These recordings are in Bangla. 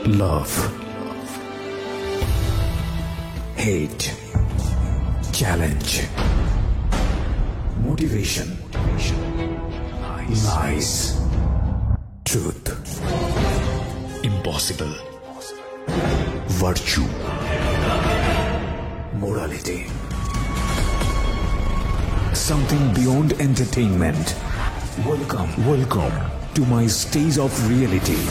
Love, hate, challenge, motivation, lies, truth, impossible, virtue, morality, something beyond entertainment. Welcome to my stage of reality.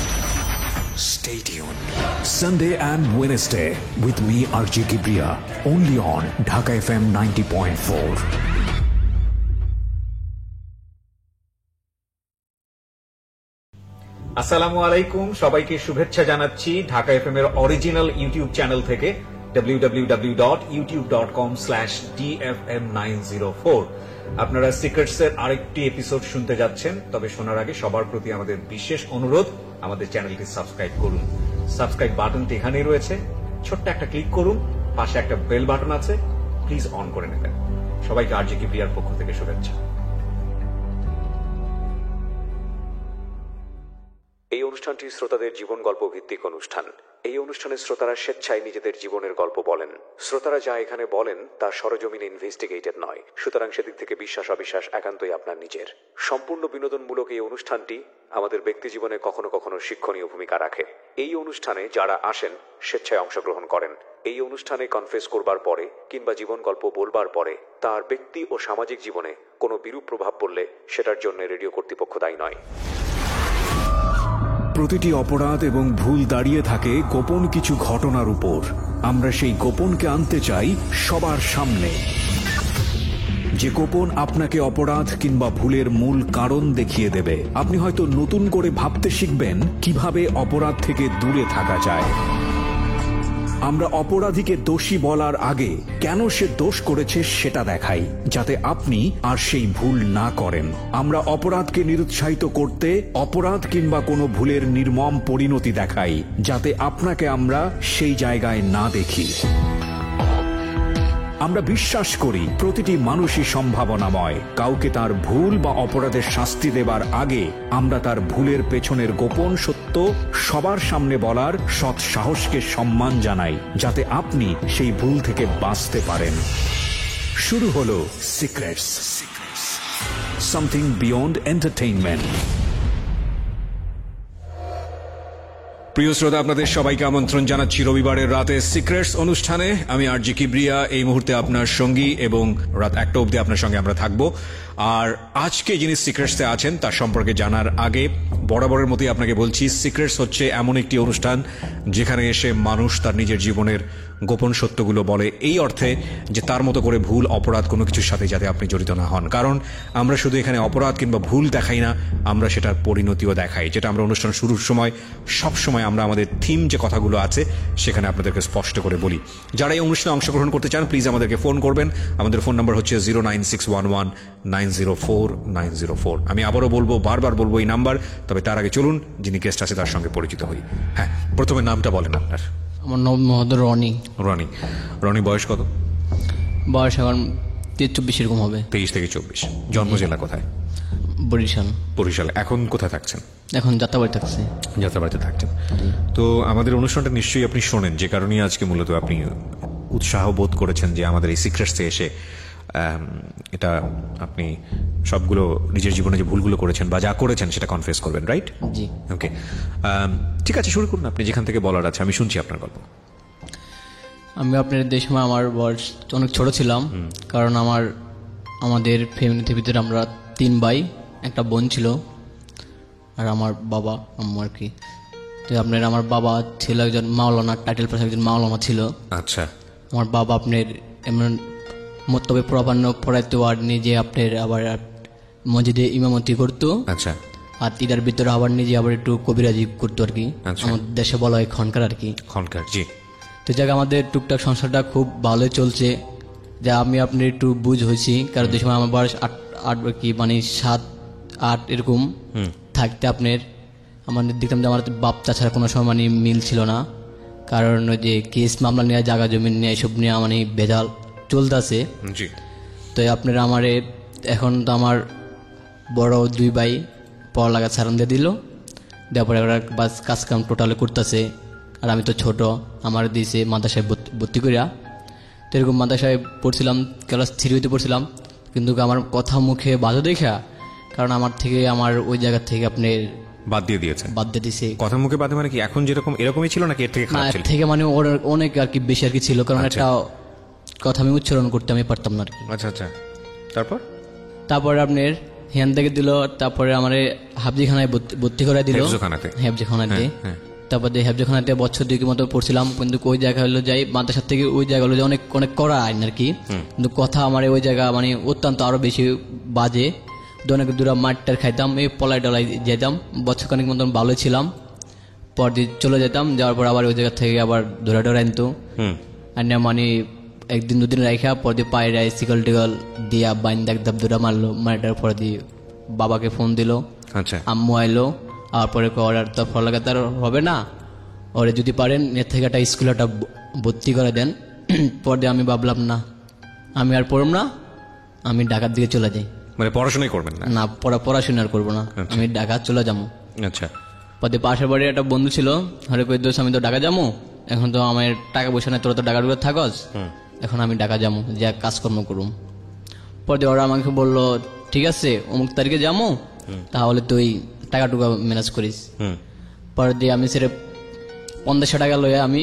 Stay tuned. Sunday and Wednesday with me, RJ Kibriya, only on Dhaka FM 90.4. আসসালামু আলাইকুম, সবাইকে শুভেচ্ছা জানাচ্ছি ঢাকা এফএম এর অরিজিনাল ইউটিউব চ্যানেল থেকে www.youtube.com/dfm904। আপনারা সিক্রেটস এর আরেকটি এপিসোড শুনতে যাচ্ছেন। তবে শোনার আগে সবার প্রতি আমাদের বিশেষ অনুরোধ, আমাদের চ্যানেলটি সাবস্ক্রাইব করুন। সাবস্ক্রাইব বাটনটি এখানেই রয়েছে, ছোট্ট একটা ক্লিক করুন, পাশে একটা বেল বাটন আছে, প্লিজ অন করে নেবেন। সবাইকে আরজে কিবরিয়ার পক্ষ থেকে শুভেচ্ছা। এই অনুষ্ঠানটি শ্রোতাদের জীবন গল্প ভিত্তিক অনুষ্ঠান। এই অনুষ্ঠানে শ্রোতারা স্বেচ্ছায় নিজেদের জীবনের গল্প বলেন। শ্রোতারা যা এখানে বলেন তা সরজমিনে ইনভেস্টিগেটেড নয়, সুতরাং সেদিক থেকে বিশ্বাস অবিশ্বাস একান্তই আপনার নিজের। সম্পূর্ণ বিনোদনমূলক এই অনুষ্ঠানটি আমাদের ব্যক্তি জীবনে কখনো কখনো শিক্ষণীয় ভূমিকা রাখে। এই অনুষ্ঠানে যারা আসেন স্বেচ্ছায় অংশগ্রহণ করেন। এই অনুষ্ঠানে কনফেস করবার পরে কিংবা জীবন গল্প বলবার পরে তার ব্যক্তি ও সামাজিক জীবনে কোনো বিরূপ প্রভাব পড়লে সেটার জন্য রেডিও কর্তৃপক্ষ দায়ী নয়। প্রতিটি অপরাধ এবং ভুল দাঁড়িয়ে থাকে গোপন কিছু ঘটনার উপর। আমরা সেই গোপনকে আনতে চাই সবার সামনে, যে গোপন আপনাকে অপরাধ কিংবা ভুলের মূল কারণ দেখিয়ে দেবে। আপনি হয়তো নতুন করে ভাবতে শিখবেন কিভাবে অপরাধ থেকে দূরে থাকা যায়। আমরা অপরাধীকে দোষী বলার আগে কেন সে দোষ করেছে সেটা দেখাই, যাতে আপনি আর সেই ভুল না করেন। আমরা অপরাধকে নিরুৎসাহিত করতে অপরাধ কিংবা কোনো ভুলের নির্মম পরিণতি দেখাই, যাতে আপনাকে আমরা সেই জায়গায় না দেখি। আমরা বিশ্বাস করি প্রতিটি মানুষই সম্ভাবনাময়। কাউকে তার ভুল বা অপরাধের শাস্তি দেবার আগে আমরা তার ভুলের পেছনের গোপন সত্য সবার সামনে বলার সৎ সাহসকে সম্মান জানাই, যাতে আপনি সেই ভুল থেকে বাঁচতে পারেন। শুরু হলো সিক্রেটস, সামথিং বিয়ন্ড এন্টারটেইনমেন্ট। প্রিয় শ্রোতা, আপনাদের সবাইকে আমন্ত্রণ জানাচ্ছি রবিবারের রাতে সিক্রেটস অনুষ্ঠানে। আমি আরজি কিবরিয়া এই মুহূর্তে আপনার সঙ্গী, এবং রাত 1টা অবধি আপনার সঙ্গে আমরা থাকবো। আর আজকে যিনি সিক্রেটসে আছেন তার সম্পর্কে জানার আগে বরাবরের মতোই আপনাকে বলছি, সিক্রেটস হচ্ছে এমন একটি অনুষ্ঠান যেখানে এসে মানুষ তার নিজের জীবনের গোপন সত্যগুলো বলে, এই অর্থে যে তার মতো করে ভুল অপরাধ কোনো কিছুর সাথে যাতে আপনি জড়িত না হন। কারণ আমরা শুধু এখানে অপরাধ কিংবা ভুল দেখাই না, আমরা সেটার পরিণতিও দেখাই, যেটা আমরা অনুষ্ঠান শুরুর সময় সবসময় আমরা আমাদের থিম যে কথাগুলো আছে সেখানে আপনাদেরকে স্পষ্ট করে বলি। যারা এই অনুষ্ঠানে অংশগ্রহণ করতে চান প্লিজ আমাদেরকে ফোন করবেন। আমাদের ফোন নাম্বার হচ্ছে 09611904904। আমি আবারও বলবো, বারবার বলবো এই নাম্বার। তবে তার আগে চলুন যিনি গেস্ট আছে তার সঙ্গে পরিচিত হই। হ্যাঁ, প্রথমে নামটা বলেন আপনার। আমার নাম মোহাম্মদ রনি। রনি বয়স কত? বয়স এখন 23-24 এরকম হবে। 23 থেকে 24। জন্ম জেলা কোথায়? বরিশাল। এখন কোথায় থাকছেন? এখন যাত্রাবাড়ি থাকছি। যাত্রাবাড়িতে থাকছেন। তো আমাদের অনুষ্ঠানটা নিশ্চয়ই আপনি শোনেন, যে কারণেই আজকে মূলত আপনি উৎসাহ বোধ করেছেন যে আমাদের এই সিক্রেটসে এসে এটা আপনি সবগুলো নিজের জীবনে যে ভুলগুলো করেছেন বা যা করেছেন সেটা কনফেস করবেন, রাইট? জি। ওকে, ঠিক আছে, শুরু করুন আপনি যেখান থেকে বলার আছে। আমি শুনছি আপনার গল্প। আমি আপনার দেশ সময় আমার বয়স অনেক ছোট ছিলাম, কারণ আমাদের ফ্যামিলির ভিতরে আমরা 3 ভাই, একটা বোন ছিল, আর আমার বাবা আম্মু আর কি। তো আমার বাবা ছিল একজন মাওলানা, টাইটেল পাশে একজন মাওলানা ছিল। আচ্ছা। আমার বাবা আপনার এমন তবে প্রাধান্য পড়াইতো, আর নিজে আপনার আবার মসজিদে ইমামতি করতো। আচ্ছা। আর এটার ভিতরে আবার নিজে আবার একটু কবিরাজি করতো আর কি। আমাদের দেশে বলা হয় খনকার আর কি। খনকার, জি। তো জায়গা আমাদের টুকটাক সংসারটা খুব ভালোই চলছে। যা আমি আপনার একটু বুঝ হয়েছি, কারণ যে সময় আমার বয়স 8 কি মানে 7-8 এরকম থাকতে আপনার আমাদের দেখতাম যে আমার বাপ ছাড়া কোনো সময় মানে মিল ছিল না। কারণ ওই যে কেস মামলা নিয়ে, জায়গা জমি নিয়ে, এসব নিয়ে মানে ভেজাল চলতেছে। তো আপনার এখন তো আমার বড় 2 ভাই পড়ালেখা ছাড়ন দিয়ে দিল, দেওয়ার পরে ওরা বাস কাজ কাম টোটালি করতেছে, আর আমি তো ছোট, আমার দিয়েছে মাদ্রাসায় ভর্তি করিয়া। তো এরকম মাদ্রাসায় পড়ছিলাম, ক্লাস 3 পড়ছিলাম, কিন্তু আমার কথা মুখে বাধা দেখা, কারণ আমার থেকে আমার ওই জায়গা থেকে আপনি বাদ দিয়ে দিয়েছে। বাদ দিয়ে দিছে। কথা মুখে বাদে মানে কি এখন যেরকম এরকমই ছিল নাকি এর থেকে না, খারাপ এর ছিল? থেকে মানে অনেক আর কি বেশি আর কি ছিল, কারণ আচ্ছা। একটা কথা আমি উচ্চারণ করতে আমি পারতাম না আর কি। আচ্ছা আচ্ছা, তারপর? তারপরে আপনার হ্যান থেকে দিল, তারপরে আমার হাফজিখানায় ভর্তি করে দিল। হেফজখানাতে? হেফজিখানাতে। হ্যাঁ। তারপরে হেফজিখানাতে বছর 2 মতো পড়ছিলাম, কিন্তু ওই জায়গা হলো যাই মাদ্রাসা থেকে ওই জায়গা হলো যে অনেক অনেক কড়া আইন আর কি। কিন্তু কথা আমার ওই জায়গা মানে অত্যন্ত আরো বেশি বাজে। অনেক দূরে মাঠটার খাইতাম, এই পলাই টলাই যেতাম, বছরখানিক মতন ভালো ছিলাম। পরদিন চলে যেতাম, যাওয়ার পর আবার ওই জায়গা থেকে আবার ধরে ধরে আনতো। আর মানে 1-2 দিন রাখা পরে পায়ে রায় সিকল টিকল দিয়া বাইন দেখ দাব দুটা মারলো, মারাটার পরে দিয়ে বাবাকে ফোন দিল। আচ্ছা। আম্মু আইলো, আর পরে আর তো ফলাকা তার হবে না, ওরে যদি পারেন এর থেকে একটা স্কুলে একটা ভর্তি করে দেন। পরে আমি ভাবলাম না, আমি আর পড়ব না, আমি ঢাকার দিকে চলে যাই। মানে পড়াশোনাই করবেন না? না, পড়াশোনা আর করবো না, আমি ঢাকা চলে যাবো। আচ্ছা। পরে পাশের বাড়ির একটা বন্ধু ছিল, হরে কই দোষ আমি তো ঢাকা যাবো, এখন তো আমার টাকা পয়সা নেই, তোরা তো ঢাকার উপরে থাকস, এখন আমি ঢাকা যাবো, যা কাজকর্ম করুম। পরে ওরা আমাকে বললো ঠিক আছে অমুক তারিখে যাবো, তাহলে তুই টাকা টুকা ম্যানেজ করিস। পরে দিয়ে আমি সেটা 500 টাকা লইয়া আমি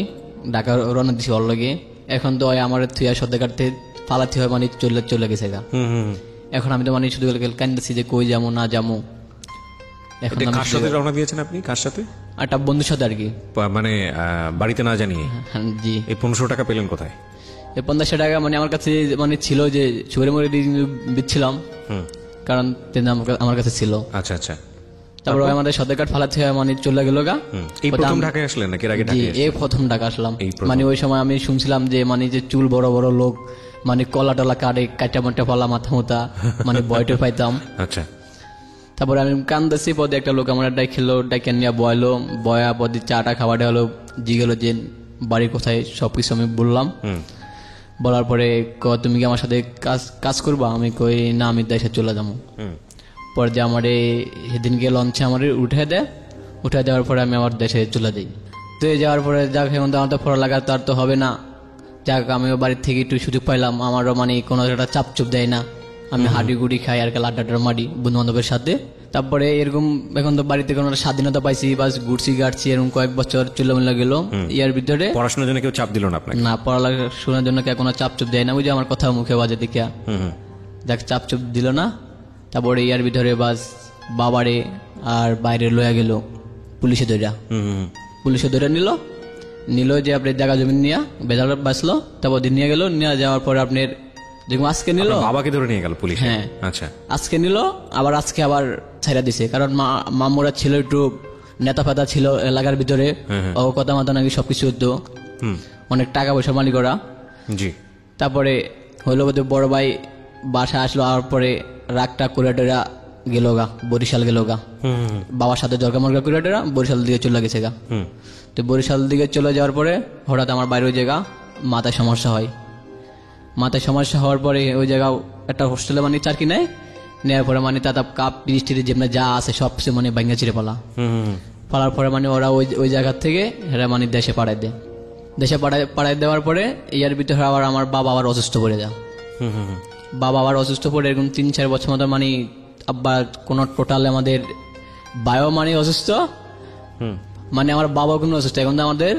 ঢাকা রওনা দিছি ওর লগে। এখন তো আমার থুয়া সদ্য কাটতে পালাতে হয়, মানে চলে গেছে গা। এখন আমি তো মানে শুধু কান্দাছি যে কই যাবো না যাবো। এখন কার সাথে রওনা দিয়েছেন আপনি? কার সাথে? একটা বন্ধুর সাথে আর কি। মানে বাড়িতে না জানিয়ে? জি। এই 1500 টাকা পেলেন কোথায়? এই 500 টাকা মানে আমার কাছে মানে ছিল যে সুরে মরে দিচ্ছিলাম, কারণ আমার কাছে ছিল। আচ্ছা আচ্ছা। তারপর আমাদের সদর কার্ড ফালাতে হয়, মানে চলে গেল গা। এই প্রথম ঢাকায় আসলেন নাকি এর আগে ঢাকায় এসেছেন? এই প্রথম ঢাকা আসলাম। মানে ওই সময় আমি শুনছিলাম যে মানে যে চুল বড় বড় লোক, মানে কলা টলা কাটে, কাটা মাটা পালা মাথা মোতা, মানে বয়টে পাইতাম। আচ্ছা। তারপরে আমি কান্দাছি, পদে একটা লোক আমার ডাইকে নিয়ে বয়লো, বয়া পদে চাটা খাওয়াটা হলো, জিগেলো যে বাড়ি কোথায়, সবকিছু আমি বললাম। বলার পরে তুমি কি আমার সাথে কাজ করবা? আমি কই না, আমি দেশে চলে যাবো। পরে যে আমার সেদিনকে লঞ্চে আমার উঠে দেওয়ার পরে আমি আমার দেশে চলে যাই। তো যাওয়ার পরে যাক, এখন তো আমার তো পড়ালেখা তার তো হবে না, যাক আমিও বাড়ির থেকে একটু সুযোগ পাইলাম, আমারও মানে কোনো একটা চাপ চুপ দেয় না, আমি হাঁড়ি গুড়ি খাই আর আড্ডা মারি বন্ধু বান্ধবের সাথে। তারপরে এরকম এখন তো বাড়িতে কোনো স্বাধীনতা পাইছি, বাস ঘুরছি গাড়ছি, এরকম কয়েক বছর চুলামিলা গেল। ইয়ার ভিতরে পড়াশোনার জন্য কেউ চাপ দিল না আপনাকে? না, পড়াশোনার জন্য কোনো চাপ চুপ দেয় না, বুঝে আমার কথা মুখে বাজে দেখিয়া যাক চাপ চুপ দিল না। তারপরে ইয়ার ভিতরে বাস বাবারে আর বাইরে লয়া গেল পুলিশে ধরে নিল যে আপনার জায়গা জমি নিয়ে বেজাল বাঁচলো। তারপর নিয়ে গেল, নিয়ে যাওয়ার পরে আপনার দেখুন আজকে নিল, বাবাকে ধরে নিয়ে গেল পুলিশ? হ্যাঁ। আচ্ছা। আজকে নিল, আজকে আবার ছাইরা দিছে, কারণ মামুরা ছিল একটু নেতা ফেতা ছিল এলাকার ভিতরে, ও কথা মাথা নাকি সবকিছু হতো, অনেক টাকা পয়সা মালিক ওরা। জি। তারপরে হইলো বড় ভাই বাসা আসলো, আর পরে রাগটা কুড়াটেরা গেল গা, বরিশাল গেল গা, বাবার সাথে দরকার মরকা কুড়াটেরা বরিশাল দিকে চলে গেছে গা। তো বরিশাল দিকে চলে যাওয়ার পরে হঠাৎ আমার বাইরে ওই জায়গা মাথায় সমস্যা হয়। মাথায় সমস্যা হওয়ার পরে ওই জায়গা একটা হোস্টেলে মানে চারকি নেওয়ার পরে মানে তাতা কাপ পিরিচ টিরিচ যেমন যা আছে সব কিছু মানে ভাঙ্গা চিরে পালার পরে মানে ওরা ওই জায়গার থেকে এরা মানে দেশে পাঠায় দেয়। দেশে পাঠায় দেওয়ার পরে ইয়ার ভিতরে আবার আমার বাবা আবার অসুস্থ পড়ে যায়। বাবা আবার অসুস্থ পড়ে এরকম 3-4 বছর মতো মানে আবার কোনো টোটাল আমাদের বায়ো মানে অসুস্থ, মানে আমার বাবা কোনো অসুস্থ। এখন তো আমাদের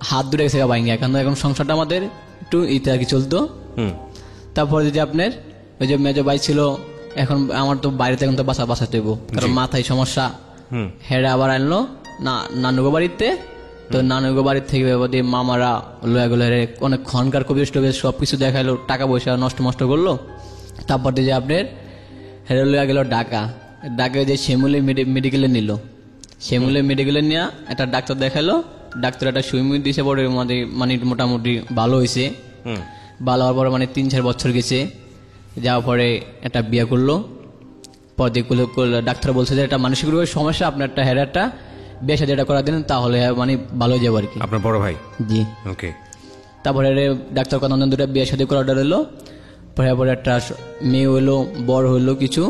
হাত দূরে গেছে ভাঙ্গা, এখন সংসারটা আমাদের একটু ইতে আর কি চলতো। তারপরে যদি আপনার ওই যে মেজো ভাই ছিল, এখন আমার তো বাইরে এখন তো বাসাতে হইব, কারণ মাথায় সমস্যা। হেরা আবার আনলো নানুগো বাড়িতে। তো নানুগো বাড়ির থেকে মামারা লয়া গেলো, অনেক খনকার কবির টবির সবকিছু দেখাইলো, টাকা পয়সা নষ্ট করলো। তারপর যে আপনার হেরে লয়া গেল ঢাকায় যে শ্যামলী মেডিকেলে নিল, শ্যামলী মেডিকেলে নিয়ে একটা ডাক্তার দেখালো, ডাক্তার একটা সুইমিং দিয়েছে, পরে মানে মোটামুটি ভালো হয়েছে। ভালো হওয়ার পরে মানে 3-4 বছর গেছে, যাওয়ার পরে একটা বিয়ে করলো। পরে ডাক্তার বলছে যে একটা মানসিক রোগের সমস্যা, আপনার একটা হেরে একটা বিয়ে সাথে এটা করা দিন, তাহলে মানে ভালো হয়ে যাবো আর কি। আপনার বড় ভাই? জি। ওকে। তারপরে ডাক্তার কথা দুটা বিয়ে সাথে করাটা হলো, পরে একটা মেয়ে হইলো, বড় হইলো কিছু।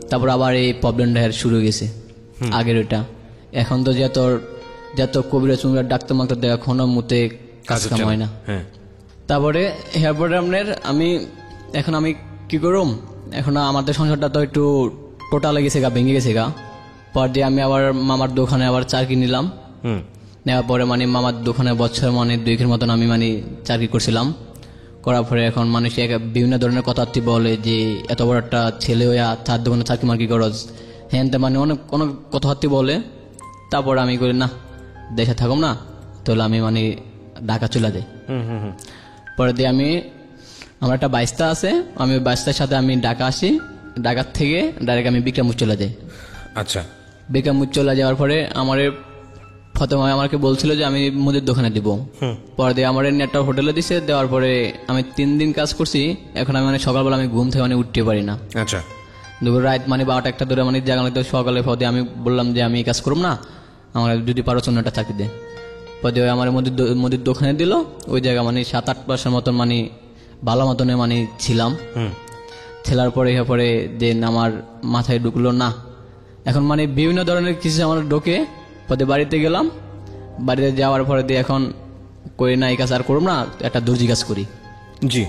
তারপর আবার এই প্রবলেমটা শুরু হয়ে গেছে আগের ওইটা। এখন তো যত কবিরাজ ডাক্তার মাক্তার দেখা কোনো মতে কাজ কাম হয় না। হ্যাঁ, তারপরে এরপরে আপনার আমি কি করুম, এখন আমাদের সংসারটা তো একটু টোটালে গেছে গা, ভেঙে গেছে গা। পর দিয়ে আমি আবার মামার দোকানে আবার চাকরি নিলাম। নেওয়ার পরে মানে মামার দোকানে বছর মানে 2 মতন আমি মানে চাকরি করছিলাম। করার পরে এখন মানুষ বিভিন্ন ধরনের কথাবার্তা বলে যে এত বড় একটা ছেলে হইয়া তার দোকানে চাকরি মার্কি করজ, হ্যাঁ মানে অনেক কথাবার্তা বলে। তারপর আমি করি না, দেশে থাকুম না, তাহলে আমি মানে ঢাকা চলে যাই। পরে দিয়ে আমার একটা বাইস্তা আছে, আমি ওই বাইস্তার সাথে আমি ঢাকা আসি। ঢাকার থেকে ডাইরেক্ট আমি বিক্রমপুর চলে যাই। আচ্ছা, বিক্রমপুর চলে যাওয়ার পরে প্রথমে আমাকে বলছিল যে আমি মুদির দোকানে দিব। পরে দিয়ে আমার একটা হোটেলে দিছে, দেওয়ার পরে আমি 3 দিন কাজ করছি। এখন আমি মানে সকালবেলা আমি ঘুম থেকে মানে উঠতে পারি না। আচ্ছা, দুপুর রাত মানে 12টা-1টা ধরে মানে জাগালে তো সকালে। পদে আমি বললাম যে আমি এই কাজ করব না, আমার যদি পারো অন্য একটা চাকরি দে। পদে আমার মুদির দোকানে দিল। ওই জায়গা মানে 7-8 মাসের মতন মানে ভালো মতনে মানে ছিলাম। ছেলার পরে দেন আমার মাথায় ঢুকলো না, এখন মানে বিভিন্ন ধরনের কিছু আমার ঢোকে। পদে বাড়িতে গেলাম, বাড়িতে যাওয়ার পরে দিয়ে এখন করি না এই কাজ আর করব না, একটা দর্জি কাজ করি। জি।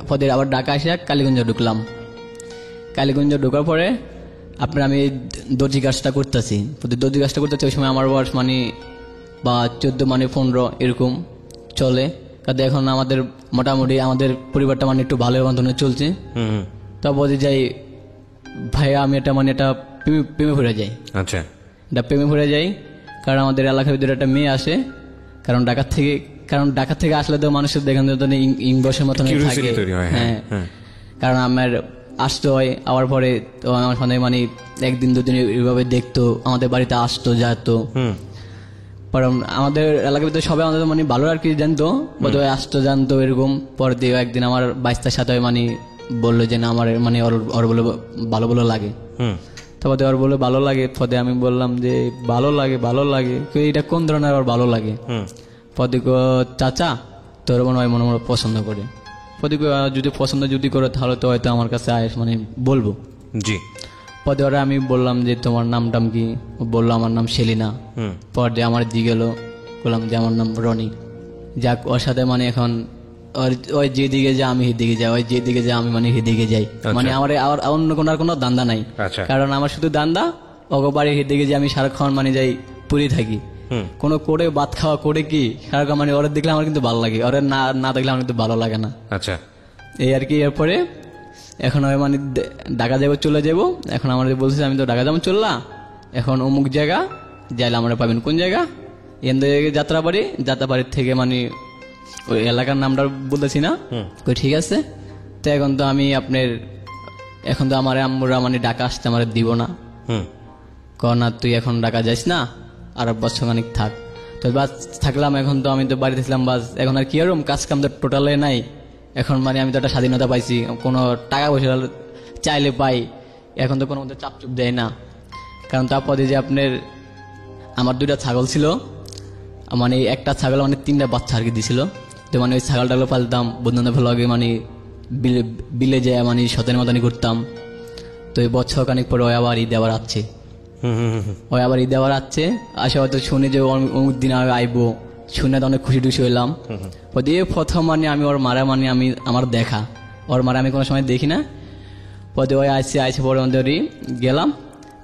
পদে আবার ঢাকা এসে কালীগঞ্জে ঢুকলাম। কালীগঞ্জে ঢোকার পরে আমি দর্জি কাজটা করতেছি। দর্জি কাজটা করতেছি ওই সময় আমার বয়স মানে বা 14 মানে 15 এরকম চলে। কাজে এখন আমাদের মোটামুটি আমাদের পরিবারটা মানে একটু ভালো মতনে চলছে। তারপর যাই ভাইয়া আমি এটা প্রেমে পড়ে যাই। আচ্ছা, এটা প্রেমে পড়ে যাই, কারণ আমাদের এলাকার ভিতরে একটা মেয়ে আসে। কারণ ঢাকা থেকে আসলে তো মানুষের দেখেন ইংবসের মতন থাকে। হ্যাঁ, কারণ আমার আসতে হয়। আবার পরে তো আমার সঙ্গে মানে 1 দিন 2 দিন এইভাবে দেখতো, আমাদের বাড়িতে আসতো যেতো। কারণ আমাদের এলাকার ভিতরে সবাই আমাদের মানে ভালো আর কি জানতো, বোধহয় আসতো জানতো এরকম। পরে দিয়ে একদিন আমার বাইস্তার সাথে মানে বললো যে না আমার মানে ওর বলে ভালো লাগে। তারপরে ওর বলে ভালো লাগে। পদে আমি বললাম যে ভালো লাগে এটা কোন ধরনের আবার ভালো লাগে? পদে চাচা তোর মনে হয় মনে পছন্দ করে। পদে যদি পছন্দ করে তাহলে তো হয়তো আমার কাছে মানে বলবো। জি। পদে ওরা আমি বললাম যে তোমার নামটাম কি? বললো আমার নাম সেলিনা। পর দিয়ে আমার দিয়ে গেল, বললাম যে আমার নাম রনি। যাক, ওর সাথে মানে এখন ওই যেদিকে যায় আমি সেদিকে যাই, ওই যেদিকে যায় আমি মানে সেদিকে যাই। মানে আমার অন্য কোনো দান্দা নাই। কারণ আমার শুধু দান্দা অগবাড়ি সেদিকে যে আমি সারাক্ষণ মানে যাই পুরি থাকি। কোনো করে ভাত খাওয়া করে কি সারাক্ষণ মানে ওরা দেখলে আমার কিন্তু ভালো লাগে, ওরা না দেখলে আমার কিন্তু ভালো লাগে না। আচ্ছা, এই আর কি। এরপরে এখন মানে ঢাকা যাবো, চলে যাবো। এখন আমার বলছে আমি তো ঢাকা যাবো চললা, এখন অমুক জায়গা যাইলে আমরা পাবেন কোন জায়গা? এখান থেকে যাত্রাবাড়ির থেকে মানে ওই এলাকার নামটা বলতেছি না। ঠিক আছে। তো এখন তো আমার আম্মুরা মানে ঢাকা আসতে আমার দিব না। না তুই এখন ঢাকা যাস না, আর বছর খানিক থাক। তো বাস থাকলাম। এখন তো আমি তো বাড়িতে ছিলাম, বাস এখন আর কি এরকম কাজ কাম তো টোটালে নাই। এখন মানে আমি তো একটা স্বাধীনতা পাইছি, কোনো টাকা পয়সা চাইলে পাই। এখন তো কোনো মধ্যে চাপচুপ দেয় না। কারণ তারপরে যে আমার 2টা ছাগল ছিল, মানে একটা ছাগল মানে 3টা বাচ্চা আর কি দিছিল। তো মানে ওই ছাগলটাগুলো পালতাম, বন্ধুবান্ধব লগে মানে বিলে যায় মানে সতের মতনই করতাম। তো এই বছর খানিক পরে ওই আবার ঈদ আবার আসছে। আসে হয়তো শুনে যে অমুক দিন আইবো, শুনে তো অনেক খুশি টুশি হইলাম। দিয়ে প্রথম মানে আমি ওর মারা মানে আমার দেখা, ওর মারা আমি কোনো সময় দেখি না। পরে ওই আইসে পরে ওদেরই গেলাম,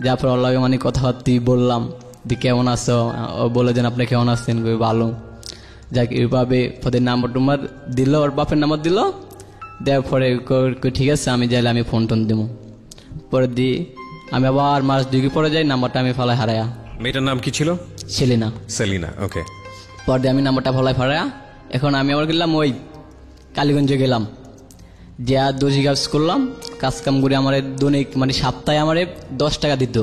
যার পর ওর লাগে মানে কথাবার্তি বললাম যে কেমন আছো? ও বলে যেন আপনি কেমন আছেন? ভালো। যাক, এইভাবে পদের নাম্বার দিল, ওর বাপের নাম্বার দিল। দেওয়ার পরে ঠিক আছে আমি যাইলে আমি ফোন টোন দেবো। পরে দিই আমি আবার মাস 2 পরে যাই, নাম্বারটা আমি ফলায় হারায়া। মেয়েটার নাম কি ছিল? সেলিনা। ওকে। পরে দিয়ে আমি নাম্বারটা ফলায় হারায়া। এখন আমি আবার গেলাম ওই কালীগঞ্জে গেলাম, যা দর্জি কাজ করলাম। কাজ কাম করে আমার দৈনিক মানে সপ্তাহে আমার 10 টাকা দিত।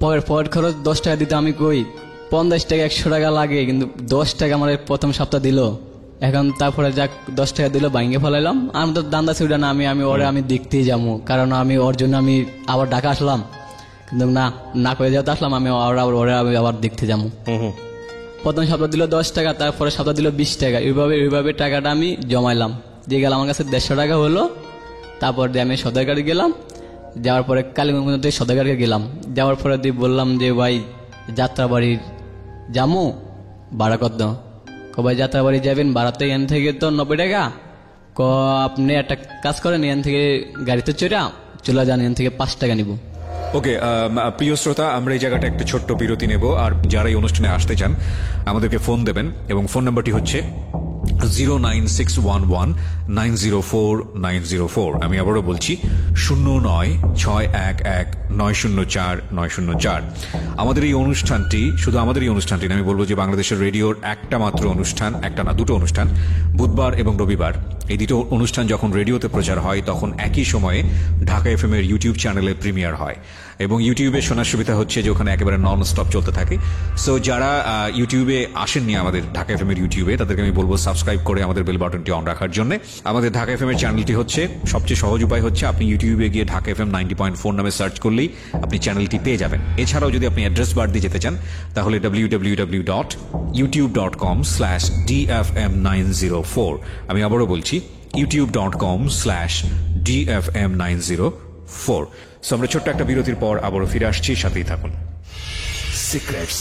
পরের খরচ 10 টাকা দিত। আমি কই 50 টাকা 100 টাকা লাগে, কিন্তু 10 টাকা আমার প্রথম সপ্তাহ দিল। এখন তারপরে যাক 10 টাকা দিল, ভাঙ্গে ফেলাইলাম। আমি তো দান্দা ছিল না, আমি দেখতেই যাবো। কারণ আমি ওর জন্য আমি আবার ঢাকা আসলাম, কিন্তু না করে যেতে আসলাম আমি আবার দেখতে যাবো। প্রথম সপ্তাহ দিল 10 টাকা, তারপরে সপ্তাহ দিল 20 টাকা। এইভাবে টাকাটা আমি জমাইলাম। দিয়ে গেলাম, আমার কাছে 150 টাকা হলো। তারপর দিয়ে আমি সদরকারি গেলাম, যাওয়ার পরে কালীগঞ্জ সদাগরকে গেলাম, যাওয়ার পরে দিয়ে বললাম যে ভাই যাত্রাবাড়ির যামু, ভাড়া কত? ভাই যাত্রাবাড়ি যাবেন, ভাড়াতে এখান থেকে তো 90 টাকা। আপনি একটা কাজ করেন, এখান থেকে গাড়িতে চলে যান, এখান থেকে 5 টাকা নিব। ওকে, প্রিয় শ্রোতা, আমরা এই জায়গাটা একটা ছোট্ট বিরতি নেব। আর যারা এই অনুষ্ঠানে আসতে চান আমাদেরকে ফোন দেবেন, এবং ফোন নাম্বারটি হচ্ছে 09611904904। আমি আবারও বলছি 09611904904। আমাদের এই অনুষ্ঠানটি, শুধু আমাদের এই অনুষ্ঠানটি না, আমি বলবো যে বাংলাদেশের রেডিওর একটা মাত্র অনুষ্ঠান, একটা না দুটো অনুষ্ঠান, বুধবার এবং রবিবার, এই দুটো অনুষ্ঠান যখন রেডিওতে প্রচার হয় তখন একই সময়ে ঢাকা এফএম এর ইউটিউব চ্যানেলে প্রিমিয়ার হয়। এবং ইউটিউবে শোনার সুবিধা হচ্ছে যে ওখানে একেবারে নন স্টপ চলতে থাকে। সো যারা ইউটিউবে আসেননি আমাদের ঢাকা এফএম এর ইউটিউবে, তাদেরকে আমি বলবো সাবস্ক্রাইব করে আমাদের বেল বাটনটি অন রাখার জন্য। আমাদের ঢাকা এফএম এর চ্যানেলটি হচ্ছে, সবচেয়ে সহজ উপায় হচ্ছে আপনি ইউটিউবে গিয়ে ঢাকা এফএম 90.4 নামে সার্চ করলেই আপনি চ্যানেলটি পেয়ে যাবেন। এছাড়াও যদি আপনি অ্যাড্রেস বার দিয়ে যেতে চান তাহলে www.youtube.com/dfm904। আমি আবারও বলছি youtube.com/dfm904। সো আমরা ছোট্ট একটা বিরতির পর আবারও ফিরে আসছি, সাথেই থাকুন। Secrets.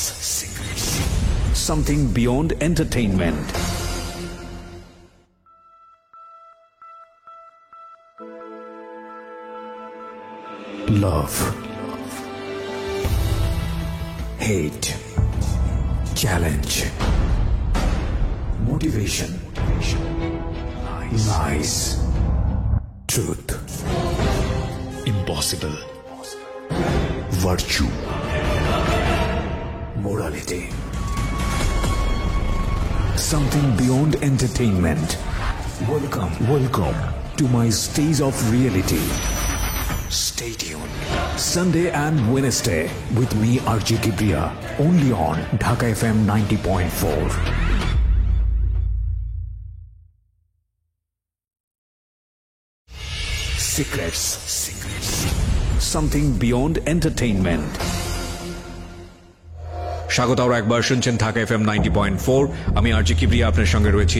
Something beyond entertainment. Love. Hate. Challenge. Motivation. Lies. Truth. Impossible. Virtue. Morality. Something beyond entertainment. Welcome to my stage of reality. Stay tuned. Sunday and Wednesday with me RJ Kibriya, only on Dhaka FM 90.4. Secrets. Something beyond entertainment. স্বাগত আরো একবার, শুনছেন ঢাকা এফএম 90.4। আমি আরজি কিবরিয়া আপনার সঙ্গে রয়েছি।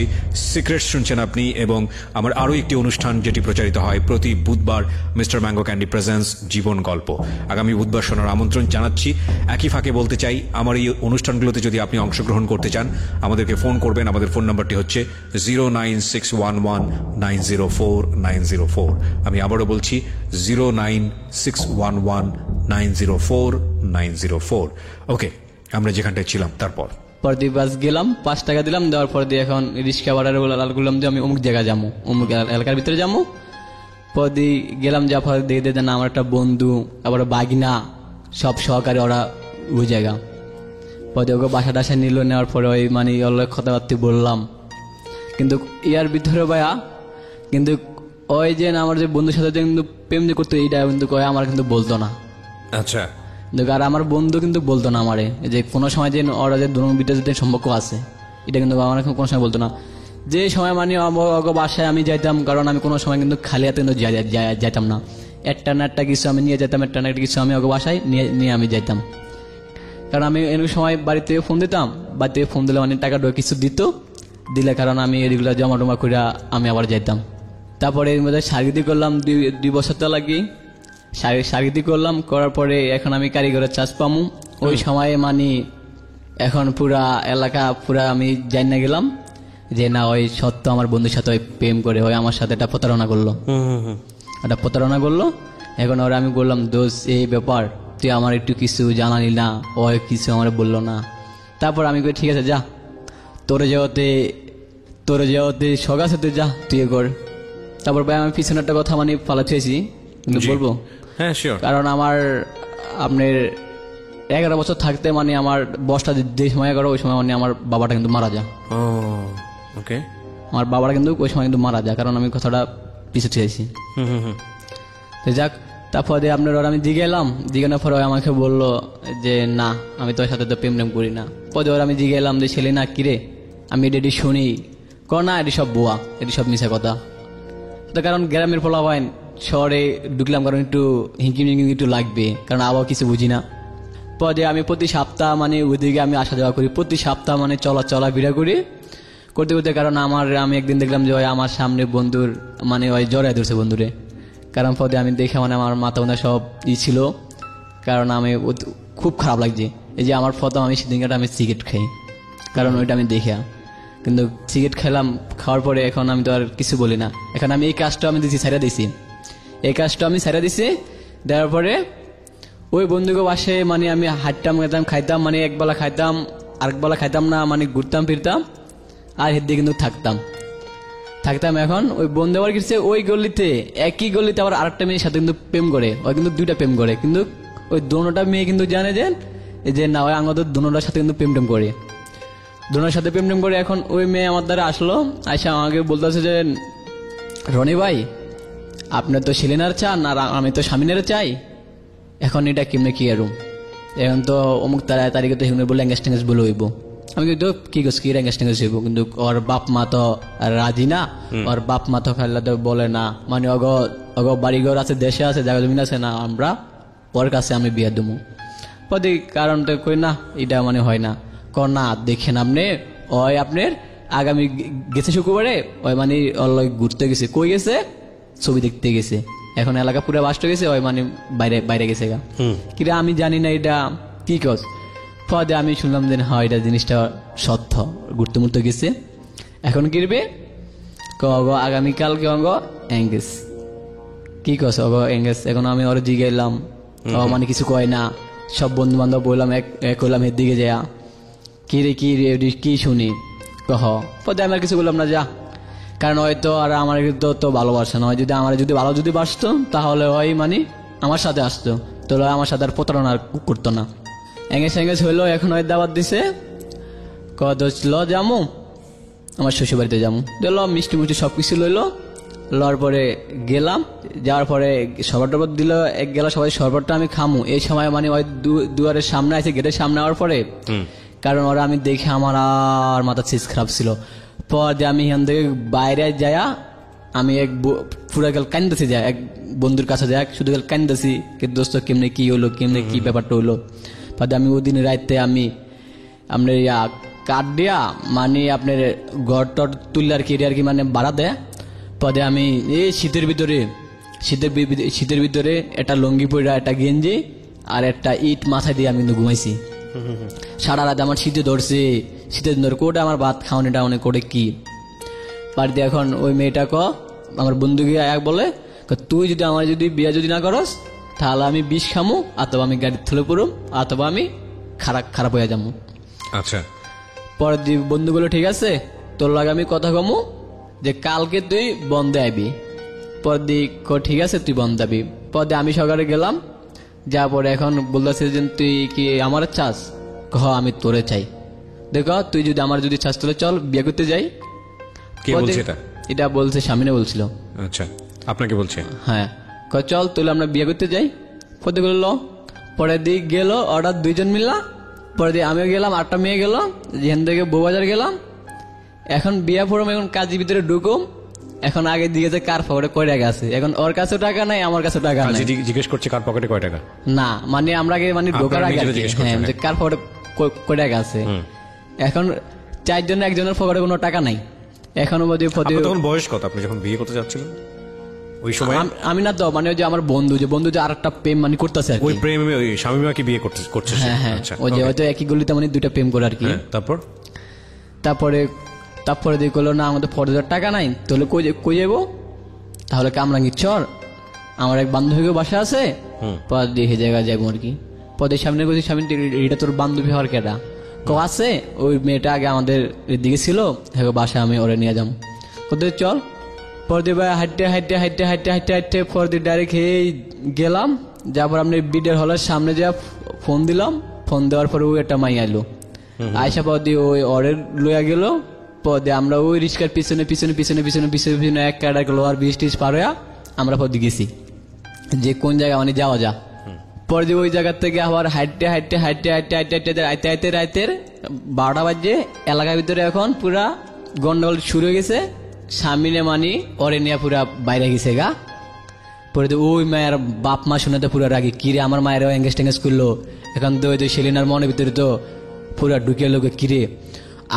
সিক্রেটস শুনছেন আপনি, এবং আমার আরো একটি অনুষ্ঠান যেটি প্রচারিত হয় প্রতি বুধবার, মিস্টার ম্যাঙ্গো ক্যান্ডি প্রেজেন্স জীবন গল্প। আগামী বুধবার শোনার আমন্ত্রণ জানাচ্ছি। একই ফাঁকে বলতে চাই, আমার এই অনুষ্ঠানগুলোতে যদি আপনি অংশগ্রহণ করতে চান আমাদেরকে ফোন করবেন। আমাদের ফোন নাম্বারটি হচ্ছে 09611904904। আমি আবারও বলছি 09611904904। ওকে, আমরা যেখানটায় ছিলাম তারপর দিয়ে বাস গেলাম, 5 টাকা দিলাম, দেওয়ার পর দিয়ে এখন রিক্সা ভাড়ার বললাম যে আমি অমুক জায়গায় যাবো, অমুক এলাকার ভিতরে যাবো। পর দিয়ে গেলাম, যাওয়ার পর দিয়ে দেন আমার একটা বন্ধু, আবার বাগিনা, সব সহকারী ওরা ওই জায়গা। পর দিয়ে ওকে বাসা টাসা নিল, নেওয়ার পরে ওই মানে কথাবার্তা বললাম। কিন্তু ইয়ার ভিতরে ভাইয়া, কিন্তু ওই যে আমার যে বন্ধুর সাথে কিন্তু প্রেম যে করতো, এইটা কিন্তু আমার কিন্তু বলতো না। আচ্ছা। আর আমার বন্ধু কিন্তু বলতো না আমারে যে কোনো সময় যে ওরা যে দুজন ভিতরে যে সম্পর্ক আছে, এটা কিন্তু আমার কোনো সময় বলতো না। যে সময় মানে বাসায় আমি যাইতাম, কারণ আমি কোনো সময় কিন্তু খালি হাতে কিন্তু যাইতাম না। একটা না একটা কিছু আমি নিয়ে যেতাম, একটা না একটা কিছু আমি ওকে বাসায় নিয়ে আমি যাইতাম। কারণ আমি এরকম সময় বাড়ি থেকে ফোন দিতাম, বাড়ি থেকে ফোন দিলে মানে টাকা কিছু দিলে, কারণ আমি এগুলো জমা টমা করে আমি আবার যাইতাম। তারপরে এর মধ্যে সার্গিতি করলাম 2 বছর তো লাগি, সার্গিতি করলাম, করার পরে এখন আমি কারিগরের চাষ পামু। ওই সময়ে মানে এখন পুরা এলাকা পুরা আমি যাই না গেলাম যে না ওই সত্য আমার বন্ধুর সাথে ওই প্রেম করে ওই আমার সাথে একটা প্রতারণা করলো। এখন ওরা আমি বললাম, দোষ এই ব্যাপার, তুই আমার একটু কিছু জানালি না, ও কিছু আমার বললো না। তারপর আমি ঠিক আছে, যা তোরে যাওয়াতে সগা সাথে যা তুই কর। তারপর ভাই আমি পিছনে একটা কথা মানে পালাচ্ছি, কিন্তু বলবো হ্যাঁ শিওর। কারণ আমার আপনার 11 বছর থাকতে মানে আমার বসটা যে সময় করো ওই সময় মানে আমার বাবাটা কিন্তু মারা যায়। ওকে, আমার বাবাটা কিন্তু ওই সময় কিন্তু মারা যায়, কারণ আমি কথাটা পিছিয়ে চাইছি। যাক, তারপর দিয়ে আপনার ওরা আমি জিজ্ঞানোর পরে আমাকে বললো যে না আমি তোর সাথে তো প্রেম করি না। পরে ওরা আমি জিজ্ঞালাম যে ছেলে না কিরে, আমি এটি শুনি না, এটি সব বোয়া, এটি সব মিশা কথা। তো কারণ গ্রামের ফলা হয়, শহরে ঢুকলাম কারণ একটু হিঙ্কি একটু লাগবে, কারণ আবার কিছু বুঝি না। পরে আমি প্রতি সপ্তাহ মানে ওইদিকে আমি আসা যাওয়া করি, প্রতি সপ্তাহ মানে চলাফেরা করি করতে, কারণ আমি একদিন দেখলাম যে ওই আমার সামনে বন্ধুর মানে ওই জড়াই ধরছে বন্ধুরে, কারণ পদে আমি দেখে মানে আমার মাথা মনে সব ছিল, কারণ আমি খুব খারাপ লাগছে। এই যে আমার প্রথম আমি সেদিনকার আমি সিগারেট খাই, কারণ ওইটা আমি দেখে, কিন্তু সিগারেট খেলাম, খাওয়ার পরে এখন আমি তো আর কিছু বলি না। এখন আমি এই কাজটা আমি দিছি, ছাড়া দিছি, এই কাজটা আমি ছাড়া দিছি। দেওয়ার পরে ওই বন্ধুকে বাসে মানে আমি হাঁটতাম, খাইতাম, মানে একবেলা খাইতাম, আরেকবেলা খাইতাম না, মানে ঘুরতাম ফিরতাম আর হের দিয়ে কিন্তু থাকতাম। এখন ওই বন্ধু আবার গেছে ওই গলিতে, একই গলিতে আবার আরেকটা মেয়ের সাথে কিন্তু প্রেম করে, ওই কিন্তু 2টা প্রেম করে, কিন্তু ওই দোনোটা মেয়ে কিন্তু জানে যে না ওই আমাদের দোনোটার সাথে কিন্তু প্রেম করে, দোনোটার সাথে প্রেম করে। এখন ওই মেয়ে আমার দ্বারা আসলো, আইসা আমাকে বলতেছে যে রনি ভাই আপনার তো সেলিনার চান আর আমি তো স্বামীনের চাই, এখন এটা কেমনে কি আরুম, এখন তো অমুক তারিখে তো হেমনে বলে এঙ্গেজ টেঙ্গেজ বলে হইব। আমি কিন্তু কি করছি, কি এঙ্গেজ টেঙ্গেজ হইব, কিন্তু ওর বাপ মা তো রাজি না, ওর বাপ মা তো খাইলে তো বলে না, মানে অগ বাড়িঘর আছে, দেশে আছে, জায়গা জমিন আছে না, আমরা ওর কাছে আমি বিয়ে দেবো। পদে কারণ তো কই না এটা মানে হয় না, না দেখেন আপনি ওই আপনার আগামী গেছে শুক্রবারে ওই মানে ঘুরতে গেছে, কই গেছে, ছবি দেখতে গেছে, এখন এলাকা পুরো বাস্ট গেছে, ওই মানে বাইরে গেছে গা, কিন্তু আমি জানি না এটা কি কস। পদে আমি শুনলাম যে হয় এটা জিনিসটা সত্য, ঘুরতে মুরতে গেছে। এখন কিরবে আগামীকালকে অঙ্গ এঙ্গেজ, কি কস অগ এঙ্গেজ। এখন আমি ওর জিগাইলাম, মানে কিছু কয় না, সব বন্ধু বান্ধব বললাম এক করলাম এর দিকে যা, কি রে কি শুনি কহ। পদে আমি আর কিছু বললাম না, যা, কারণ হয়তো আর আমার তো ভালোবাসা নয়, যদি আমার যদি ভালো যদি বাসতো তাহলে হয় মানে আমার সাথে আসতো, তাহলে আমার সাথে আর প্রতারণা করতো না। এঙ্গেজ হইলো, এখন হয় দাওয়াত দিছে, ল যামু আমার শ্বশুর বাড়িতে যাবো, দিল মিষ্টি মুষ্টি সবকিছু লইলো, লওয়ার পরে গেলাম, যাওয়ার পরে শরবত টরবত দিল, এক গেল সবাই শরবতটা আমি খামু, এই সময় মানে ওই দুয়ারের সামনে আছে, গেটের সামনে হওয়ার পরে, কারণ ওরা আমি দেখে আমার আর মাথা চিজ খারাপ ছিল। পর দিয়ে আমি এখান থেকে বাইরে যায়া আমি এক পুরা গেল কান্দাছি, যায় এক বন্ধুর কাছে যায়, শুধু গেল কান্দাছি, দোস্ত কেমনে কি হলো, কেমনে কি ব্যাপারটা হইলো। পরে আমি ওই দিন রাইতে আমি আপনার কাঠ দিয়া মানে আপনার ঘর টর তুললে আর কি মানে ভাড়া দেয়। পদে আমি এই শীতের ভিতরে একটা লঙ্গি পইরা, একটা গেঞ্জি আর একটা ইট মাথায় দিয়ে আমি কিন্তু ঘুমাইছি। সারা রাত আমার শীতে ধরছে, শীতের ধরে কোটা আমার ভাত খাওয়ানি টাউনে করে কি পার দিয়ে। এখন ওই মেয়েটা আমার বন্ধুকে এক বলে, তুই যদি আমার যদি বিয়ে যদি না করস তাহলে আমি বিষ খামু, অথবা আমি গাড়ির থলে পড়ুম, অথবা আমি খারাপ হয়ে যাবো। আচ্ছা, পরের দিন বন্ধুগুলো ঠিক আছে তোর লাগে আমি কথা কমু যে কালকে তুই বন্ধে আইবি। পরের দিন ঠিক আছে তুই বন্ধ আবি। পরে আমি সকালে গেলাম, যা পরে এখন বলতেছে যে তুই কি আমার চাস, আমি তোরে চাই, দেখো তুই যদি আমার যদি চাস তাহলে চল বিয়ে করতে যাই। কে বলছে এটা বলছে স্বামীনে বলছিল। আচ্ছা, আপনাকে বলছে? হ্যাঁ, চল তাহলে আমরা বিয়ে করতে যাই। পরে বললো, পরের দিক গেল অর্ডার 2জন মিললা। পরে দিয়ে আমিও গেলাম, 8টা মেয়ে গেল, যেখান থেকে বউবাজার গেলাম। এখন বিয়া পড়ম, এখন কাজের ভিতরে ঢুকুম, এখন আগে দিকে যে কার পকেটে কয় টাকা আছে, এখন ওর কাছেও টাকা নাই, আমার কাছেও টাকা নাই। জিজ্ঞেস করছে কার পকেটে কয় টাকা? না মানে আমরা আগে মানে ঢোকার আগে যে কার পকেটে কয় টাকা আছে। এখন 4 জনের একজনের পকেটে কোনো টাকা নাই। এখন তখন বয়স কত আপনি যখন বিয়ে করতে যাচ্ছিলেন ওই সময়? আমি না তো মানে ওই যে আমার বন্ধু যে আরেকটা প্রেম মানে করতেছে, ওই প্রেমে ওই স্বামীমাকে বিয়ে করছে। হ্যাঁ, ওই যে হয়তো একই গলিতে মানে 2টা প্রেম করে আর কি। তারপরে দিয়ে করলো, না আমাদের 40,000 টাকা নাই, তাহলে কই যাবো, তাহলে কামরাঙ্গি চর, আমার এক বান্ধবীকে বাসা আছে, পর দিয়ে জায়গা যাবো আর কি। পদের সামনে বলছি, স্বামী এটা তোর বান্ধবী হওয়ার কেটা আছে, ওই মেয়েটা আগে আমাদের দিকে ছিল, বাসা আমি ওরে নিয়ে যাবো, ওদের চল। পর দিয়ে হাইটে পর দিয়ে ডাইরেক্ট গেলাম, যারপর আপনি বিডের হলের সামনে যা ফোন দিলাম, ফোন দেওয়ার পরে ওই একটা মাই আইলো, আয়সা পর দিয়ে ওই অরের লইয়া গেল। পদে আমরা ওই রিক্সার পিছনে এক কাটা গেল, আর 20-30 পার হইয়া আমরা পদে গেছি যে কোন জায়গা মানে যাওয়া যা। পরে দিয়ে ওই জায়গার থেকে আবার হাইটে রাইতের 12টা বাজে, এলাকার ভিতরে এখন পুরা গন্ডগোল শুরু হয়ে গেছে। সামনে মানি ওরে নিয়ে পুরা বাইরে গেছে গা। পরে ওই মায়ের বাপ মা শুনে তো পুরা রাগি, কিরে আমার মায়ের এঙ্গেজ টেঙ্গেজ করলো। এখন তো ওই সেলিনার মনের ভিতরে তো পুরা ঢুকে লোক, কিরে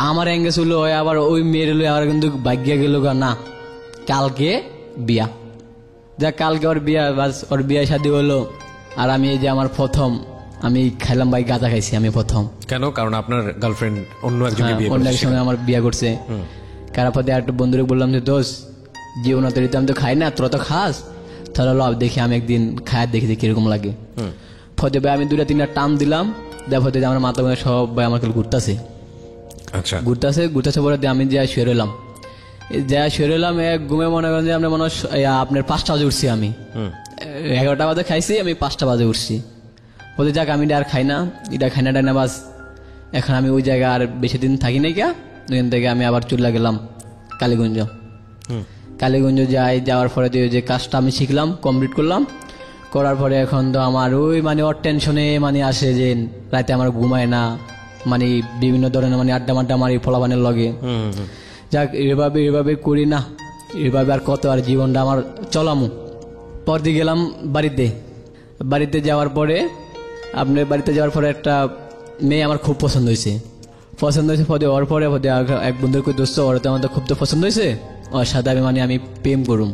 আমার এঙ্গেজ হলো, আবার ওই মেয়ের হলো, আবার কিন্তু ভাগ্যা গেল গা, না কালকে বিয়া। যা কালকে ওর বিয়া, বাস ওর বিয়ে শাদী হলো, আর আমি এই যে আমার প্রথম আমি খাইলাম ভাই, গাঁজা খাইছি আমি প্রথম। কেন? কারণ আপনার গার্লফ্রেন্ড অন্য একজনকে বিয়ে অন্য করেছে। একসঙ্গে আমার বিয়ে করছে। কারাপদে একটা বন্ধুরে বললাম যে দোষ জীবন তো আমি তো খাই না, তোরা তো খাস, তাহলে লব দেখি আমি একদিন খায় দেখি যে কিরকম লাগে। ফতে ভাই আমি 2-3টা টান দিলাম, দেখতে যে আমার মাথা মধ্যে সব ভাই আমার ঘুরতেছে। আচ্ছা, ঘুরতেছে পরে আমি যা শুয়ে রইলাম, এক ঘুমে মনে করেন যে আমরা মনে হয় আপনার 5টা বাজে উঠছি, আমি 11টা বাজে খাইছি, আমি 5টা বাজে উঠছি। বলতে যাক আমি আর খাই না, এটা খাই না বাস। এখন আমি ওই জায়গায় আর বেশি দিন থাকি নাই, ওইখান থেকে আমি আবার চলে গেলাম কালীগঞ্জ। কালীগঞ্জ যাওয়ার পরে যে কাজটা আমি শিখলাম, কমপ্লিট করলাম, করার পরে এখন তো আমার ওই মানে ওর টেনশনে মানে আসে যে রাতে আমার ঘুমায় না, মানে বিভিন্ন ধরনের মানে আড্ডা মারি ফলাবানের লগে। যাক এভাবে করি না, এভাবে আর কত আর জীবনটা আমার চলামু। পরদিন গেলাম বাড়িতে যাওয়ার পরে আপনার বাড়িতে যাওয়ার পরে একটা মেয়ে আমার খুব পছন্দ হয়েছে পদে ওর পরে এক বন্ধুর কই দোস্ত ওর তো আমার তো খুব তো পছন্দ হয়েছে, ওর সাথে আমি প্রেম করুম।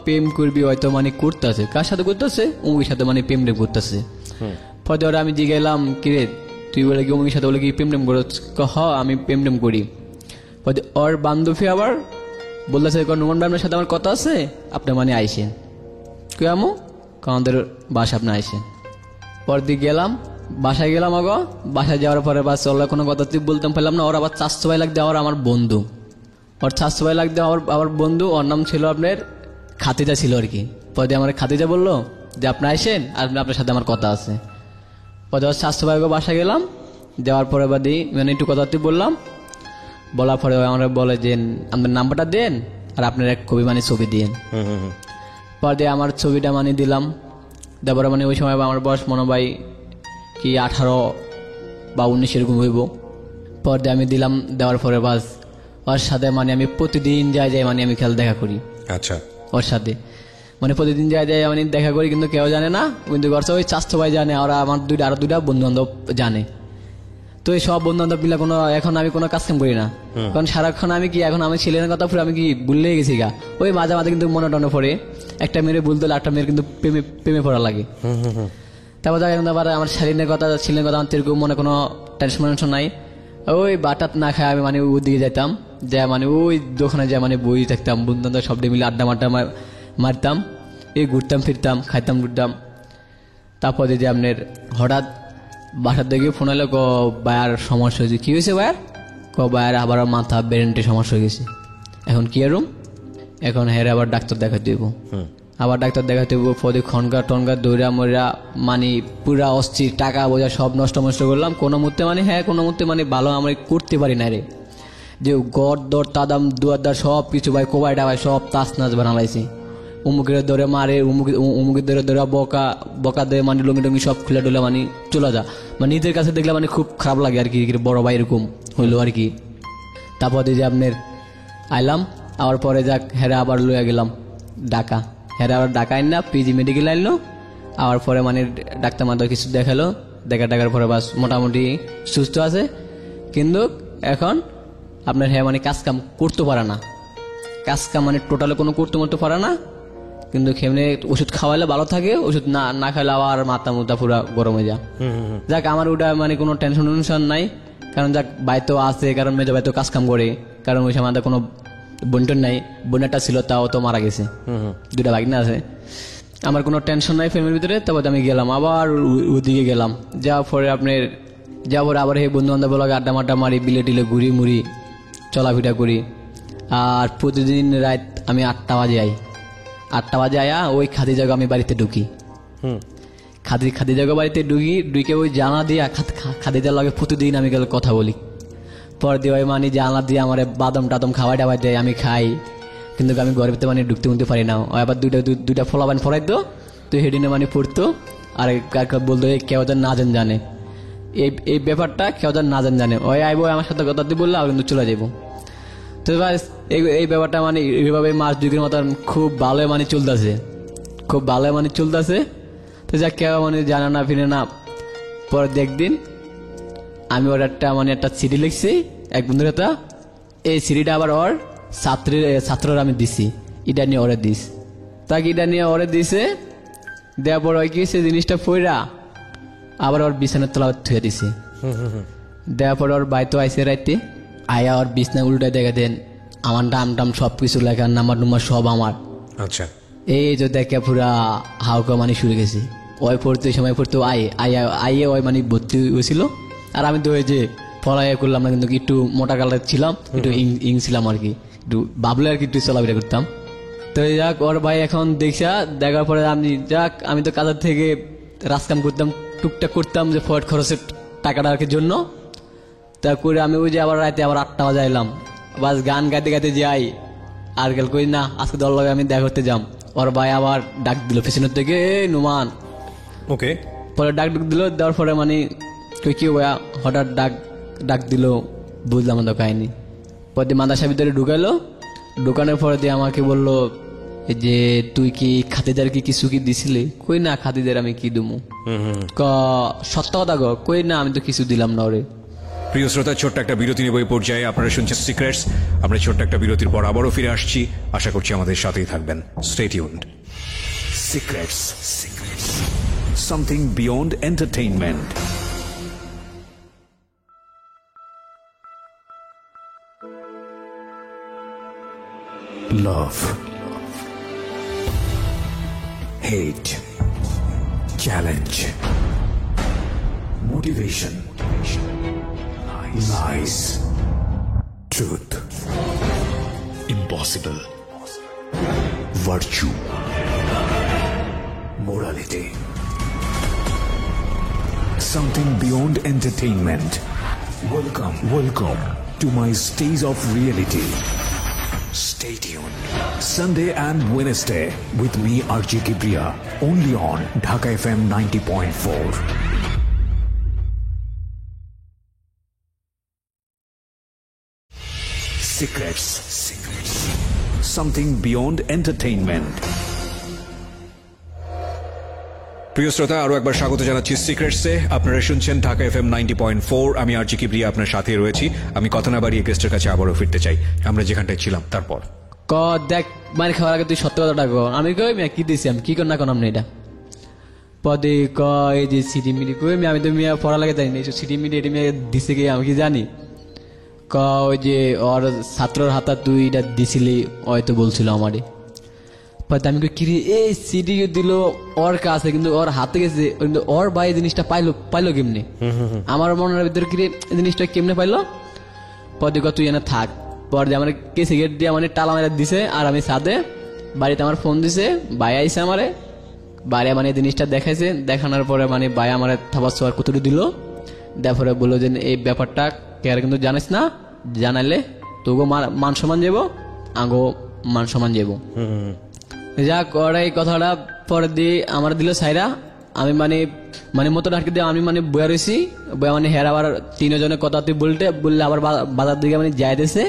প্রেম করবি হয়তো মানে করতেছে, কার সাথে করতেছে? অমুকের সাথে মানে প্রেম করতেছে। পরে ওরা আমি জিগাইলাম কিরে তুই বলে কি অমুকের সাথে বলে কি প্রেম করছ? আমি প্রেম করি। পরে ওর বান্ধবী আবার বলতেছে নুমান ভাই আপনার সাথে আমার কথা আছে, আপনি মানে আইসেন। কেমন আমাদের বাসা আপনি আইসেন। পরদিন গেলাম, বাসায় গেলাম। বাসায় যাওয়ার পরে বাস ওরা কোনো কথা তুই বলতাম পারলাম না। ওর আবার 400 ভাই লাগতে আমার বন্ধু, ওর 400 ভাই লাগতে আমার বন্ধু, ওর নাম ছিল আপনার খাতিজা ছিল আর কি। পরে আমার খাতিজা বললো যে আপনি আইসেন আর আপনার সাথে আমার কথা আছে। পরে ওর 400 ভাই বাসায় গেলাম, যাওয়ার পরে বাদি মানে একটু কথা তুই বললাম, বলার পরে আমরা বলে যে আপনার নাম্বারটা দেন আর আপনার এক কপি মানে ছবি দিন। পরে আমার ছবিটা মানে দিলাম, তারপরে মানে ওই সময় আমার বয়স মনে হয় কি 18 বা 19 এরকম হইব। পরে আমি দিলাম, দেওয়ার পরে বাস ওর সাথে মানে আমি প্রতিদিন যাই মানে আমি খেলা দেখা করি। আচ্ছা, ওর সাথে মানে প্রতিদিন যাই মানে দেখা করি, কিন্তু কেউ জানে না, কিন্তু ওই 400 ভাই জানে, ওরা আমার আরো 2টা বন্ধু বান্ধব জানে। তো এই সব বন্ধু বান্ধব মিলে এখন আমি কোনো কাজ কাম করি না, কারণ সারাক্ষণ আমি কি এখন আমি ছেলের কথা পুরো আমি কি ভুললেই গেছি গা। ওই মাঝে মাঝে কিন্তু মনে টনে পড়ে, একটা মেয়ের ভুলতে একটা মেয়ের কিন্তু প্রেমে পড়া লাগে। তারপর আবার আমার ছেলের কথা আমার তেরকম মনে কোনো টেনশন নাই। ওই বাটাত না খায় আমি মানে ওই দিকে যেতাম, যা মানে ওই দোকানে যা মানে বই থাকতাম, বন্ধু বান্ধব সব মিলে আড্ডা মারতাম, এই ঘুরতাম ফিরতাম, খাইতাম ঘুরতাম। তারপর যে আপনার হঠাৎ বাসার দিকে ফোন এলো, বায়ার সমস্যা হয়েছে। কি হয়েছে বায়ার আবার মাথা ব্রেনটে সমস্যা হয়ে গেছে। এখন কি আরুম? এখন হেরে আবার ডাক্তার দেখাতে দেবো, পদে খনগা দৌড়া মরা মানে পুরা অস্থির, টাকা বোঝা সব নষ্ট করলাম। কোনো মুহূর্তে মানে ভালো আমি করতে পারি না রে, যে গড় দর তাদাম দুয়ার সব কিছু ভাই কোবাইটা ভাই সব তাস নাচ বানালাইছি। উমুকের ধরে মারে, উমুকের ধরে বকা দেয়, মানে লুঙ্গি সব খুলে ডুলে মানে চলে যা। মানে নিজের কাছে দেখলে মানে খুব খারাপ লাগে আর কি, বড় ভাই এরকম হইলো আর কি। তারপর যে আপনার আইলাম, আবার পরে যাক হেরা আবার লইয়া গেলাম ঢাকা। আবার ঢাকা আইন পিজি মেডিকেল আইলো। আবার পরে মানে ডাক্তার মাত্র কিছু দেখার পরে বাস মোটামুটি সুস্থ আছে, কিন্তু এখন আপনার মানে কাজ কাম করতে পারে না, মানে টোটালে কোনো করতে পারে না। কিন্তু খেমনে ওষুধ খাওয়াইলে ভালো থাকে, ওষুধ না খাইলে আবার মাথা মুথা পুরা গরম হয়ে যায়। যাক আমার ওটা মানে কোনো টেনশন নাই, কারণ যাক ভাই তো আছে, কারণ মেজো ভাই তো কাজ কাম করে, কারণ ওই সময় আমাদের কোনো বোনটন নাই, বোনেরটা ছিল তাও তো মারা গেছে, 2টা ভাগনা আছে। আমার কোনো টেনশন নাই ফ্যামিলির ভিতরে। তারপর আমি গেলাম আবার ওদিকে গেলাম, যাওয়ার পরে আবার এই বন্ধু বান্ধব আড্ডা মারি, বিলে টিলে ঘুরি মুড়ি চলাফিরা করি। আর প্রতিদিন রাত আমি 8টা বাজে আয়া ওই খাদি জায়গা আমি বাড়িতে ঢুকি, খাদি জায়গা বাড়িতে ঢুকে ওই জানা দিয়ে খাদিজার লাগে প্রতিদিন আমি গেলে কথা বলি। পর দিয়ে ওই মানে জানলা দিয়ে আমার বাদাম টাদম খাওয়াই টাওয়াই দেয়, আমি খাই, কিন্তু আমি ঘরের ভিতরে মানে ঢুকতে পারি না। আবার দুইটা ফলাবান ফরাই দো, তো হেডিনে মানে পড়তো। আর বলতো কেউ যেন না জানে এই ব্যাপারটা, কেউ যেন না জানে। ওই আইবো আমার সাথে কথা দিয়ে বললে আমি কিন্তু চলে যাবো। তো এই ব্যাপারটা মানে এইভাবে মাস 2 মতন খুব ভালো মানে চলতেছে। তো যা কেউ মানে জানা না ফিরে না। পরে একদিন আমি ওর একটা সিডি লিখছি এক বন্ধুর কথা, এই সিডিটা আবার ওর ছাত্ররা আমি দিছি, এটা নিয়ে ওরা দিস। তাকে এটা নিয়ে ওরে দিছে, দেওয়ার পর ওই কি সে জিনিসটা ফইরা আবার ওর বিছানার তলা থুয়ে দিছে। দেওয়ার পর ওর বাই তো আইসে রাইতে, আয়া ওর বিছনা উল্টায় দেখা দেন আমার নাম টাম সব কিছু লেখা, নাম্বার টুম্বার সব আমার। আচ্ছা, এই যে দেখে পুরা হাউকা মানে শুরু গেছি। ওই পড়তে সময় পড়তো আইয়ে ওই মানে ভর্তি হয়েছিল। আর আমি তো ওই যে পড়াইয়া করলাম না, কিন্তু একটু মোটা কালার ছিলাম, একটু ইং ছিলাম আর কি, একটু বাবলে আর কি একটু চলাফেরা করতাম। তো যাক ওর ভাই এখন দেখার পরে আমি তো কাজের থেকে রাজকাম করতাম, টুকটাক করতাম যে ফয়েট খরচের টাকাটা আর কি জন্য। তা করে আমি ওই যে আবার রাতে আবার 8টা বাজে আইলাম, বাস গান গাইতে গাইতে যাই। আর গেল কই না আজকে দল লাগে আমি দেখা করতে যাম। ওর ভাই আবার ডাক দিল পেছনের থেকে, নুমান। ওকে, পরে ডাক দিল, দেওয়ার পরে মানে কই কি ওয়া হঠাৎ ডাক দিল, বুঝলাম না কাহিনি। পরে মাদ্রাসার ভিতরে ঢুকাইলো, ঢুকানোর পরে দিয়ে আমাকে বললো যে তুই কি খাতিদার কি কিছু কি দিছিলি? কই না খাতিদার আমি কি দিমু, সত্য কথা গো, কই না আমি তো কিছু দিলাম না ওরে। প্রিয় শ্রোতা, ছোট্ট একটা বিরতি নেব এই পর্যায়ে। আপনারা শুনছেন সিক্রেটস। আমরা ছোট্ট একটা বিরতির পর আবারও ফিরে আসছি, আশা করছি আমাদের সাথেই থাকবেন। Stay tuned. Secrets. Something beyond entertainment. Love. Hate. Challenge. Motivation. Lies. Truth. Impossible. Virtue. Morality. Something beyond entertainment. Welcome to my stage of reality. Stay tuned. Sunday and Wednesday with me RJ Kibriya, only on Dhaka FM 90.4. Secrets. Something beyond entertainment. প্রিয় শ্রোতা, আরো একবার স্বাগত জানাচ্ছি সিক্রেটসে। আপনারা শুনছেন ঢাকা FM 90.4। আমি আরজি কিবরিয়া আপনার সাথে রয়েছি। আমি কথা না বাড়িয়ে গেস্টের কাছে আবারও ফিরতে চাই আমরা যেখানটায় ছিলাম। তারপর দেখ মানে খাওয়ার আগে তুই সত্য কথাটা কর। আমি কই কি দিছি, আমি কি কর না কোন আপনি এটা পদে কয় যে সিটি মিডি কই আমি তো মিয়া পড়া লাগে জানি না, সিটি মিডি এটা মিয়া দিছে কি আমি কি জানি। ওই যে ওর ছাত্রর হাতা তুই এটা দিছিলি, হয়তো বলছিল আমারে। আমি কিরে এই সিডি দিল ওর কাছে, কিন্তু ওর হাতে গেছে, কিন্তু ওর ভাই জিনিসটা পাইলো কেমনে? আমার মনের ভিতরে কিরে জিনিসটা কেমনে পাইলো? পরে তুই এনে থাক। পরে আমার কে সিগারেট দিয়ে মানে টালা মেরে দিছে। আর আমি সাদে বাড়িতে আমার ফোন দিছে, ভাই আইসে আমারে, বাইরে মানে জিনিসটা দেখাইছে। দেখানোর পরে মানে ভাই আমার থাবার ছোয়ার কুতুরি দিল, তারপরে বললো যে এই ব্যাপারটা কে আর কিন্তু জানিস না, জানাইলে তোগো মান সম্মান যাবো, আগো মান সম্মান যাবো। যাক ওরা এই কথাটা পরে দিয়ে আমার দিল সাইরা। আমি মানে মতো ডাকি দিয়ে আমি মানে বয়া রয়েছি, বয়া মানে হের আবার 3 জনের কথা তুই বললে আবার বাজার দিকে মানে যাই দিছে।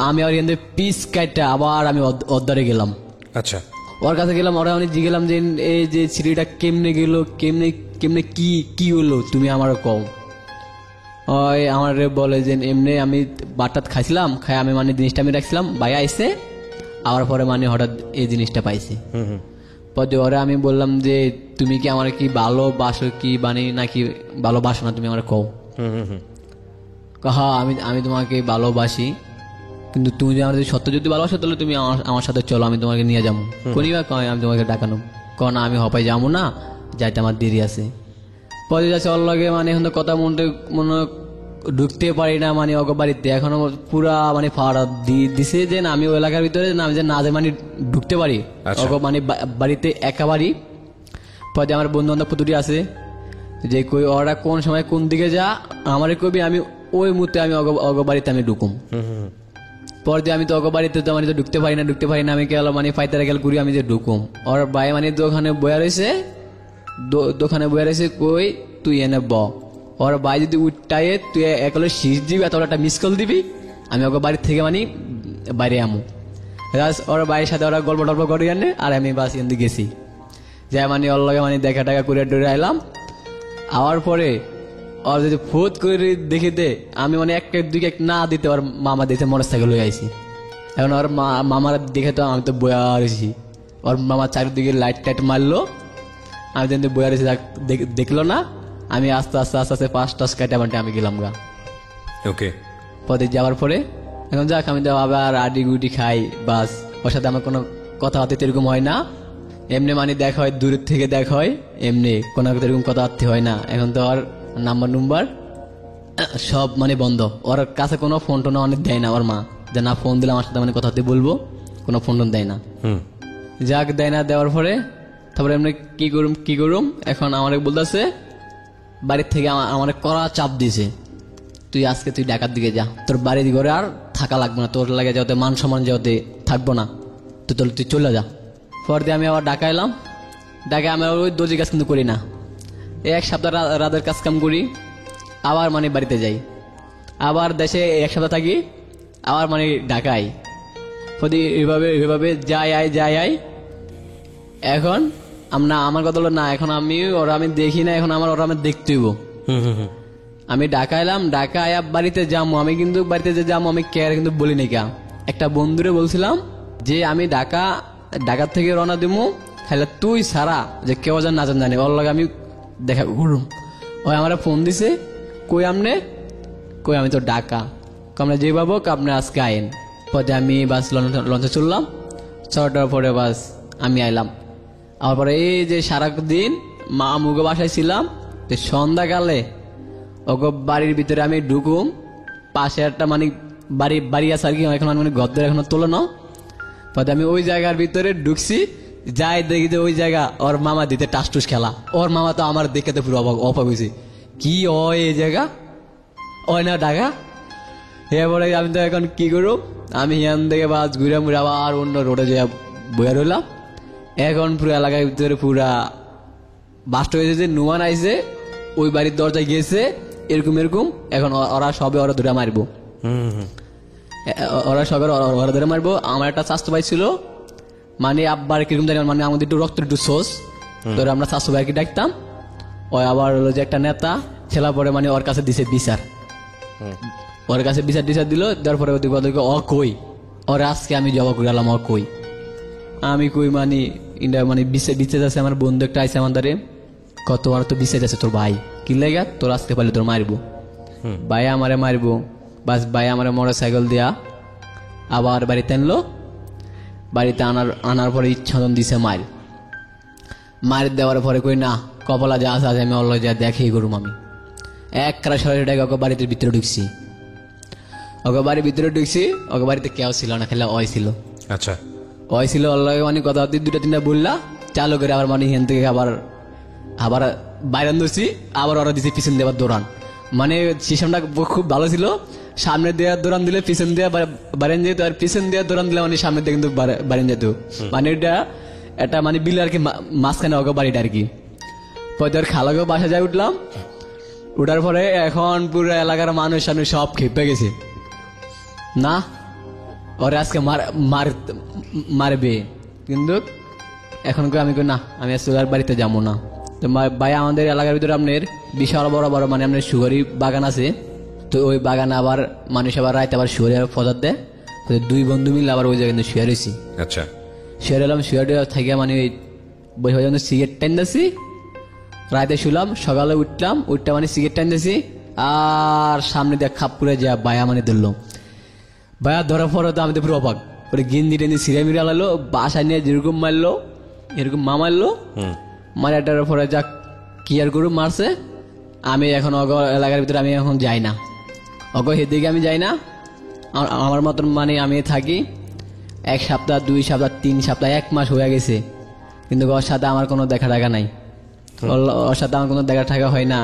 আমি আবার এখান থেকে পিস কাটটা আবার আমি অদ্দারে গেলাম। আচ্ছা, ওর কাছে গেলাম, ওরা আমি জিগেলাম যে এই যে সিঁড়িটা কেমনে গেল, কেমনে কি হলো তুমি আমার কও। ওই আমার বলে যে এমনি আমি বাটাত খাইছিলাম, খাই আমি মানে জিনিসটা আমি রাখছিলাম, ভাই আইসে আবার পরে মানে হঠাৎ এই জিনিসটা পাইছি। পরে ওরা আমি বললাম যে তুমি কি আমার কি ভালোবাসো কি মানে নাকি ভালোবাসো না তুমি আমার কও। হ্যাঁ আমি তোমাকে ভালোবাসি, কিন্তু তুমি যদি আমার সত্য যদি ভালোবাসো তাহলে তুমি আমার সাথে চলো, আমি তোমাকে নিয়ে যাবো। কোনিবা কয় আমি তোমাকে ডাকানো, কারণ আমি হপাই যাবো না, যাইতে আমার দেরি আছে। পরে যাচ্ছে ওর লগে মানে এখন তো কথা মনে ঢুকতে পারি না মানে ওকে বাড়িতে এখনো পুরা মানে ফাড়া দিছে যে না আমি ওই এলাকার ভিতরে না আমি যে না মানে ঢুকতে পারি ওকে মানে বাড়িতে একেবারেই। পরে আমার বন্ধু বান্ধব পুতুটি আছে যে কই ওরা কোন সময় কোন দিকে যা আমারে কবি, আমি ওই মুহূর্তে আমি অগ বাড়িতে আমি ঢুকুম। পরে দিয়ে আমি তো অগ বাড়িতে তো মানে ঢুকতে পারি না আমি গেল মানে ফাইতারা গেল ঘুরি আমি যে ঢুকুম। ওর ভাই মানে দোকানে বয়া রয়েছে কই তুই এনে ব। ওর ভাই যদি উঠাই তুই একলে শীষ দিবি এত একটা মিস কল দিবি, আমি ওকে বাড়ির থেকে মানে বাইরে আমু। ওর ভাইয়ের সাথে ওরা গল্প টল্প করে আনে আর আমি বাস এখান দিয়ে গেছি যাই মানে ওর লগে মানে দেখা টাকা করে ডরে আইলাম। আওয়ার পরে ওর যদি ফুট করে দেখে দে আমি মানে এক না দিতে ওর মামা দিতে মোটর সাইকেল হয়ে আইছি। এখন ওর মামার দেখে তো আমি তো বয়া রয়েছি, ওর মামা চারিদিকে লাইট টাইট মারলো, আমি কিন্তু বইয়া রয়েছি, দেখলো না। আমি আস্তে আস্তে আস্তে আস্তে 5 কাটা মাঠে আমি গেলাম গা। ওকে, পথে যাওয়ার পরে এখন যাক আমি তো আবার আডি গুটি খাই, বাস ওর সাথে আমার কোনো কথাবার্তা এরকম হয় না। এমনি মানে দেখা হয়, দূরের থেকে দেখা হয়, এমনি কোনো এরকম কথাবার্তা হয় না। এখন তো ওর নাম্বার সব মানে বন্ধ, ওর কাছে কোনো ফোন টোন অনেক দেয় না ওর মা, যে না ফোন দিলে আমার সাথে মানে কথাবার্তা বলবো, কোনো ফোন টোন দেয় না। যাক দেয় না, দেওয়ার পরে তারপরে এমনি কি করুম এখন আমাকে বলতেছে বাড়ির থেকে আমার কড়া চাপ দিছে, তুই আজকে তুই ঢাকার দিকে যা, তোর বাড়ির ঘরে আর থাকা লাগবে না, তোর লাগে যাতে মান সম্মান যাতে থাকবো না, তুই চলে যা। পর দিয়ে আমি আবার ঢাকা এলাম। ঢাকায় আমি ওই দর্জি কাজ কিন্তু করি না, এক সপ্তাহ রাতের কাজ কাম করি, আবার মানে বাড়িতে যাই, আবার দেশে এক সপ্তাহ থাকি, আবার মানে ঢাকায় প্রতি এইভাবে যাই আই। এখন আমার কথা হলো না, এখন আমি দেখি না, এখন ওরা আমি দেখতে হইব। আমি ঢাকা এলাম, ঢাকা আয়া বাড়িতে যাবো, আমি কিন্তু বাড়িতে যে যাবো আমি কে কিন্তু বলি নাই কা। একটা বন্ধুরে বলছিলাম যে আমি ঢাকার থেকে রওনা দিব, তাহলে তুই সারা যে কেউ যেন না জানি ওর লাগে আমি দেখা করুম। ওই আমার ফোন দিছে, কই আমি তো ঢাকা, আমরা যে পাবো আপনি আজকে আইন। পরে আমি বাস লঞ্চে চললাম, ছটার পরে বাস আমি আইলাম। আমার পরে এই যে সারাদিন মা মুগো বাসায় ছিলাম, সন্ধ্যাকালে ওকে বাড়ির ভিতরে আমি ঢুকুম, পাশে একটা মানে বাড়ি আছে আর কি, এখন মানে গদ্দের এখনো তোলো না। পরে আমি ওই জায়গার ভিতরে ঢুকছি, যাই দেখি যে ওই জায়গা ওর মামা দিতে টাসটুস খেলা। ওর মামা তো আমার দেখে তো পুরো অবাক হয়েছে, কি এই জায়গা ওই না ঢাকা। এরপরে আমি তো এখন কি করব, আমি এখান থেকে বাস ঘুরে মুড়ে আবার অন্য রোডে যে বইয়া রইলাম। এখন পুরো এলাকার ভিতরে পুরা বাস্ট হয়েছে যে নুমান আইছে, ওই বাড়ির দরজায় গিয়েছে, এরকম এখন ওরা ধরে মারবো, ওরা ধরে মারবো। আমার একটা স্বাস্থ্য ভাই ছিল, মানে আব্বার কিরকম জানি, মানে আমাদের একটু রক্তের একটু সোস, ধরে আমরা স্বাস্থ্য ভাইকে ডাকতাম। ওই আবার হলো যে একটা নেতা ছেলা পরে মানে ওর কাছে দিছে বিচার, ওর কাছে বিচার দিল। তারপরে কই ওর আজকে আমি জবাব করে আলাম, আমি কই মানে ইন্ডিয়া মানে বিচে যাচ্ছে আমার বন্ধু একটা আইসে আমাদের, কত আর তো বিচে যাচ্ছে তোর ভাই, কি লেগা তোর আসতে পারলে তোর মারবো, ভাই আমারে মারবো। বাস ভাই আমারে মোটর সাইকেল দিয়া আবার বাড়িতে আনলো, বাড়িতে আনার পরে ইচ্ছাদন দিছে মার দেওয়ার পরে কই না কপালা যা আছে আমি অল্ল যা দেখেই করুম। আমি এক কারা সরাসরি ওকে বাড়িতে ভিতরে ঢুকছি, ওকে বাড়ির ভিতরে ঢুকছি, ওকে বাড়িতে কেউ ছিল না, খেলা ওই ছিল। আচ্ছা, ওই ছিল অল্লাহ মানে কথা 2-3টা বললা চালু করে আবার মানে এখান থেকে আবার বাইরে ধরছি, আবার ওরা দিছে পিছন দিয়ে আবার দৌড়ান। মানে সিস্টেমটা খুব ভালো ছিল, সামনে দিয়ে দৌড়ান দিলে পিছন দিয়ে বাড়েন যেত, আর পিছন দিয়ে দৌড়ান দিলে মানে সামনে দিয়ে কিন্তু বাড়েন যেত। মানে এটা মানে বিল আর কি মাঝখানে ওকে বাড়িটা আর কি। পরে খালাকেও বাসা যায় উঠলাম, উঠার পরে এখন পুরো এলাকার মানুষ সব খেপে গেছে, না ওরে আজকে মারবে। কিন্তু এখন আমি না আমি আজকে বাড়িতে যাবো না। তো ভাই আমাদের এলাকার ভিতরে আপনার বিশাল বড় মানে আপনার সুগারি বাগান আছে, তো ওই বাগানে আবার মানুষ আবার রাইতে আবার শুয়ারে ফজার দেয়, 2 বন্ধু মিলে আবার ওই জায়গায় শুয়ে রয়েছি। আচ্ছা, শুয়ে রইলাম, শুয়ে থেকে মানে ওই বসে বসে সিগারেট টাইনতেছি, রাতে শুলাম, সকালে উঠলাম, মানে সিগারেট টাইনতেছি, আর সামনে দিয়ে খাপ করে যা বায়া মানে ধরলো। বায়া ধরার পরে তো আমি তো পুরো অবাক, ওরে গিন্দি টেন্দি সিরে মিরে আলালো, বাসায় নিয়ে যেরকম মারলো এরকম মারলো, মারাটার পরে যা কি আর করুম মারছে। আমি এখন এলাকার ভিতরে আমি এখন যাই না, সেদিকে আমি যাই না, আমার মতন মানে আমি থাকি। 1 সপ্তাহ 2 সপ্তাহ 3 সপ্তাহ 1 মাস হয়ে গেছে, কিন্তু ওর সাথে আমার কোনো দেখা নাই, ওর সাথে আমার কোনো দেখা হয় না।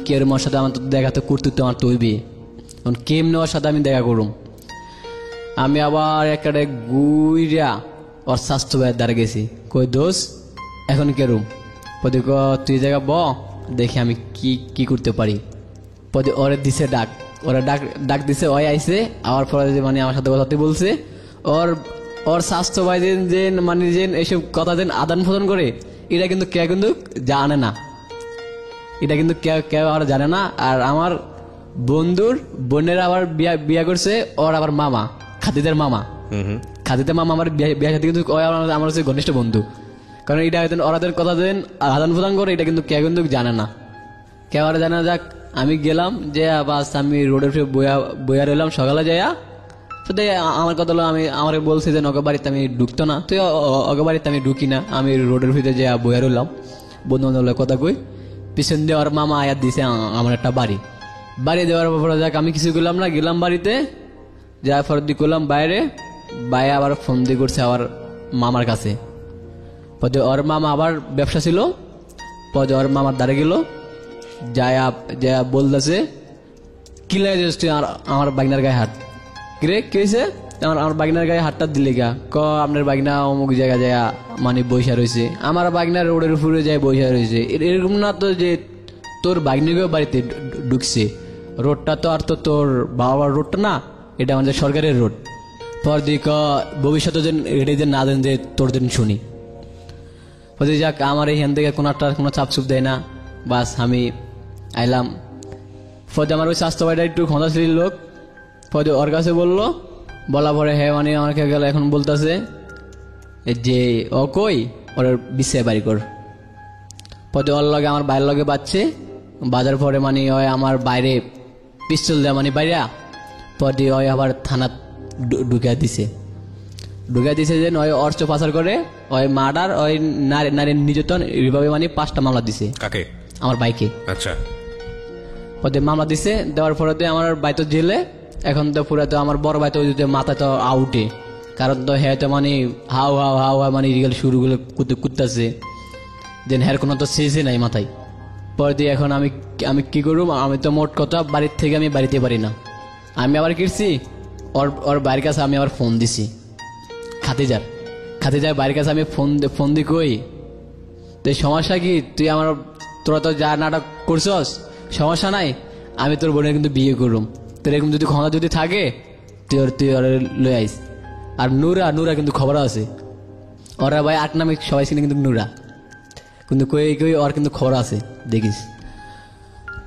কে ওর সাথে আমার তো দেখা তো করতে আমার তৈবি, কেমনে ওর সাথে আমি দেখা করুম। আমি আবার একটা গুইরা ওর স্বাস্থ্য ভাইয়ের দ্বারা গেছি, কই দোষ এখন কেরুম, পদি তুই জায়গা দেখি আমি কি করতে পারি। পদি ওরে দিছে ডাক, ওরা ডাক দিছে, ওই আইসে আবার পরে মানে আমার সাথে কথাতে বলছে। ওর স্বাস্থ্য ভাই যে মানে যে এইসব কথা যেন আদান প্রদান করে, এটা কিন্তু কেউ কিন্তু জানে না, এটা কিন্তু কেউ আর জানে না। আর আমার বন্ধুর বোনের আবার বিয়া করছে ওর আবার মামা, খাদিদের মামা, খাদিতে মামা আমার বিয়ে সাথে কিন্তু আমার হচ্ছে ঘনিষ্ঠ বন্ধু, কারণ এটা হয়তো ওরাদের কথা দেন আদান প্রদান করে, এটা কিন্তু কেউ কিন্তু জানে না, কেউ আর জানে না। যাক আমি গেলাম যে বাস আমি রোডের ফিরে বইয়া রইলাম সকালে যাইয়া, তো আমার কথা হলো আমি আমাকে বলছি যে নগর বাড়িতে আমি ঢুকতো না, তুই অগো বাড়িতে আমি ঢুকি না, আমি রোডের ভিতরে যাইয়া বইয়া রইলাম, বন্ধু বান্ধবের কথা কই। পিছন দিয়ে ওর মামা আয়াত দিছে আমার একটা বাড়ি দেওয়ার পরে যাক আমি কিছু করলাম না, গেলাম বাড়িতে, যাওয়ার পর দিয়ে করলাম বাইরে আবার ফোন দিয়ে করছে আমার মামার কাছে। পরে ওর মামা আবার ব্যবসা ছিল, পরে ওর মামার দ্বারে গেল, যা বলতেছে কি লাগে তুই আমার বাগনার গায়ে হাত, কিরে কি হয়েছে, আমার বাগনার গায়ে হাতটা দিলে গা, আপনার বাগনা অমুক জায়গা যায় মানে বৈশা রয়েছে, আমার বাগনার রোডের উপরে যায় বৈশা রয়েছে, এরকম না তো যে তোর বাগনিকেও বাড়িতে ঢুকছে, রোডটা তো আর তো তোর বাবার রোডটা না, এটা আমাদের সরকারের রোড, পর দিক ভবিষ্যতে যেন এটা যে না দেন যে তোর দিন শুনি। বলছি যাক আমার এইখান থেকে কোনো চাপ চুপ দেয় না, বাস আমি আইলাম। ফলে আমার ওই স্বাস্থ্য ভাইটা একটু ক্ষমতাশীল লোক, ফলে ওর কাছে বলা পরে হ্যাঁ মানে আমার গেল এখন বলতেছে যে ও কই ওর বিশ্বে বাড়ি কর। পরে ওর লগে আমার বাইরের লগে বাজার পরে মানে ওই আমার বাইরে পিস্তল দেয় মানে বাইরে, পরে ওই আবার থানা ঢুকিয়ে দিছে যে ওই অর্থ পাচার করে, ওই মার্ডার, ওই নারী নির্যাতন এইভাবে মানে 5টা মামলা দিছে। কাকে? আমার বাইকে। আচ্ছা। পরে মামলা দিছে, দেওয়ার পরে আমার ভাই তো জেলে, এখন তো পুরো তো আমার বড় ভাই তো মাথা তো আউটে, কারণ তো হ্যাঁ তো মানে হাও মানে ইরিগাল শুরুগুলো কুদতেছে, দেন হ্যার কোনো তো শেষে নাই মাথায়। পরে দিয়ে এখন আমি কি করব, আমি তো মোট কথা বাড়ির থেকে আমি বাড়িতে পারি না, আমি আবার কিরছি ওর বাড়ির কাছে আমি আবার ফোন দিছি, খাতিজার বাড়ির কাছে আমি ফোন দি কই তো সমস্যা কি, তোরা তো যা নাটক করছস সমস্যা নাই, আমি তোর বোনের কিন্তু বিয়ে করুম, তোর এরকম যদি ক্ষমতা যদি থাকে তুই ওর লই আইস। আর নুরা কিন্তু খবর আছে, ওরা ভাই 8 নামে সবাই চিনে কিন্তু নুরা, কিন্তু কই ওর কিন্তু খবর আছে দেখিস।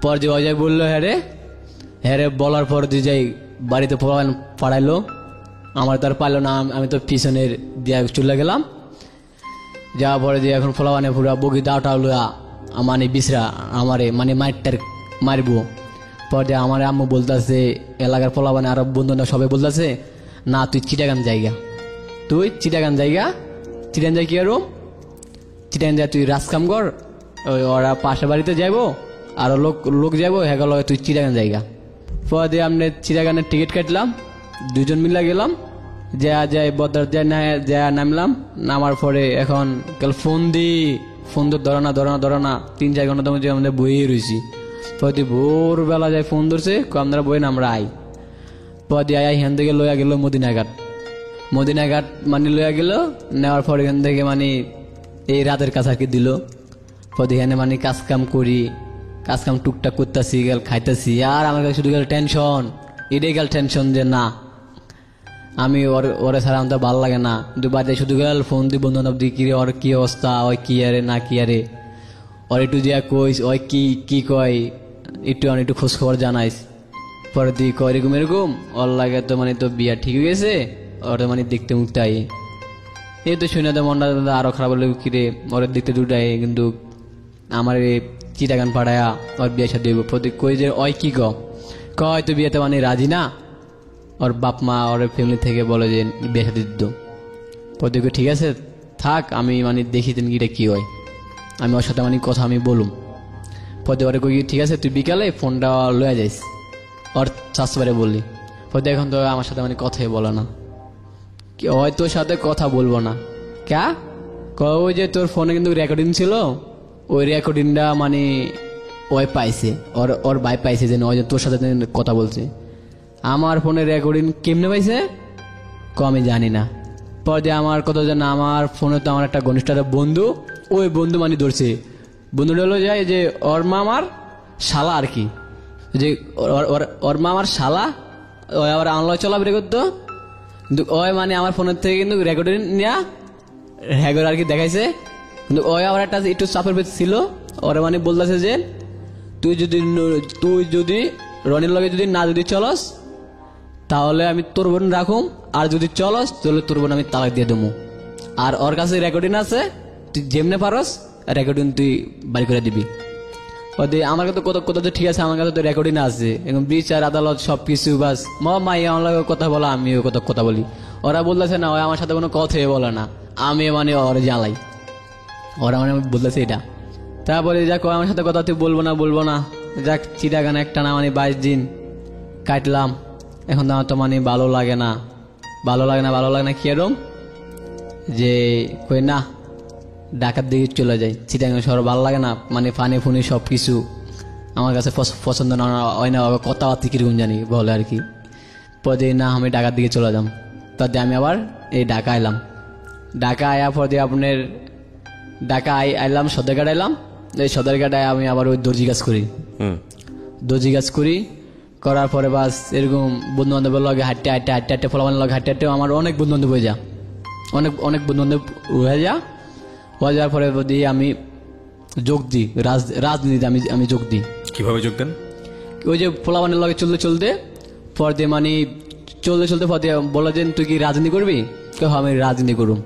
পর যে অজয় বললো হ্যাঁ রে বলার পর যে যাই বাড়িতে পাড়াইলো, আমার তার পাইলো না, আমি তো পিছনের দিয়া চলে গেলাম, যাওয়ার পরে যে এখন ফোলাবানে পুরা বগি দাওটা লোয়া মানে বিশ্রা আমারে মানে মাইটটার মারবো। পর যে আমার আম্মু বলতেছে, এলাকার ফোলাবানে আরো বন্ধুরা সবাই বলতেছে না তুই চিটাগান জায়গা কি আরো চিটাগান যায়, তুই রাজকাম কর, ওরা পাশের বাড়িতে যাইবো আর লোক যাবো হ্যাঁ গেল তুই চিটাগান জায়গা। পর দিয়ে আমরা চিটাগানের টিকিট কাটলাম, 2জন মিলে গেলাম, যাই বদর যায় নামলাম, নামার পরে এখন ফোন তো ধরা না 3-4 ঘন্টা তো আমাদের বইয়ে রয়েছি। পরে ভোরবেলা যায় ফোন ধরছে, আপনারা বই না আমরা আই। পরে আই হেন থেকে লইয়া গেল মদিনাঘাট মানে লইয়া গেল, নেওয়ার পর এখান থেকে মানে এই রাতের কাছে আর কি দিল। পরে এখানে মানে কাজকাম টুকটাক করতেছি, খাইতেছি, আর আমার কাছে শুধু গেল টেনশন, এটাই গেল টেনশন যে না আমি ওরে ছাড়া আমার ভালো লাগে না, কিন্তু বাড়িতে শুধু গেল ফোন দি বন্ধু বান্ধব দি কিরে ওর কি অবস্থা, ওই কি আরে না কি আরে, ওর একটু দিয়া কইস ওই কি কয় একটু খোঁজ খবর জানাইস। পরে দি কয় এরকম ওর লাগে তো মানে তো বিয়া ঠিক হয়ে গেছে, ওর মানে দেখতে মুখতে আই, এই তো শুনে তো মনটা আরো খারাপ হলো, কিরে ওর দেখতে দুটাই, কিন্তু আমার চিটাগান পাড়ায়া ওর বিয়ে সাথে প্রতি কই যে ওই কি কয় তো বিয়েতে মানে রাজি না, ওর বাপ মা ওর ফ্যামিলি থেকে বলে যে বিয়ে সাথে দিত। প্রতি ঠিক আছে থাক, আমি মানে দেখি তুমি কি হয়, আমি ওর সাথে মানে কথা আমি বলুম। পরে ওরে কই ঠিক আছে তুই বিকালে ফোনটা লয়ে যাইস, ওর শাশুড়ি বললি। পরে এখন তো আমার সাথে মানে কথাই বলে না, ওই তোর সাথে কথা বলবো না ওই যে তোর ফোনে কিন্তু রেকর্ডিং ছিল, ওই রেকর্ডিংটা মানে ওই পাইছে, ওর ভাই পাইছে যে ওই যে তোর সাথে কথা বলছে। আমার ফোনে রেকর্ডিং কেমনে পাইছে আমি জানি না। পর দিয়ে আমার কথা জানা, আমার ফোনে তো আমার একটা ঘনিষ্ঠ বন্ধু, ওই বন্ধু মানে ধরছে, বন্ধুটা হলো যায় যে ওর মামার শালা আর কি, যে ওর মামার শালা, ওই আবার আনলয় চলাফেরা করতো, কিন্তু ওই মানে আমার ফোনের থেকে কিন্তু রেকর্ডিং নেওয়া হ্যাগর আর কি দেখাইছে, কিন্তু ওই আবার একটা একটু চাপের ভেতর ছিল, ওরা মানে বলতেছে যে তুই যদি রনির লগে যদি না যদি চলস তাহলে আমি তোর বোন রাখুম, আর যদি চলস তাহলে তোর বোন আমি তালাক দিয়ে দেবো। আর ওর কাছে রেকর্ডিং আছে, তুই যেমনে পারস রেকর্ডিং তুই বাড়ি করে দিবি। আমার কাছে কথা তো ঠিক আছে, আমার কাছে তো রেকর্ডিং আছে, এখন বিচার আদালত সবকিছু বাস মাইয়া আমার কথা বলা, আমিও কথা বলি। ওরা বলতেছে না, ওই আমার সাথে কোনো কথাই বলে না, আমি মানে ওরা জ্বালাই, ওরা মানে বলতেছে এটা। তারপরে যাক আমার সাথে কথা তুই বলবো না, যাক চিটাগান একটা না মানে 22 দিন কাটলাম। এখন তো আমার তো মানে ভালো লাগে না কি এরম যে কই না ঢাকার দিকে চলে যায়, চিটাগাং শহর ভালো লাগে না, মানে ফানি ফুনি সব কিছু আমার কাছে পছন্দ না হয় না, কথাবার্তা কিরকম জানি বলে আর কি। পরে না আমি ঢাকার দিকে চলে যাম, তাতে আমি আবার এই ঢাকা আইলাম। ঢাকা আয়া পরে আপনার ঢাকা আইলাম সদরঘাট আইলাম। এই সদরঘাটায় আমি আবার ওই দর্জি কাজ করি, করার পরে বাস এরকম বন্ধু বান্ধবের লগে হাঁটতে ফলাফলের লগে হাঁটতে আমার অনেক বন্ধু বান্ধব হয়ে যা, অনেক বন্ধু বান্ধব হয়ে যাওয়ার পরে আমি যোগ দিই রাজনীতিতে, আমি যোগ দিই। কিভাবে যোগ দেন? ওই যে ফলাফলের লগে চলতে পরে মানে চলতে পরে বলো যে তুই কি রাজনীতি করবি? আমি রাজনীতি করুম।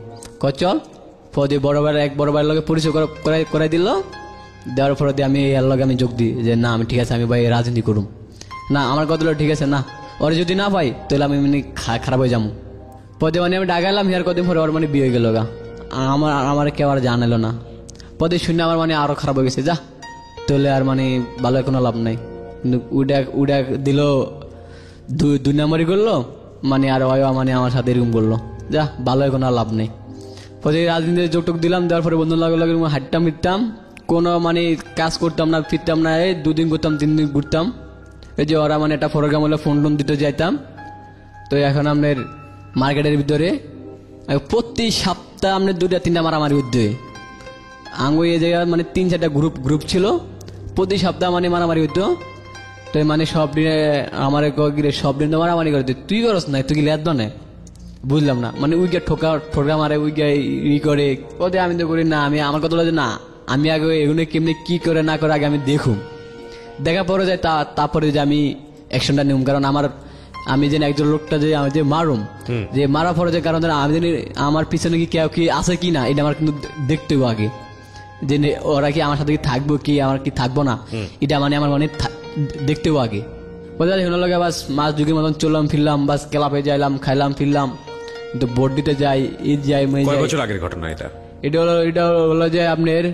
চল পরে এক বড় ভাইয়ের লগে পরিচয় করাই দিল, দেওয়ার পরে আমি এর লগে আমি যোগ দিই যে না আমি ঠিক আছে, আমি ভাই রাজনীতি করুম। না আমার কথা ঠিক আছে, না ওর যদি না পাই তাহলে আমি মানে খারাপ হয়ে যাবো। পরে মানে আমি ডাকাইলাম, হিয়ার কদিন পরে ওর মানে বিয়ে হয়ে গেল গা, আমার কেউ আর জানালো না। পরে শুনে আমার মানে আরো খারাপ হয়ে গেছে, যা তাহলে আর মানে ভালো কোনো লাভ নাই। কিন্তু উডা দিল 2 নম্বরই করলো, মানে আর মানে আমার সাথে এরকম করলো, যা ভালো কোনো লাভ নেই। পরে রাজনীতিতে যোগটোক দিলাম, দেওয়ার পরে বন্ধু লাগে হাঁটতাম ফিরতাম, কোনো মানে কাজ করতাম না, ফিরতাম না, এই 2 দিন করতাম 3 দিন ঘুরতাম। এই যে ওরা মানে একটা প্রোগ্রাম হলে ফোন দিতে যাইতাম। তো এখন আপনার মার্কেটের ভিতরে প্রতি সপ্তাহে আপনার 2-3টা মারামারি হইতে আঙ্গু এই জায়গায় মানে 3-4টা গ্রুপ ছিল, প্রতি সপ্তাহে মানে মারামারি হইতো। তো মানে সব দিনে আমার সব দিন তো মারামারি করে, তুই করস না, তুই কি লেদ না, বুঝলাম না, মানে উইকে ঠোকা মারে, উইকে করে ওদের আমি তো করি না। আমি আমার কথা বলে না, আমি আগে এগুলো কেমনি কি করে না করে আগে আমি দেখুন, দেখা পরে যায় তারপরে যে আমি অ্যাকশনটা নিউম। কারণ আমি যেন একজন লোকটা যে মারুম, যে মারা পরে যে কারণ আমি জানি আমার পিছনে কি কেউ কি আছে কি না, এটা আমার কিন্তু দেখতে হবে আগে, যে ওরা কি আমার সাথে কি থাকবো কি আমার কি থাকবো না, এটা মানে আমার মানে দেখতে হবে আগে। বোঝা যায় লাগে বাস মাস যুগের মতন চললাম ফিরলাম, বাস ক্লাবে যাইলাম, খাইলাম ফিরলাম, কিন্তু বোর্ড দিতে যাই, ঈদ যাই। কয় বছর আগের ঘটনা এটা? এটা হলো যে আপনার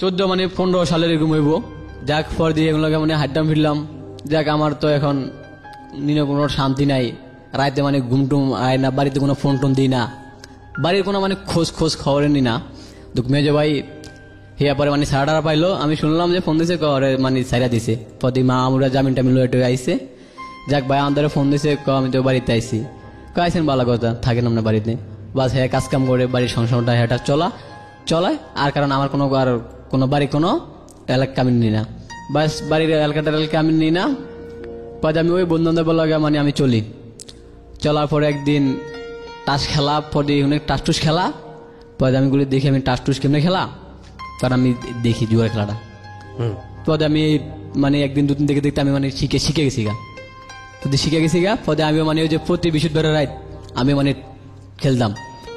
14 মানে 15 সালের এরকম হইব। যাক পর দিয়ে এগুলোকে মানে হাঁটতাম ফিরলাম। যাক আমার তো এখন কোনো শান্তি নাই, রাতে মানে ঘুমটুম আয় না, বাড়িতে কোনো ফোন টোন দিই না, বাড়ির কোনো মানে খোঁজ খবরে নি না। দুঃখ মেজো ভাই হিয়া পরে মানে সারাটা পাইলো, আমি শুনলাম যে ফোন দিছে মানে সাইরা দিছে। পরে মা আমরা জামিন টামিন লয়ে আইসে। যাক ভাই আমাদের ফোন দিছে, আমি তো বাড়িতে আইসি। আইসেন ভালো কথা, থাকেন আপনার বাড়িতে, বাস হ্যাঁ কাজ কাম করে বাড়ির সংসারটা হ্যাঁ চলায়। আর কারণ আমার কোনো বাড়ি কোনো এলাকা আমি নিই না, বাস বাড়ির এলাকাটা আমি নিই না। পরে আমি ওই বন্ধু বান্ধব লাগে মানে আমি চলার পরে একদিন টাস খেলা, পরে অনেক টাস খেলা। পরে আমি গুলি দেখি আমি টাস কেমনে খেলা, কারণ আমি দেখি জুয়ার খেলাটা। পরে আমি মানে একদিন 2 দিন দেখতে আমি মানে শিখে গেছি গা, শিখে গেছি গা। পরে আমি মানে ওই যে প্রতি বৃহস্পতিবার রাত আমি মানে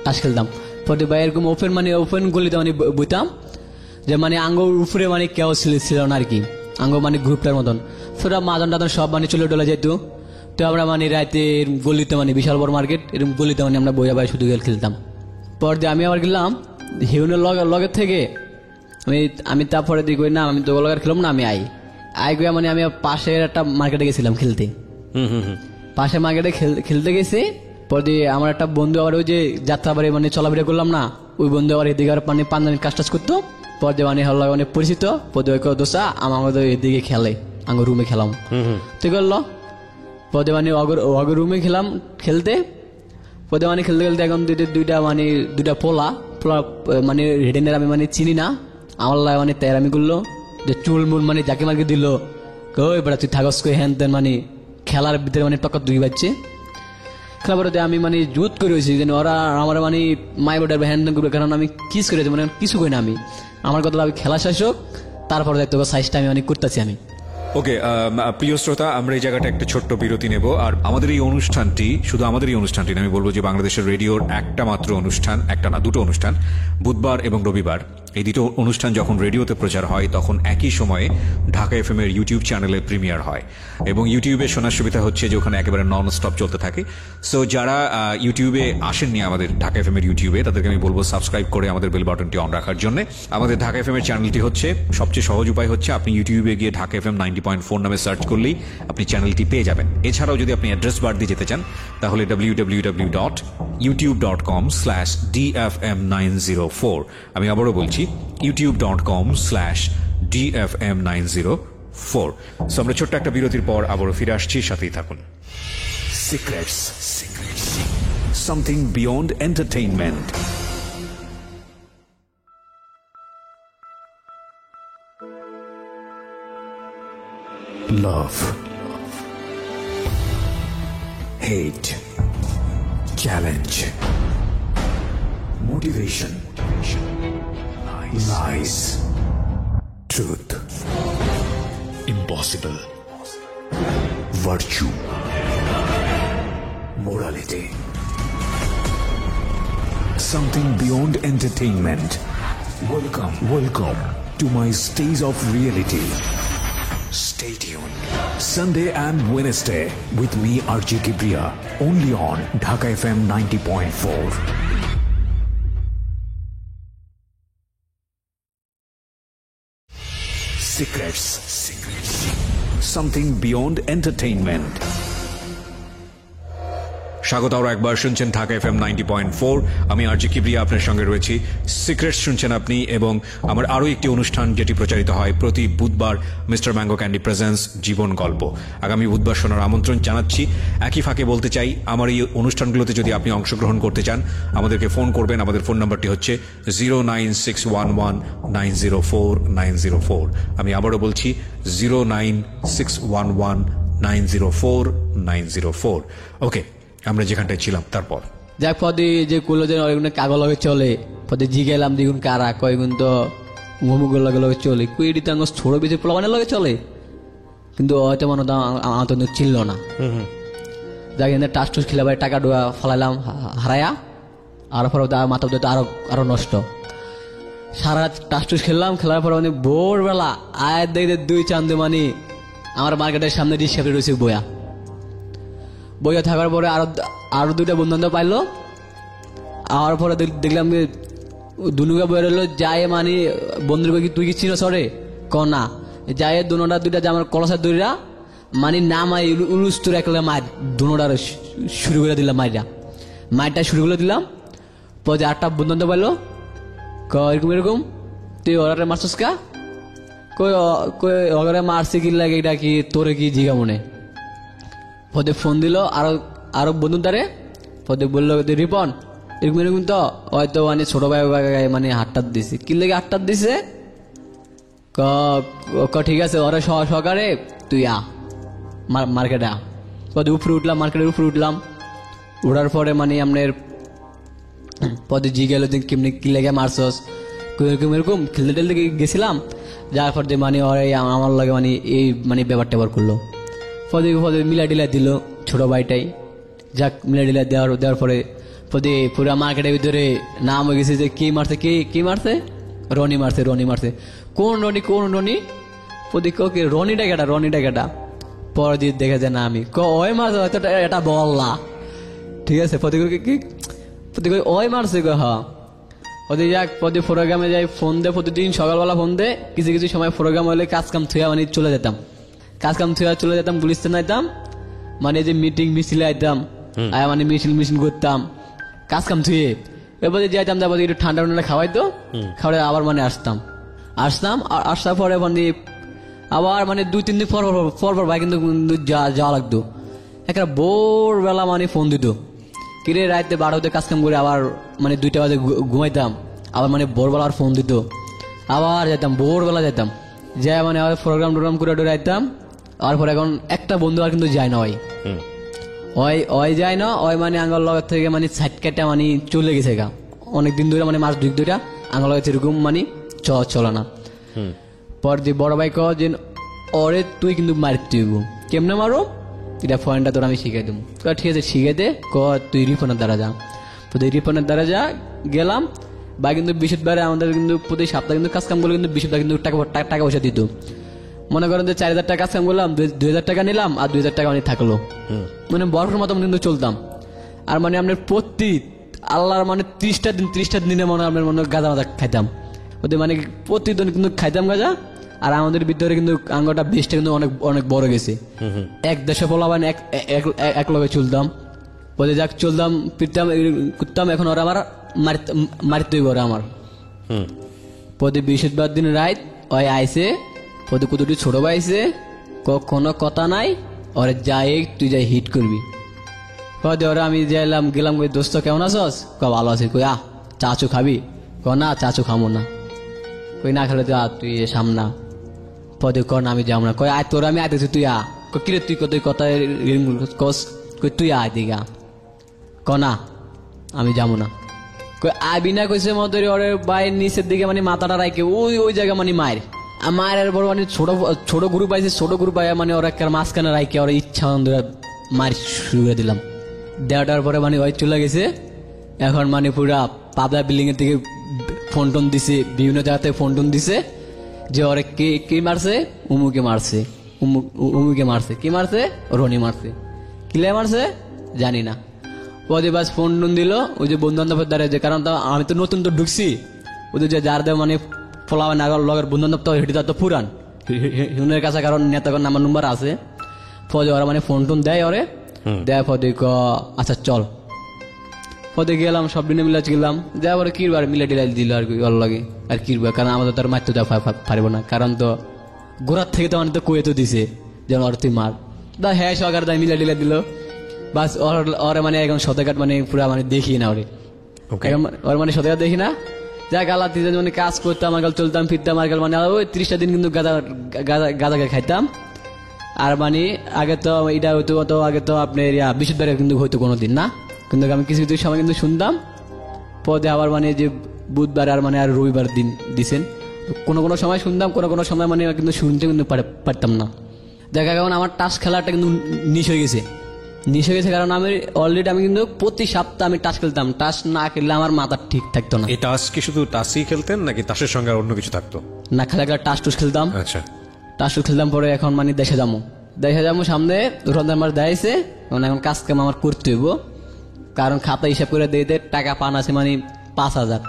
টাস খেলতাম। পরে বা এরকম ওপেন গলিতে মানে বইতাম, যে মানে আঙ্গুর উপরে মানে কেউ ছিল না আর কি, আঙ্গু মানে গ্রুপটার মতন। সেটা মাদন টাদন সব মানে চলে টলে যেত। তো আমরা মানে রাতে গলিতে মানে বিশাল বড় মার্কেট, এরকম গলিতে মানে আমরা বইয়া শুধু খেলতাম। পর দিয়ে আমি আবার গেলাম হিউনের লগের থেকে আমি তারপরে দিই না আমি তো লগের খেলাম না, আমি আই গিয়া মানে আমি পাশের একটা মার্কেটে গেছিলাম খেলতে। পাশের মার্কেটে খেলতে গেছি। পর দিয়ে আমার একটা বন্ধু আবার ওই যে যাত্রাবাড়ি মানে চলাফেরা করলাম না, ওই বন্ধু আবার এদিকে মানে পাঞ্জাবির কাজ করতো। পর দিয়ে মানে হল অনেক পরিচিত। পদে দোষা আমার এদিকে খেলে, আমার রুমে খেলাম। ঠিক করলো পদে মানে অগর রুমে খেলতে। পদে মানে খেলতে এখন দুইটা পোলা মানে রেডেনের আমি মানে চিনি না, আমার লাগে মানে তেরামি করলো, যে চুল মুল মানে যাকে মাকে দিল, ওই বেড়া তুই থাকস কই হ্যান তেন, মানে খেলার ভিতরে মানে টক্কর দুই বাজছে। খেলা পরে আমি মানে জুত করে হয়েছি, যেন ওরা আমার মানে মাই বোর্ডার হ্যান তেন করবে, কারণ আমি কিস করেছি মানে কিছু করি না। আমি আমার কথা আমি খেলা শেষ হোক, তারপরে দেখতে সাইজটা আমি মানে করতেছি। আমি ওকে, প্রিয় শ্রোতা, আমরা এই জায়গাটা একটা ছোট্ট বিরতি নেব। আর আমাদের এই অনুষ্ঠানটি, শুধু আমাদের এই অনুষ্ঠানটি না, আমি বলবো যে বাংলাদেশের রেডিওর একটা মাত্র অনুষ্ঠান, একটা না দুটো অনুষ্ঠান, বুধবার এবং রবিবার, এই দুটো অনুষ্ঠান যখন রেডিওতে প্রচার হয় তখন একই সময়ে ঢাকা এফএম এর ইউটিউব চ্যানেলে প্রিমিয়ার হয়। এবং ইউটিউবে শোনার সুবিধা হচ্ছে যে ওখানে একেবারে নন স্টপ চলতে থাকে। সো যারা ইউটিউবে আসেননি আমাদের ঢাকা এফএম এর ইউটিউবে, তাদেরকে আমি বলবো সাবস্ক্রাইব করে আমাদের বেল বাটনটি অন রাখার জন্য। আমাদের ঢাকা এফএম এর চ্যানেলটি হচ্ছে, সবচেয়ে সহজ উপায় হচ্ছে আপনি ইউটিউবে গিয়ে ঢাকা এফএম 90.4 নামে সার্চ করলেই আপনি চ্যানেলটি পেয়ে যাবেন। এছাড়াও যদি আপনি অ্যাড্রেস বার দিয়ে যেতে চান তাহলে www.youtube.com/dfm904, আমি আবারও বলছি youtube.com/dfm904। সো আমরা ছোট্ট একটা বিরতির পর আবারও ফিরে আসছি, সাথেই থাকুন। Secrets. Something beyond entertainment. Love. Hate. Challenge. Motivation. Lies. Truth. Impossible. Virtue. Morality. Something beyond entertainment. Welcome to my stage of reality. Stay tuned. Sunday and Wednesday with me RJ Kibriya, only on Dhaka FM 90.4. Secrets. Something beyond entertainment. স্বাগত আরো একবার, শুনছেন ঢাকা এফএম 90.4। আমি আরজি কিবরিয়া আপনার সঙ্গে রয়েছি। সিক্রেটস শুনছেন আপনি, এবং আমার আরো একটি অনুষ্ঠান যেটি প্রচারিত হয় প্রতি বুধবার, মিস্টার ম্যাঙ্গো ক্যান্ডি প্রেজেন্স জীবন গল্প। আগামী বুধবার শোনার আমন্ত্রণ জানাচ্ছি। একই ফাঁকে বলতে চাই, আমার এই অনুষ্ঠানগুলোতে যদি আপনি অংশগ্রহণ করতে চান আমাদেরকে ফোন করবেন। আমাদের ফোন নাম্বারটি হচ্ছে 09611904904। আমি আবারও বলছি 09611904904। ওকে, আমরা যেখানটায় ছিলাম তারপর যাক, পদে যে করলো যে কাগজ লগে চলে, পদে জিগেলাম দ্বিগুণ কারা কয়গুণ তো মুগুলো লগে লগে চলে, কুইডি তো ছোট বেঁচে পোলাবানের লগে চলে, কিন্তু হয়তো মনে হয় আমার তো ছিল না। যাক, এখানে টাস টুস খেলে টাকা ডোয়া ফলাইলাম হারায়া, আর পরে মাথা আরো নষ্ট। সারা রাত টাস টুস খেললাম, খেলার পরে মানে ভোরবেলা আয়ের দেখতে 2 চান্দে মানে আমার মার্কেটের সামনে রিক্সা রয়েছে বইয়া থাকার পরে আরো 2টা বন্ধু বান্ধব পাইলো। আর পরে দেখলাম দুনুকা বই রইলো, যায় মানে বন্ধুর কি তুই কি চিনো সরে না, যায় দুটা যে আমার কলসার দড়িরা মানে না মাই উলুস্তর একলা মার দুটার শুরু করে দিলাম, মাইটা শুরু করে দিলাম। পরে 8টা বন্ধু বান্ধব পাইলো, এরকম তুই ওরা মারছিস কা, কই মারছি কি লাগে, এটা কি তোরে কি জিগা মনে। পদে ফোন দিল আরো বন্ধু তারে, পদে বললো রিপন এরকম তো হয়তো মানে ছোট ভাই মানে হাতটা দিছে, কি লেগে হাতটা দিছে, ঠিক আছে ওরা সহকারে তুই মার্কেটে পদে উপরে উঠলাম, মার্কেটের উপরে উঠলাম। উঠার পরে মানে আপনার পদে জি গেল কেমনি কি লেগে মারছস, এরকম খেলতে টেলতে গেছিলাম। যার পর মানে আমার লাগে মানে এই মানে ব্যাপার ট্যাপার করলো, পদে মিলা ডিলা দিল ছোট ভাইটাই। যাক, মিলা ডিলা দেওয়ার পরে পদে পুরা মার্কেটের ভিতরে নাম হয়ে গেছে যে কি মারছে, রনি মারছে। কোন রনি পদে রনিটা কেটা। পরে দিয়ে দেখা যায় না আমি ওই মারছে, হয়তো এটা বললা, ঠিক আছে। পদে ওই মারছে হ্যাঁ। পদে যাক, পদে প্রোগ্রামে যাই, ফোন দে প্রতিদিন সকালবেলা ফোন দে, কিছু সময় প্রোগ্রাম হলে কাজ কাম থুয়া মানে চলে যেতাম, গুলিস্তান আইতাম, মানে যে মিটিং মিছিলে আইতাম, মানে মিছিল করতাম কাজ কাম থুয়ে। এরপরে যাইতাম, তারপরে একটু ঠান্ডা খাওয়াইতো, খাওয়াই আবার মানে আসতাম। আসার পরে মানে আবার মানে 2-3 দিন পর ভাই কিন্তু যাওয়া লাগতো। একটা ভোরবেলা মানে ফোন দিত, কিরে রাইতে 12তে কাজ কাম করে আবার মানে 2টা বাজে ঘুমাইতাম, আবার মানে ভোরবেলা আর ফোন দিত, আবার যাইতাম ভোরবেলা যাইতাম, যাই মানে আবার প্রোগ্রাম করে আইতাম। তারপর এখন একটা বন্ধু আর কিন্তু যায় না, ওই যায় না, ওই মানে আঙ্গল লগের থেকে মানে সাইড কাটা মানে চলে গেছে গা অনেকদিন ধরে, মানে মাস 2-2টা আঙ্গল লগের এরকম মানে চলে না। পর যে বড় ভাই যে ওরে তুই কিন্তু মারতে হইব। কেমনে মারো এটা পয়েন্টটা তোর আমি শিখাই দেবো। ঠিক আছে শিখাই দে, তুই রিফনের দ্বারা যা। প্রতি রিফনের দ্বারা যা গেলাম বা কিন্তু বৃহস্পতিবারে আমাদের কিন্তু প্রতি সপ্তাহে কিন্তু কাজ কাম করলে কিন্তু বৃহস্পতিবার কিন্তু টাকা পয়সা দিত। মনে করেন যে 4,000 টাকা কাজ কাম করলাম, 2,000 টাকা নিলাম আর 2,000 টাকা মানে থাকলো, মানে বরফের মতো কিন্তু চলতাম। আর মানে আপনার প্রতি আল্লাহর মানে 30টা দিনে মনে আপনার মনে গাঁজা মাজা খাইতাম। ওদের মানে প্রতিদিন কিন্তু খাইতাম গাঁজা। আর আমাদের ভিতরে কিন্তু আঙ্গটা বেশটা কিন্তু অনেক অনেক বড় গেছে। এক দেশে পোলাবান এক লগে চলতাম, ওদের যাক চলতাম ফিরতাম করতাম। এখন ওরা আমার মারতে ওরা আমার প্রতি বৃহস্পতিবার দিন রাত ওই আইসে, প্রতি কুতুটি ছোট ভাইছে, কোনো কথা নাই, ওরে যাই তুই যাই হিট করবি। ওরা আমি যাইলাম গেলাম, কই দোস্ত কেমন আছস? ভালো আছি। কই চাচু খাবি? না চাচু খামো না। কই না খেলে তুই সামনা পদে কর না আমি যাবো না। কই তোর আমি আইতেছি তুই কিরে তুই কত কথা কস? কই তুই আয় দিঘা। না আমি যাবো না। কই আবি না কইছে মতো ওরে বাইর নিচের দিকে মানে মাথাটা রাখে ওই জায়গা মানে মায়ের মায়ের বড় মানে ছোট গ্রুপ আইছে, ছোট গ্রুপ আয় মানে ওরা মাঝখানে রাখে ওরা ইচ্ছা মার শুরু করে দিলাম। দেওয়াটার পরে মানে ওই চলে গেছে। এখন মানে পুরা পাবলা বিল্ডিং এর থেকে ফোন টোন দিছে, বিভিন্ন জায়গা থেকে ফোন টোন দিছে যে ওরে কে মারছে, উমুকে মারছে, উমুকে মারছে, কি মারছে, রনি মারছে, কিলে মারছে জানি না। ওদের বাস ফোন টোন দিল ওই যে বন্ধু বান্ধবের দ্বারা, যে কারণ আমি তো নতুন তো ঢুকছি, ওদের যে যার দেয় মানে ফলাবে নাগর লগের বন্ধু বান্ধব তো হেঁটে তো পুরান হিউনের কাছে, কারণ নেতাগর নাম্বার নম্বর আছে। ফলে ওরা মানে ফোন টোন দেয় ওরে, দেয় ফলে আচ্ছা চল। পদে গেলাম, সব দিনে মিলে গেলাম, যাওয়ার পরে কিরবার মিলে ডিলাই দিল আর কি ওর লাগে আর কিরবার, কারণ আমাদের তো আর মারতে দেওয়া পারবো না, কারণ তো গোড়ার থেকে তো মানে তো কুয়ে তো দিছে যেন ওর তুই মার দা। হ্যাঁ সরকার দায় মিলে ডিলাই দিল বাস। ওরে মানে এখন সতেঘাট মানে পুরা মানে দেখি না ওরে, ওর মানে সতেঘাট দেখি না। যা গালা তিনজন মানে কাজ করতাম, আর চলতাম ফিরতাম, আর মানে ওই 30টা দিন কিন্তু গাঁজা খাইতাম। আর মানে আগে তো এটা হইতো, তো আগে তো আপনার বৃহস্পতিবারে কিন্তু হয়তো কোনোদিন না, কিন্তু আমি কিছু কিছু সময় কিন্তু শুনতাম। পদে আবার মানে যে বুধবার আর মানে আর রবিবার দিন দিছেন, কোনো সময় শুনতাম, কোনো সময় মানে কিন্তু শুনতে কিন্তু পারতাম না। দেখা গেল আমার টাস খেলাটা কিন্তু নিশ হয়ে গেছে, কারণ আমি অলরেডি আমি কিন্তু প্রতি সপ্তাহে আমি টাস খেলতাম। টাস না খেললে আমার মাথা ঠিক থাকতো না। এই টাস কি শুধু টাসই খেলতেন নাকি টাসের সঙ্গে আর অন্য কিছু থাকতো? না, খেলা টাস টুস খেলতাম। আচ্ছা, টাস টুস খেলতাম। পরে এখন মানে দেশে যাবো সামনে রমজান মাস দেয়ছে, এখন কাজ কাম আমার করতে হইব, কারণ খাতা হিসাব করে দিয়ে টাকা পান আছে মানে 5,000।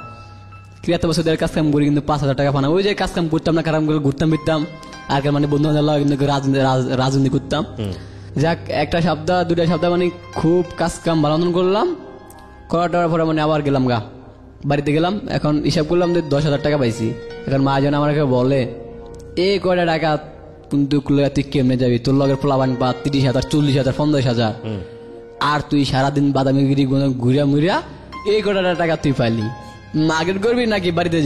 এত বছর ধরে কাজ কাম করি কিন্তু 5,000 টাকা পানা। ওই যে কাজ কাম করতাম না, কারণ ঘুরতাম ফিরতাম, আর মানে বন্ধু বান্ধব কিন্তু রাজনীতি করতাম। যাক, একটা সপ্তাহ 2টা সপ্তাহ মানে খুব কাজ কাম ভালো করলাম। করার পরে মানে আবার গেলাম বাড়িতে গেলাম। এখন হিসাব করলাম যে 10,000 টাকা পাইছি। এখন মা যেন আমার বলে এই কয়টা টাকা কিন্তু তুই কেমনে যাবি, তোর লগের পোলাবান বা 30,000 40,000 50,000, আর তুই সারাদিন বাদামিগিরি ঘুরিয়া মুড়িয়া এই কটা টাকা তুই পাইলি, মার্কেট করবি নাকি বাড়িতে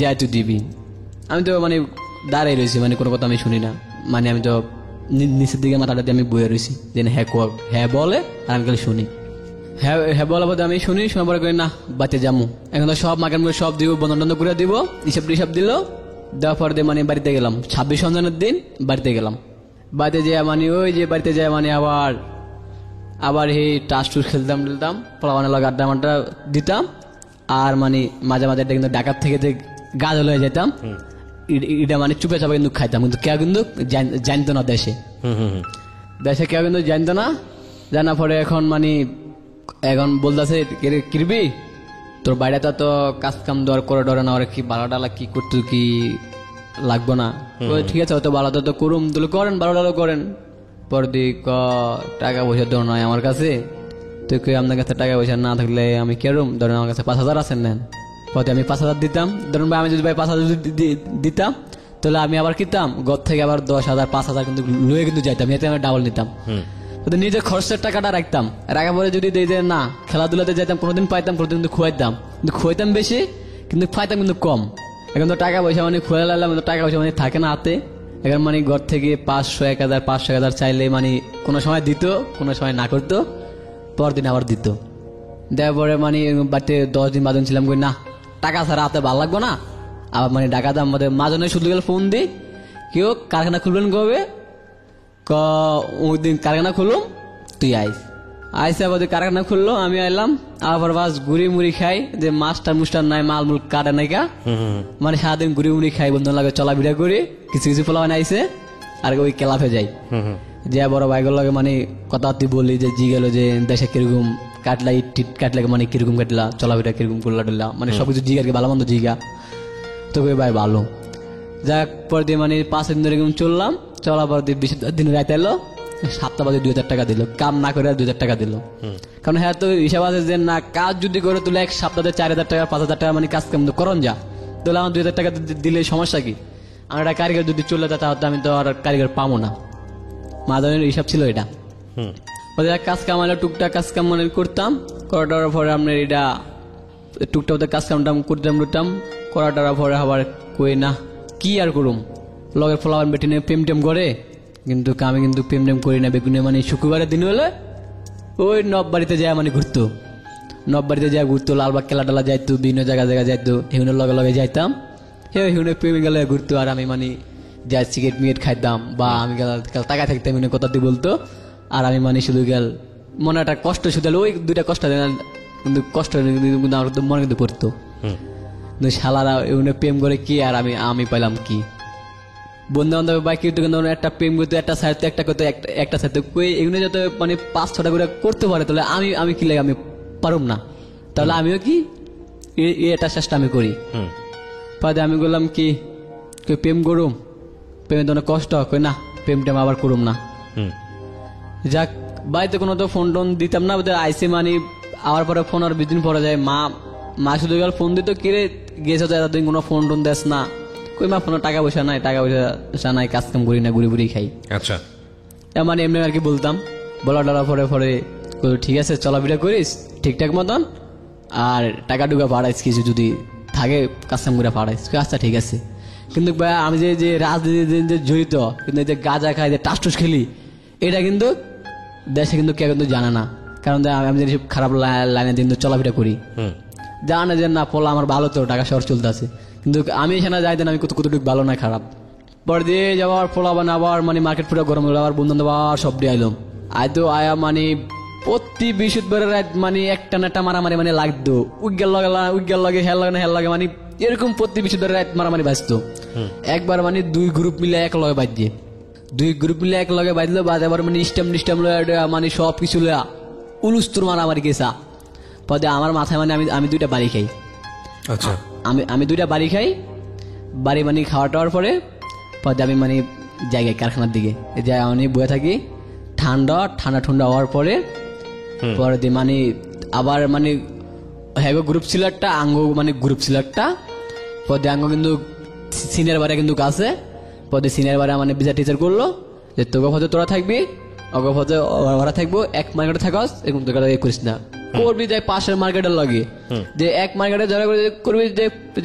যাই তুই দিবি? আমি তো মানে দাঁড়াই রয়েছি, মানে কোনো কথা আমি শুনি না, মানে আমি তো নিচের দিকে মাথাটা দিয়ে আমি বয়ে রয়েছি যে হ্যাঁ বলে, আর আমি খালি শুনি। হ্যাঁ বলার পরে আমি শুনি, শোনার পরে করি না বাড়িতে যাবো। এখন তো সব মার্কেট করে সব দিব, বন্ধন করে দিব, হিসাব দিল। দেওয়ার পর দিয়ে মানে বাড়িতে গেলাম 26 রমজানের দিন বাড়িতে গেলাম। বাড়িতে যাই মানে ওই যে বাড়িতে যাই মানে আবার এই টাস টুস খেলতাম পোলাবানের লগে আড্ডা মাড্ডা দিতাম। আর মানে মাঝে মাঝে কিন্তু ঢাকার থেকে গাছ হয়ে যেতাম, এটা মানে চুপে চাপে কিন্তু খাইতাম, কিন্তু কেউ কিন্তু জানতো না দেশে কেউ কিন্তু জানতো না। জানার পরে এখন মানে এখন বলতেছে কিরবি তোর বাইরে তো কাজ কাম দেওয়ার করে ডরে না, ওরা কি বালা ডালা কি করতো কি লাগবো না। ঠিক আছে হয়তো বালা তো করুম, তাহলে করেন বালা ডালা করেন। পরে টাকা পয়সা দেওয়া নয় আমার কাছে, তো কেউ আপনার কাছে টাকা পয়সা না থাকলে আমি কেরম, ধরেন আমার কাছে 5,000 আছেন নেন। পরে আমি 5,000 দিতাম। ধরুন ভাই আমি যদি 5,000 দিতাম, তাহলে আমি আবার কিনতাম ঘর থেকে আবার 10,000 5,000 কিন্তু লুয়ে কিন্তু যাইতাম, এতে আমি ডাবল নিতাম। নিজের খরচের টাকাটা রাখতাম, রাখার পরে যদি না খেলাধুলাতে যাইতাম, কোনোদিন পাইতাম, কোনোদিন কিন্তু খুয়াইতাম, কিন্তু খুয়াইতাম বেশি কিন্তু পাইতাম কিন্তু কম। এখন তো টাকা পয়সা মানে খুয়াই লাগলাম, টাকা পয়সা মানে থাকে না হাতে। এখন মানে ঘর থেকে 500 1,000 500 1,000 চাইলে মানে কোনো সময় দিত, কোনো সময় না করতো, পরদিন আবার দিত। দেওয়ার পরে মানে বাড়িতে 10 দিন বাদন ছিলাম, কই না টাকা ছাড়া হাতে ভালো লাগবো না। আবার মানে টাকা দাম আমাদের মাঝে শুধু গেলে ফোন দিই, কেউ কারখানা খুলবেন কবে ওই দিন কারখানা খুললাম তুই আইসে আবার কারখানা খুললো আমি আইলাম আবার বাস ঘুরি মুড়ি খাই যে মাস্টার মুস্টার নাই মাল মুল কাটে নাই কা মানে সারাদিন ঘুরি মুড়ি খাই বন্ধু লাগে চলাফেরা করি কিছু কিছু পোলা আইসে আর ওই ক্লাবে যাই যে বড় ভাইগুলো লাগে মানে কথা তুই বললি যে জি গেল যে দেশে কিরকম কাটলা ইট কাটলে মানে কিরকম কাটলা চলাফেরা কিরকম করলা টুল্লা মানে সবকিছু জিগা আর কি ভালো মন্দ জিগা তো ভাই ভালো যাক পর দিয়ে মানে 5 দিন ধরে এরকম চললাম চলার পর দিয়ে 20 দিন রাত এলো 7টা বাজে 2000 টাকা দিল কাম না করে 2000 টাকা দিল কারণ হ্যাঁ তো হিসাব আছে যে না কাজ যদি করে তুলে এক সপ্তাহে 4000 টাকা 5000 টাকা মানে কাজ কাম করন যা তাহলে আমার 2000 টাকা দিলে সমস্যা কি আমার একটা কারিগর যদি চলে যায় তাহলে আমি তো আর কারিগর পাবো না মাদানের হিসাব ছিল এটা ওদের কাজ কাম হলে টুকটাক কাজ কাম মানে করতাম করাটার পরে আপনার এটা টুকটাক ওদের কাজ কামটা করতাম করাটার পরে আবার কই না কি আর করুম লগের ফলাবার বেটি নিয়ে প্রেম টেম করে কিন্তু আমি কিন্তু প্রেম টেম করি না বেগুনে মানে শুক্রবারের দিন হলে ওই নববাড়িতে যায় মানে ঘুরতো নববাড়িতে যায় ঘুরতো লালবাগ খেলা টেলা যাইতো বিভিন্ন জায়গায় যাইতো হিউনের লগে লগে যাইতাম হিউনের প্রেমে গেলে ঘুরতো আর আমি মানে যাই সিগারেট মিগারেট খাইতাম বা আমি টাকা থাকতাম কথা দিয়ে বলতো আর আমি মানে শুধু গেল মনে একটা কষ্ট শুধু ওই দুইটা কষ্ট কিন্তু কষ্ট কিন্তু আমার মনে কিন্তু পড়তো কিন্তু শালারা এগুলো প্রেম করে কি আর আমি পাইলাম কি বন্ধু বান্ধব বা কেউ কিন্তু একটা প্রেম করতে একটা সাইড একটা করতে একটা সাইড এগুলো যত মানে 5-6টা করে করতে পারে তাহলে আমি কি লাগে আমি পারুম না তাহলে আমিও কি এটা চেষ্টা আমি করি পরে আমি বললাম কি কেউ প্রেম করুম প্রেমে তো অনেক কষ্ট হয় না প্রেম টেম আবার করুম না যাক বাড়িতে কোনো তো ফোন টোন দিতাম না আইসি মানে আবার পরে ফোন আর 20 দিন পরে যায় মা শুধু গেল ফোন দিত কিরে গেছে এতদিন কোনো ফোন টোন দেস না কই মা ফোনে টাকা পয়সা নাই কাজ কাম করি না ঘুরি ঘুরি খাই আচ্ছা মানে এমনি আর কি বলতাম বলা টলা পরে ঠিক আছে চলাফেরা করিস ঠিকঠাক মতন আর টাকা টুকা পাঠাইস কিছু যদি থাকে কাজ কাম করে পাঠাইস আচ্ছা ঠিক আছে কিন্তু আমি যে রাজনীতি জড়িত কিন্তু যে গাঁজা খাই যে টাস টুস খেলি এটা কিন্তু দেশে কিন্তু কেউ কিন্তু জানে না কারণ আমি যদি খারাপ লাইনে কিন্তু চলাফেরা করি জানে যে না পোলা আমার ভালো তো টাকা শহর চলতে আছে কিন্তু আমি এখানে যাই দেন আমি কতটুকু ভালো না খারাপ পর দিয়ে যাওয়ার পোলা বান আবার মানে মার্কেট পুরো গরম হলো আবার বন্ধু আবার সব দিয়ে আইলাম আয়তো আয়া মানে প্রতি বৃহস্পতিবারের রাত মানে একটা না একটা মারামারি মানে লাগতো উইগেল লাগে হেল লাগে মানে এরকম প্রতি বৃহস্পতিবারের রাত মারামারি বাঁচতো একবার মানে 2 গ্রুপ মিলে এক লগে বাজছে 2 গ্রুপ মিলে এক লগে বাজলো বাজ আবার মানে স্টেম মানে সব কিছু উলুস্তুর মারামারি গেছা পদে আমার মাথায় মানে আমি 2টা বাড়ি খাই আচ্ছা আমি 2টা বাড়ি খাই বাড়ি মানে খাওয়া টাওয়ার পরে পদে আমি মানে জায়গায় কারখানার দিকে যাই আমি বয়ে থাকি ঠান্ডা হওয়ার পরে দিয়ে মানে আবার মানে হ্যাঁ গ্রুপ ছিল একটা আঙ্গ মানে গ্রুপ ছিল একটা পদে আঙ্গ কিন্তু সিনিয়র বারে কিন্তু আছে পদে সিনিয়র বারে মানে বিচার টিচার করলো যে তোকে হয়তো তোরা থাকবি অগপ হতে ওরা থাকবো এক মার্কেটে থাকস এরকম তোকে করিস না করবি যে পাশের মার্কেটের লগে যে এক মার্কেটে যারা করবি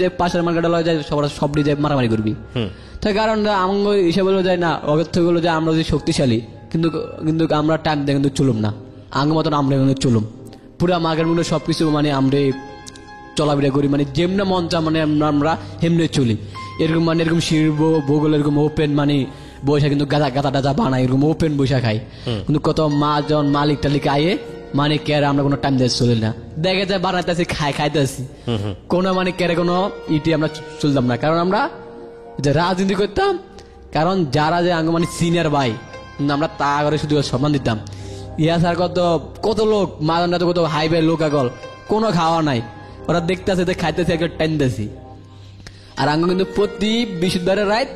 যে পাশের মার্কেটের লগে সব যে মারামারি করবি তাই কারণ আঙ্গ হিসেবে বলবো যায় না অগত থেকে বললো যে আমরা যে শক্তিশালী কিন্তু আমরা টাইম দিয়ে কিন্তু চলুম না আঙ্গ মতন আমরা কিন্তু চলুম পুরা মার্কেট মধ্যে সবকিছু মানে আমরা চলাফেরা করি মানে যেমনি মন চা মানে আমরা হেমনে চলি এরকম মানে এরকম শিরবো বগল এরকম ওপেন মানে বৈশা কিন্তু গাদা বানাই এরকম ওপেন বৈশা খাই কিন্তু কত মা জন মালিক টালিক আয়ে মানে কেরে আমরা কোনো টাইম দিয়ে চলি না দেখে যায় বানাইতেছি খাইতেছি কোনো মানে কেরে কোনো ইটি আমরা চলতাম না কারণ আমরা যে রাজনীতি করতাম কারণ যারা যে আঙ্গ মানে সিনিয়র ভাই কিন্তু আমরা তা করে শুধু সম্মান দিতাম ইয়া স্যার কত লোক মাদনটা তো কত হাইবে লোক আগল কোনো খাওয়া নাই ওরা দেখতেছে খাইতেছে একটা টাইনতেছি আর আঙ্গ কিন্তু প্রতি বৃহস্পতিবারের রাত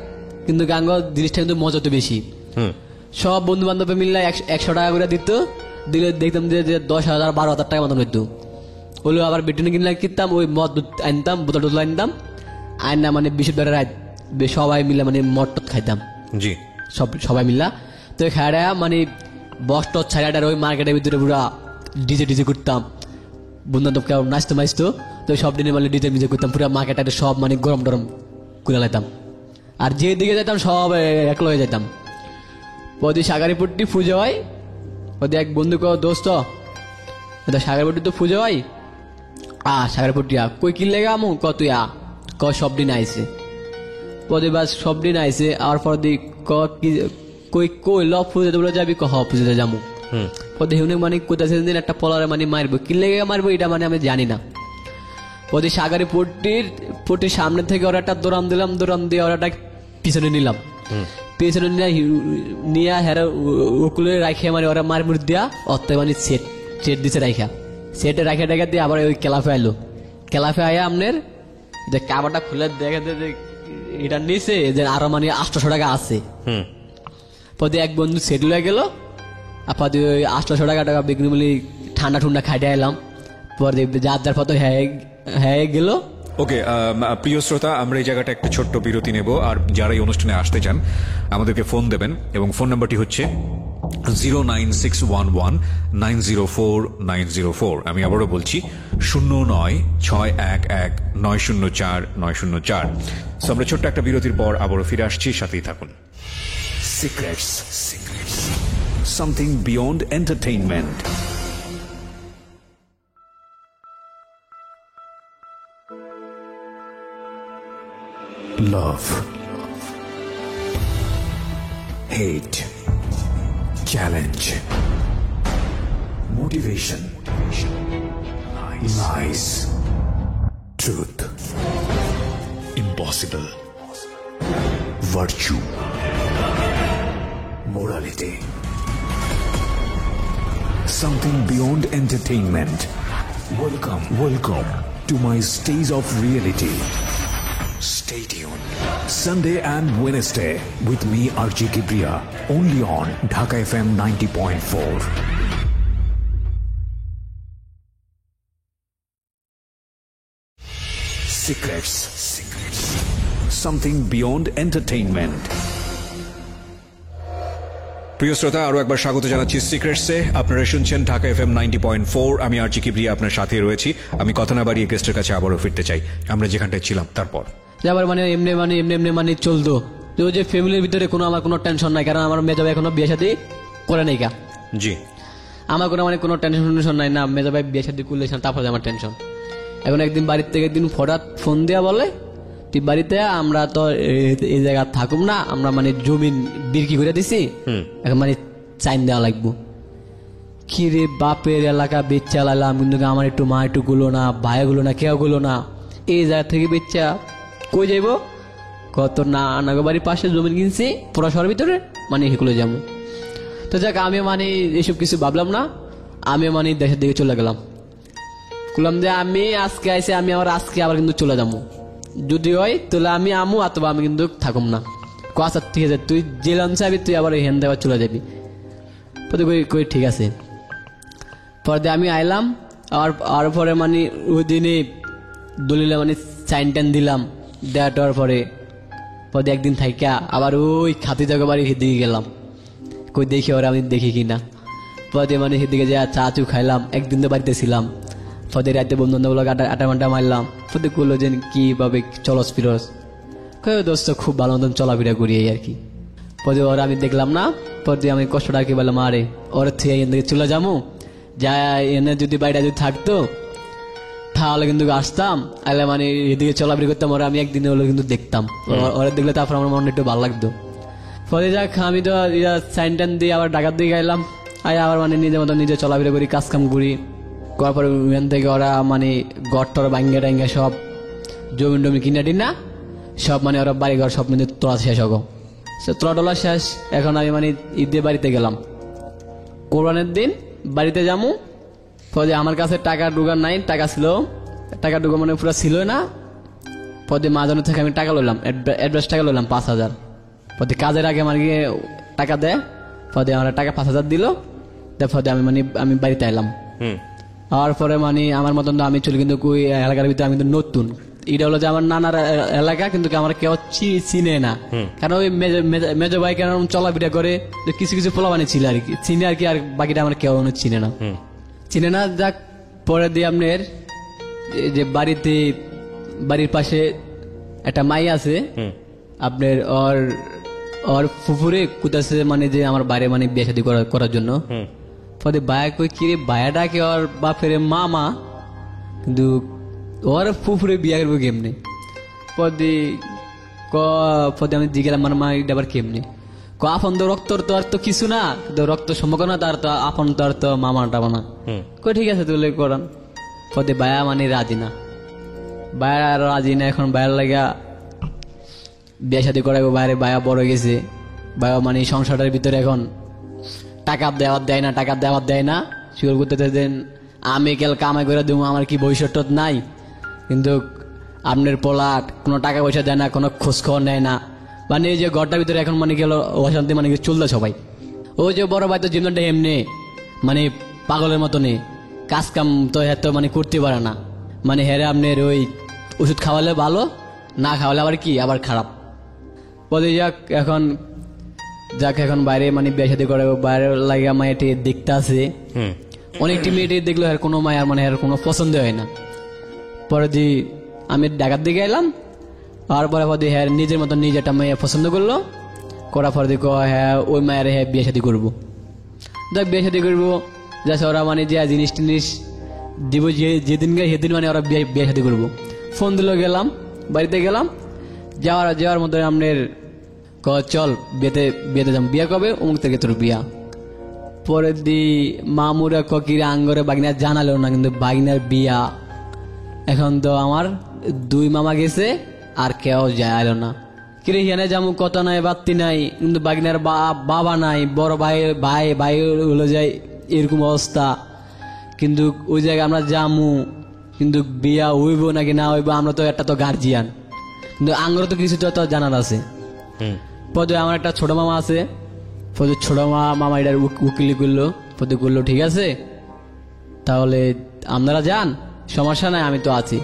কিন্তু আঙ্গ জিনিসটা কিন্তু মজা তো বেশি সব বন্ধু বান্ধব মিললে 100 টাকা করে দিলে দেখতাম যে 10,000 12,000 টাকা মতন হইতো হলেও আবার বেটিনে কিনতাম ওই মদ আনতাম বোতল টোতল আনতাম আইনা মানে বৃহস্পতিবারের রাত সবাই মিলে মানে মদ টদ খাইতাম জি সবাই মিলা তো খাইয়া মানে বক্স টস ছাড়াটার ওই মার্কেটের ভিতরে পুরা ডিজে করতাম বন্ধু বান্ধব কেউ নাচতো তো সব দিনে মানে ডিজে করতাম পুরা মার্কেটে সব মানে গরম টরম করে লাইতাম আর যেদিকে যেতাম সব এক লগে যেতাম ওদি সাগারিপট্টি পুজো হয় ওদি এক বন্ধু দোস্ত সাগারিপট্টি তো পুজো হয় সাগারিপট্টি কই কি লেগে আমু তুই সব দিন আইসে পদে বাস সব দিন আইছে আর পর দি কই কই ল পুজোতে বলে যাবি কহ পুজোতে যাবো পদে হুনে মানে কোথায় দিন একটা পলারে মানে মারবো কি লেগে মারবো এটা মানে আমি জানি না। পদে সাগারি পট্টির সামনে থেকে ওরা একটা দৌড়ান দিলাম, দৌড়ান দিয়ে ওরা একটা পিছনে নিলাম, পিছনে নিয়ে হেরা ওকুলে রাখিয়া মানে ওরা মার মুড় দিয়া অত মানে সেট দিছে রাখা, সেটে রাখা টাকা দিয়ে আবার ওই ক্লাফে আইলো, ক্লাফে আয়া আপনার যে কাবারটা খুলে দেখে এটা নিচে যে আরো মানে 800 টাকা আছে। পদে এক বন্ধু সেট লয়ে গেল, আপা ওই 800 টাকা বিক্রি মিলি ঠান্ডা ঠান্ডা খাইতে এলাম, পরে যার যার পথ হ্যাঁ গেল। ওকে প্রিয় শ্রোতা, আমরা এই জায়গাটা একটা ছোট্ট বিরতি নেব, আর যারা এই অনুষ্ঠানে আসতে চান আমাদেরকে ফোন দেবেন, এবং ফোন নাম্বারটি হচ্ছে 09611904904। আমি আবারও বলছি 09611904904। সো আমরা ছোট্ট একটা বিরতির পর আবারও ফিরে আসছি, সাথেই থাকুন। Secrets. Something beyond entertainment. Love, hate, challenge, motivation, lies, truth, impossible, virtue, morality. Something beyond entertainment. Welcome to my stage of reality. Stay tuned. Sunday and Wednesday with me RJ Kibriya, only on Dhaka FM 90.4. Secrets. Something beyond entertainment. প্রিয় শ্রোতা, আরো একবার স্বাগত জানাচ্ছি সিক্রেটসে। আপনারা শুনছেন ঢাকা FM 90.4। আমি আরজি কিবরিয়া আপনার সাথে রয়েছি। আমি কথা না বাড়িয়ে গেস্টের কাছে আবারও ফিরতে চাই আমরা যেখানটায় ছিলাম। তারপর আবার মানে এমনি চলতো যে ফ্যামিলির ভিতরে আমার কোনো টেনশন নাই, কারণ আমার মেজো ভাই এখনো বিয়ে শাদী করে নাই গা। জি, আমার কোনো টেনশন নাই না, মেজো ভাই বিয়ে শাদী করলে তারপরে আমার টেনশন। এখন একদিন বাড়ির থেকে একদিন হঠাৎ ফোন দেওয়া বলে তুই বাড়িতে, আমরা তো এই জায়গা থাকুম না, আমরা মানে জমিন বিক্রি করে দিছি, এখন মানে চাইন দেওয়া লাগবো। কি রে বাপের এলাকা বেচা লাইলাম, কিন্তু আমার একটু মা একটু গুলো না, ভাই গুলো না, কেউ গুলো না, এই জায়গা থেকে বেচা কই যাইব, কত না নাগো বাড়ির পাশে জমিন কিনছি পুরা শহরের ভিতরে, মানে সেগুলো যাবো। তো যাক আমি মানে এইসব কিছু ভাবলাম না, আমি মানে দেশের দিকে চলে গেলাম। বললাম যে আমি আজকে আইসি, আমি আজকে আবার কিন্তু চলে যাবো, যদি হয় তাহলে আমি আমু, অথবা আমি কিন্তু থাকুম না। আচ্ছা ঠিক আছে, তুই যে লঞ্চে যাবি তুই আবার হেন দেওয়া চলে যাবি। কই ঠিক আছে। পরে আমি আইলাম, আর পরে মানে ওই দিনে দলিলে মানে সাইন টাইন দিলাম, দেওয়ার পরে একদিন থাইকা আবার ওই খাতি জায়গা বাড়ি সেদিকে গেলাম, কই দেখি ওরা আমি দেখি কিনা। পরে মানে সেদিকে যা চা চু খাইলাম, একদিন তো বাড়িতে ছিলাম। পরে রাতে বন্ধু বান্ধব আটা মান্টা মারলাম, পরে করলো যে কিভাবে চলস ফিরস, দোস্ত খুব ভালো মতন চলাফেরা করি আর কি। পরে ওরা আমি দেখলাম না, পরে আমি কষ্টটা কি বললাম, আরে ওর থেকে এখান থেকে চলে যাবো, যা এনে যদি বাড়িটা যদি থাকতো তাহলে কিন্তু আসতাম, আলে মানে এদিকে চলাফেরা করতাম, ওরা আমি একদিনে হলো কিন্তু দেখতাম, ওরা দেখলে তারপর আমার মনে একটু ভালো লাগতো। ফলে যাক আমি তো সাইন টাইন দিয়ে আবার ঢাকার দিকে গেলাম, আবার মানে নিজের মতো নিজে চলাফেরা করি, কাজ কাম করি। করার পরে ওখান থেকে ওরা মানে গড় টর ভাঙ্গে টাঙ্গে সব জমি টমি কিনা টিনা সব মানে ওরা বাড়ি ঘর সব মানে তোলা শেষ হবো, সে তোলা শেষ। এখন আমি মানে ঈদে বাড়িতে গেলাম, কোরবানের দিন বাড়িতে যাবো। পরে আমার কাছে টাকা ঢুকার নাই, টাকা ছিল, টাকা ঢুকা মানে পুরো ছিল না। পরে মাঝানো থেকে আমি টাকা লইলাম, অ্যাডভান্স টাকা লইলাম 5,000। পরে কাজের আগে আমার গিয়ে টাকা দেয়, পরে আমার টাকা 5,000 দিল, পরে আমি বাড়িতে এলাম। আর পরে মানে আমার মতন আমি চলি, কিন্তু ওই এলাকার ভিতরে আমি কিন্তু নতুন, এটা হলো যে আমার নানার এলাকা, কিন্তু আমার কেউ চিনে না, কারণ ওই মেজো ভাই কেন চলাফেরা করে কিছু কিছু পোলাবানি ছিল আর কি, চিনে আর কি, আর বাকিটা আমার কেউ চিনে না। যাক পরে দিয়ে আপনার যে বাড়ির পাশে একটা মাই আছে আপনার, ওর ফুফুরে কুতাছে মানে যে আমার বাইরে মানে বিয়ে শাদী করার জন্য। পরে বায়া কই কি রে, বায়াটাকে ওর বাপের মামা, কিন্তু ওর ফুফুরে বিয়ে করবো কেমনে। পরে পদে আমি জিগেলাম মানে মা এটা আবার কেমনি আপন তো রক্তর তো আর তো কিছু না, তো রক্ত সম্পর্ক না, তার তো আপন তো আর তো মামা টামা না। ঠিক আছে তুলে করান। পদে বায়া মানে রাজি না, বায়া রাজি না। এখন বায়ার লাগা বিয়ে শাদী করাবো, বাইরে বায়া বড় গেছে, বায়া মানে সংসারের ভিতরে এখন টাকা দেওয়ার দেয় না, টাকা দেওয়ার দেয় না। শুরু করতে দেন আমি কেল কামাই করে দেবো, আমার কি ভবিষ্যৎ নাই, কিন্তু আপনার পোলাট কোনো টাকা পয়সা দেয় না, কোনো খোঁজ খবর নেয় না। মানে এই যে ঘরটার ভিতরে এখন মানে গেল অশান্তি, মানে চলতে সবাই। ওই যে বড় ভাই তো জীবনটা এমনি মানে পাগলের মতো নেই, কাজ কাম তো এত মানে করতে পারে না। মানে হেরে আপনার ওই ওষুধ খাওয়ালে ভালো, না খাওয়ালে আবার কি আবার খারাপ। বলে যাক এখন বাইরে মানে বিয়ে শাদী করে, বাইরে লাগে মায়েটি দেখতে আছে, অনেকটি মেয়েটি দেখলো আর কোনো মায়ের মানে আর কোনো পছন্দ হয় না। পরে দি আমি ঢাকার দিকে এলাম, আর পরে পরে হ্যাঁ নিজের মতো নিজে একটা মেয়ে পছন্দ করলো, করার পরে দেখো হ্যাঁ ওই মায়ের হ্যাঁ বিয়ে শাদী করবো। দেখ বিয়ে শাদী করবো যাচ্ছে ওরা মানে যে জিনিস টিনিস দিব, যেদিন গাই সেদিন মানে ওরা বিয়ে শাদী করবো। ফোন দিল, গেলাম বাড়িতে গেলাম, যাওয়ার মধ্যে আপনার চল বিয়েতে যাম, বিয়ে কবে অমুক থেকে তোর বিয়া। পরে দি মামুরা কিরে আঙ্গরে বাগিনার জানালো না, কিন্তু বাগিনার বিয়া এখন তো আমার 2 মামা গেছে আর কেউ যায় না। কিরে হিয়ানে যামু কথা নাই বাত্তি নাই, কিন্তু বাগিনার বাবা নাই, বড় ভাই হলো যায়, এরকম অবস্থা। কিন্তু ওই জায়গায় আমরা যামু, কিন্তু বিয়া হইব নাকি না হইব আমরা তো একটা তো গার্জিয়ান, কিন্তু আঙ্গরে তো কিছু তো জানার আছে। পদে আমার একটা ছোট মামা আছে, পদে ছোট মামা এটার উকিলি করলো, পদে করলো ঠিক আছে তাহলে আপনারা যান, সমস্যা নাই আমি তো আছি।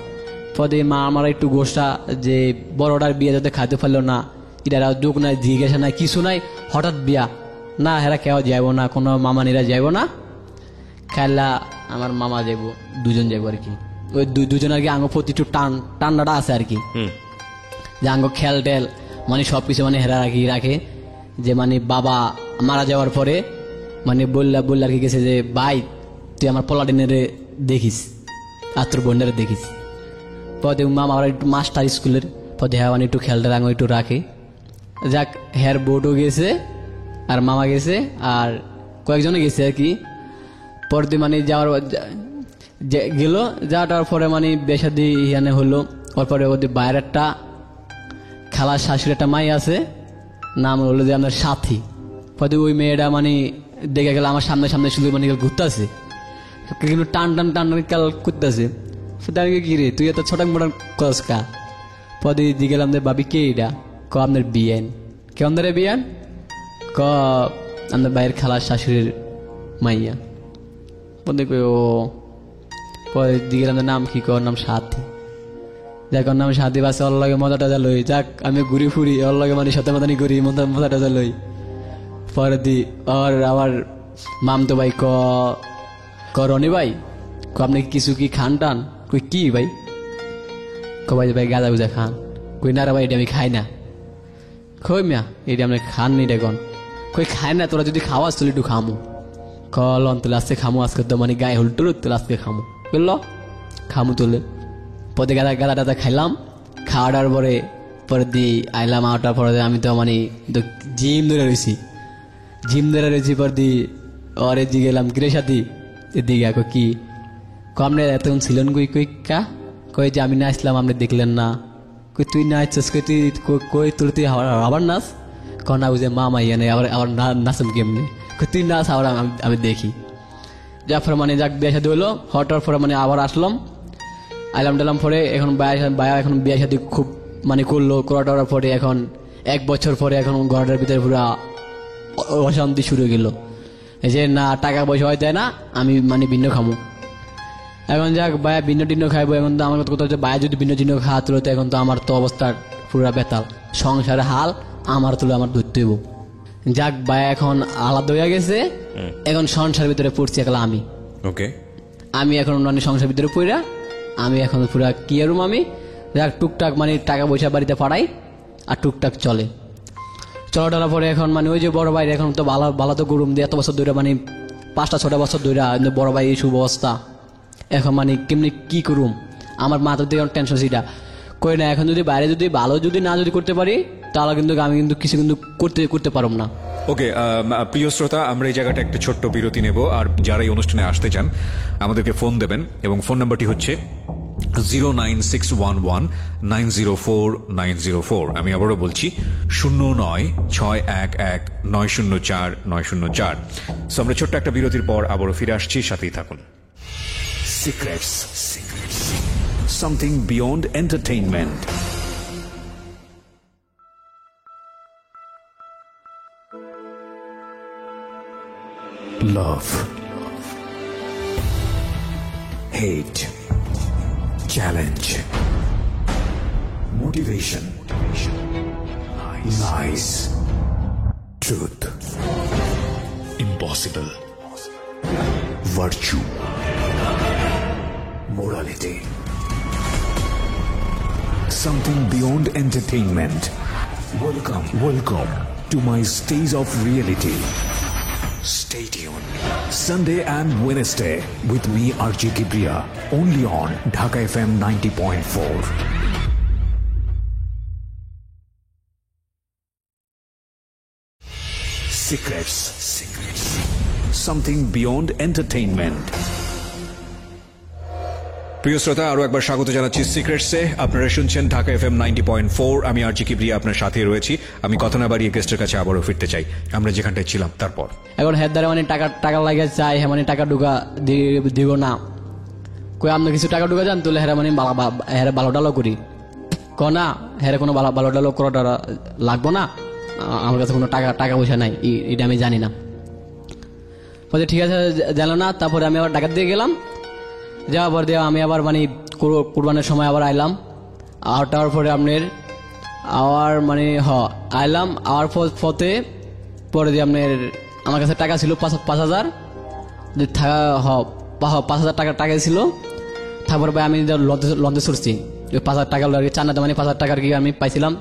পদে মা আমার একটু গোষ্ঠা যে বড়টার বিয়ে যাতে খাইতে পারলো না, এটার দুঃখ নাই, জিজ্ঞাসা নাই, কিছু নাই, হঠাৎ বিয়া না, হেরা কেউ যাইব না, কোনো মামানিরা যাইব না, খেলা আমার মামা যাইব, 2 জন যাইব আর কি। ওই 2 জন আর কি আঙ্গ প্রতি একটু টান্নাটা আছে আর কি, যে আঙ্গ খেল টেল মানে সবকিছু মানে হেরা রাখে। যে মানে বাবা মারা যাওয়ার পরে মানে বললা আর কি গেছে যে ভাই তুই আমার পলাটিনের দেখিস আর তোর বোনের দেখিস। পদে মামা আমার একটু মাস্টার স্কুলের, পদে হ্যাঁ মানে একটু খেলটা রাঙ একটু রাখে। যাক হেয়ার বোর্ডও গেছে আর মামা গেছে আর কয়েকজনে গেছে আর কি। পরদিন মানে যাওয়ার পরে মানে বেশাদি ইয়ানে হলো। তারপরে ওদের বাইরের একটা খালার শাশুড়ি একটা মাই আছে, নাম হলো যে আমার সাথী। পরে ওই মেয়েটা মানে দেখে গেল আমার সামনে শুধু মানে ঘুরতে আছে, কিন্তু টান কাল করতেছে। কি রে তুই এত ছোটাক মোটাক কস কা? পরে দিয়ে গেলাম যে ভাবি কে এটা? আপনার বিয়ান। কেমন ধরে বিয়ান? আপনার বাইরের খালার শাশুড়ির মাইয়া। পরে ও পরে দিয়ে গেলাম নাম কি? নাম সাথী। যাক ওর নাম সাথী, বাসে ওর লগে মজা টজা লই। যাক আমি ঘুরি ফুরি ওর লগে মানে সাথে মাতানি করি, মজা টজা লই। পরে দি ওর আবার মামতো ভাই রনি ভাই আপনি কিছু কি খান টান? কই কি ভাই? ভাই ভাই গাঁজা গুজা খান? কই না রে ভাই এটা আমি খাই না। কই মিয়া এটা আপনি খান নি দেখুন? কই খাই না, তোরা যদি খাওয়াস তুলে একটু খামু। লন তুলে আজকে খামু, আজকে তো মানে গায়ে হলটুল তুলে আজকে খামু। বলল খামু তুলে পরে গাদা টাদা খাইলাম। খাওয়াটার পরে দিয়ে আইলাম। আওয়াটার পরে আমি তো মানে জিম ধরে রয়েছি। পর দিয়ে ওরে দিয়ে গেলাম কিরে সাথী এদিকে কি আপনি এতক্ষণ ছিলেন কই কই যে আমি নাচলাম আপনি দেখলেন না? কই তুই নাচছিস? কই তুই আবার নাচ? না বুঝে মা মাইয়া নেই আবার নাচেন কেমনি? তুই নাচ আবার আমি দেখি। যার মানে যাক বিয়ে শাদী হলো। হঠাৎ পরে মানে আবার আসলাম, আইলাম টালাম পরে এখন বায়া এখন বিয়ে শাদী খুব মানে করলো। করাটার পরে এখন 1 বছর পরে এখন ঘরটার ভিতরে পুরা অশান্তি শুরু গেল। এই যে না টাকা পয়সা হয় দেয় না, আমি মানে ভিন্ন খামো। এখন যাক বায়া ভিন্ন টিন্ন খাইবো। এখন তো আমার কথা হচ্ছে বায়া যদি ভিন্ন টিন্ন খাওয়া তুলো তো এখন তো আমার তো অবস্থা পুরা বেতাল, সংসারে হাল আমার তুলে আমার ধরতে হইব। যাক বায়া এখন আলাদা হয়ে গেছে, এখন সংসার ভিতরে পড়ছি একলা আমি। আমি এখন মানে সংসার ভিতরে পড়া আমি এখন পুরা কি আরুম আমি। যাক টুকটাক মানে টাকা পয়সা বাড়িতে পাঠাই আর টুকটাক চলাটার পরে এখন মানে ওই যে বড় ভাই এখন তো ভালো তো গরম দিয়ে এত বছর ধরে মানে 5-6 বছর ধরে বড় ভাই এই শুভ অবস্থা। এখন মানে কেমনি কি করুম, আমার মাথার দিকে টেনশন। সেটা কই না, এখন যদি বাইরে যদি ভালো যদি না যদি করতে পারি তাহলে কিন্তু আমি কিন্তু কিছু কিন্তু করতে পারব না। ওকে, প্রিয় শ্রোতা, আমরা এই জায়গাটা একটা ছোট্ট বিরতি নেব। আর যারা এই অনুষ্ঠানে আসতে চান আমাদেরকে ফোন দেবেন, এবং ফোন নাম্বারটি হচ্ছে 09611904904। আমি আবারও বলছি 09611904 সো আমরা ছোট্ট একটা বিরতির পর আবারও ফিরে আসছি, সাথেই থাকুন। Secrets. Something beyond entertainment. Love. Hate. Challenge. Motivation. Lies. Truth. Impossible. Virtue. Morality. Something beyond entertainment. Welcome to my stage of reality. Stay tuned. Sunday and Wednesday with me RJ Kibriya, only on Dhaka FM 90.4. Secrets. Something beyond entertainment. প্রিয় শ্রোতা, আরো একবার স্বাগত জানাচ্ছি সিক্রেটসে। আপনারা শুনছেন ঢাকা FM 90.4। আমি আরজি কিবরিয়া আপনার সাথে রয়েছি। আমি কথা না বাড়িয়ে গেস্টের কাছে আবারও ফিরতে চাই আমরা যেখানটায় ছিলাম। তারপর এখন হের দ্বারা মানে টাকা লাগে চাই, হ্যাঁ মানে টাকা ঢুকা দিব না। কই আপনি কিছু টাকা ঢুকা যান তাহলে হেরা মানে হেরা ভালো ডালো করি না, হেরা কোনো ভালো ডালো করাটা লাগবো না, আমার কাছে কোনো টাকা পয়সা নাই, এটা আমি জানি না। বলছে ঠিক আছে জানো না। তারপরে আমি আবার ঢাকা দিয়ে গেলাম, যাওয়ার পর দিয়ে আমি আবার মানে কুরবানের সময় আবার আইলাম। আওয়ার পরে আপনার মানে আইলাম। আওয়ার পথে পরে দিয়ে আপনার আমার কাছে টাকা ছিল 5,000 5,000 টাকা ছিল। তারপরে ভাই আমি লঞ্চে চড়ছি, ওই 5,000 টাকা লয়ে চান্নাতে মানে 5,000 টাকার কি আমি পাইছিলাম,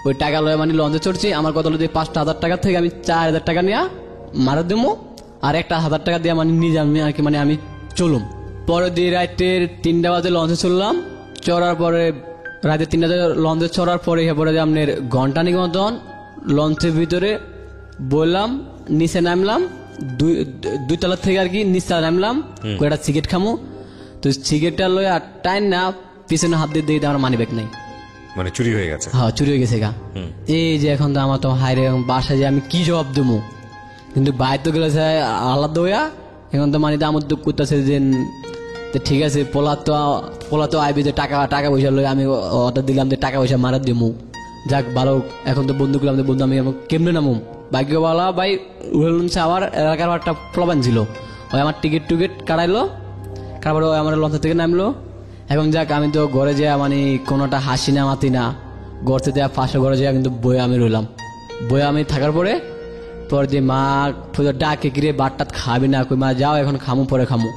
ওই টাকা লয়ে মানে লঞ্চে চড়ছি। আমার কথা হলো যে 5,000 টাকা থেকে আমি 4,000 টাকা নিয়ে মারা দেবো, আর 1,000 টাকা দিয়ে মানে নিজে আমি আর কি মানে আমি চলুম। পরে দিয়ে রাতের 3টা বাজে লঞ্চে চললাম। চড়ার পরে রাতে 3টা লঞ্চে চড়ার পরে পরে আপনার ঘন্টানিক মতন লঞ্চের ভিতরে বললাম, নিচে নামলাম, দুই তলার থেকে আর কি নিচে নামলাম, একটা সিগারেট খামু। তো সিগারেটটা লয়ে আর টাইম না পিছনে হাত দিয়ে দিয়ে আমার মানি ব্যাগ নাই, মানে চুরি হয়ে গেছে। হ্যাঁ চুরি হয়ে গেছে গা। এই যে এখন তো আমার তো হাইরে বাসায় যে আমি কি জবাব দেবো, কিন্তু বাইরে তো গেলে আলাদা হইয়া এখন তো মানে আমার দুঃখ করতেছে যে ঠিক আছে পোলা তো আইবি যে টাকা পয়সা লই, আমি অর্ডার দিলাম যে টাকা পয়সা মারা দিমু। যাক ভালো, এখন তো বন্ধু করলাম, বন্ধু আমি কেমনে নামুম। ভাগ্যবালা ভাই আমার এলাকার একটা প্রবান ছিল, ওই আমার টিকিট কাটাইলো, তারপরে ওই আমার লঞ্চ থেকে নামলো। এখন যাক আমি তো ঘরে যাওয়া মানে কোনোটা হাসি না মাতি না, ঘর থেকে পাশে ঘরে যাওয়া কিন্তু বইয়ে আমি রইলাম। বইয়ে আমি থাকার পরে যে মা ডাকে কিরে বাটটাত খাবি না, কই মা যাও এখন খামু পরে খামু।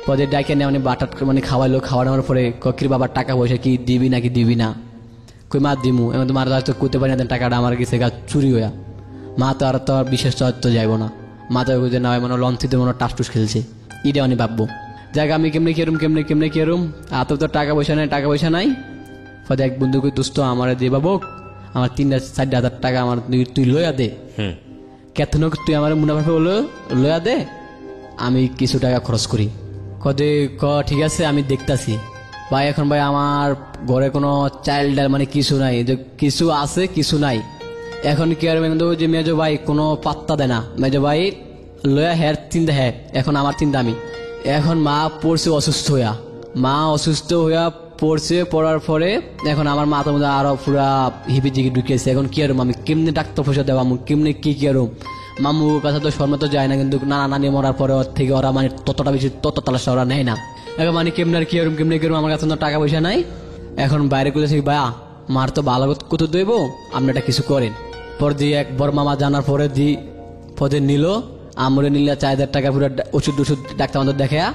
পরে ডাকে নেই মানে বাটাত মানে খাওয়াইলো, খাওয়ানোর পরে কিরে বাবার টাকা পয়সা কি দিবি নাকি দিবি না, কই মা দিমু। এখন তো মার তো করতে পারি না, টাকাটা আমার গেছে গা চুরি হইয়া। মা তো আর বিশেষ তো যাইবো না, মা তো না হয় মনে লঞ্চিতে মনে টাস খালছে, ইটা আমি ভাববো। যাক আমি কেমনে কেরুম এত তো টাকা পয়সা নাই। পরে এক বন্ধু কই দোস্ত আমার দিয়ে বাবু আমার 3,000-4,000 টাকা আমার তুই লইয়া দে, কেতন তুই আমার মুনাফা লইয়া দে, আমি কিছু টাকা খরচ করি। ঠিক আছে আমি দেখতাছি। ভাই এখন ভাই আমার ঘরে কোনো চাইল্ড মানে কিছু নাই, যে কিছু আছে কিছু নাই। এখন কি আর যে মেজো ভাই কোনো পাত্তা দেয় না, মেজো ভাই লয়া হ্যার চিন্তা হ্যাঁ, এখন আমার চিন্তা আমি। এখন মা পড়ছে অসুস্থ হইয়া পড়ছে, পড়ার পরে এখন আমার মাথার মধ্যে আরো পুরা হিপি জিগি ঢুকিয়েছে। এখন কি আরম আমি কেমনি ডাক্তার পয়সা দেওয়া, কেমনি কি আরম মামুর কাছে তো শর্মা তো যায় না, কিন্তু নানা নানি মরার পরে ওর থেকে ওরা মানে ততটা বেশি তত তালাশা ওরা নেয় না। এখন মানে কেমনি আর কি আরম আমার কাছে তো টাকা পয়সা নাই। এখন বাইরে করেছি ভাইয়া মার তো ভালো কত দেব, আপনি এটা কিছু করেন। পর দিয়ে এক বড় মামা জানার পরে পদে নিল, আমরে নিলে 4,000 টাকা পুরো ওষুধ ডাক্তার আমাদের দেখা।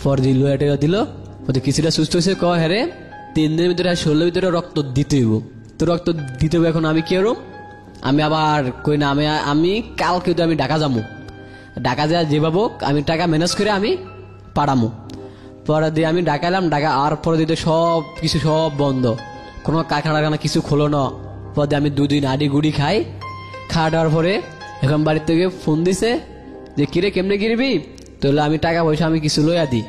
পর দিয়ে লোয়া টেকা দিল, কিছুটা সুস্থ হয়েছে। হেরে 3 দিনের ভিতরে শরীরের ভিতরে রক্ত দিতে হইব, তো রক্ত দিতে হবে। এখন আমি কি করব, আমি আবার কই না আমি কালকে তো আমি ঢাকা যাবো, ঢাকা যা যেভাবে আমি টাকা ম্যানেজ করে আমি পরে দিয়ে আমি ঢাকা এলাম, ঢাকা আর পরে দিতে সব কিছু সব বন্ধ, কোনো কারখানা কিছু খোলো না। পরে আমি 2 দিন আড়ি গুড়ি খাই, খাওয়া দেওয়ার পরে এখন বাড়ির থেকে ফোন দিছে যে কিরে কেমনে কিনবি, তাহলে আমি টাকা পয়সা আমি কিছু লইয়া দিই,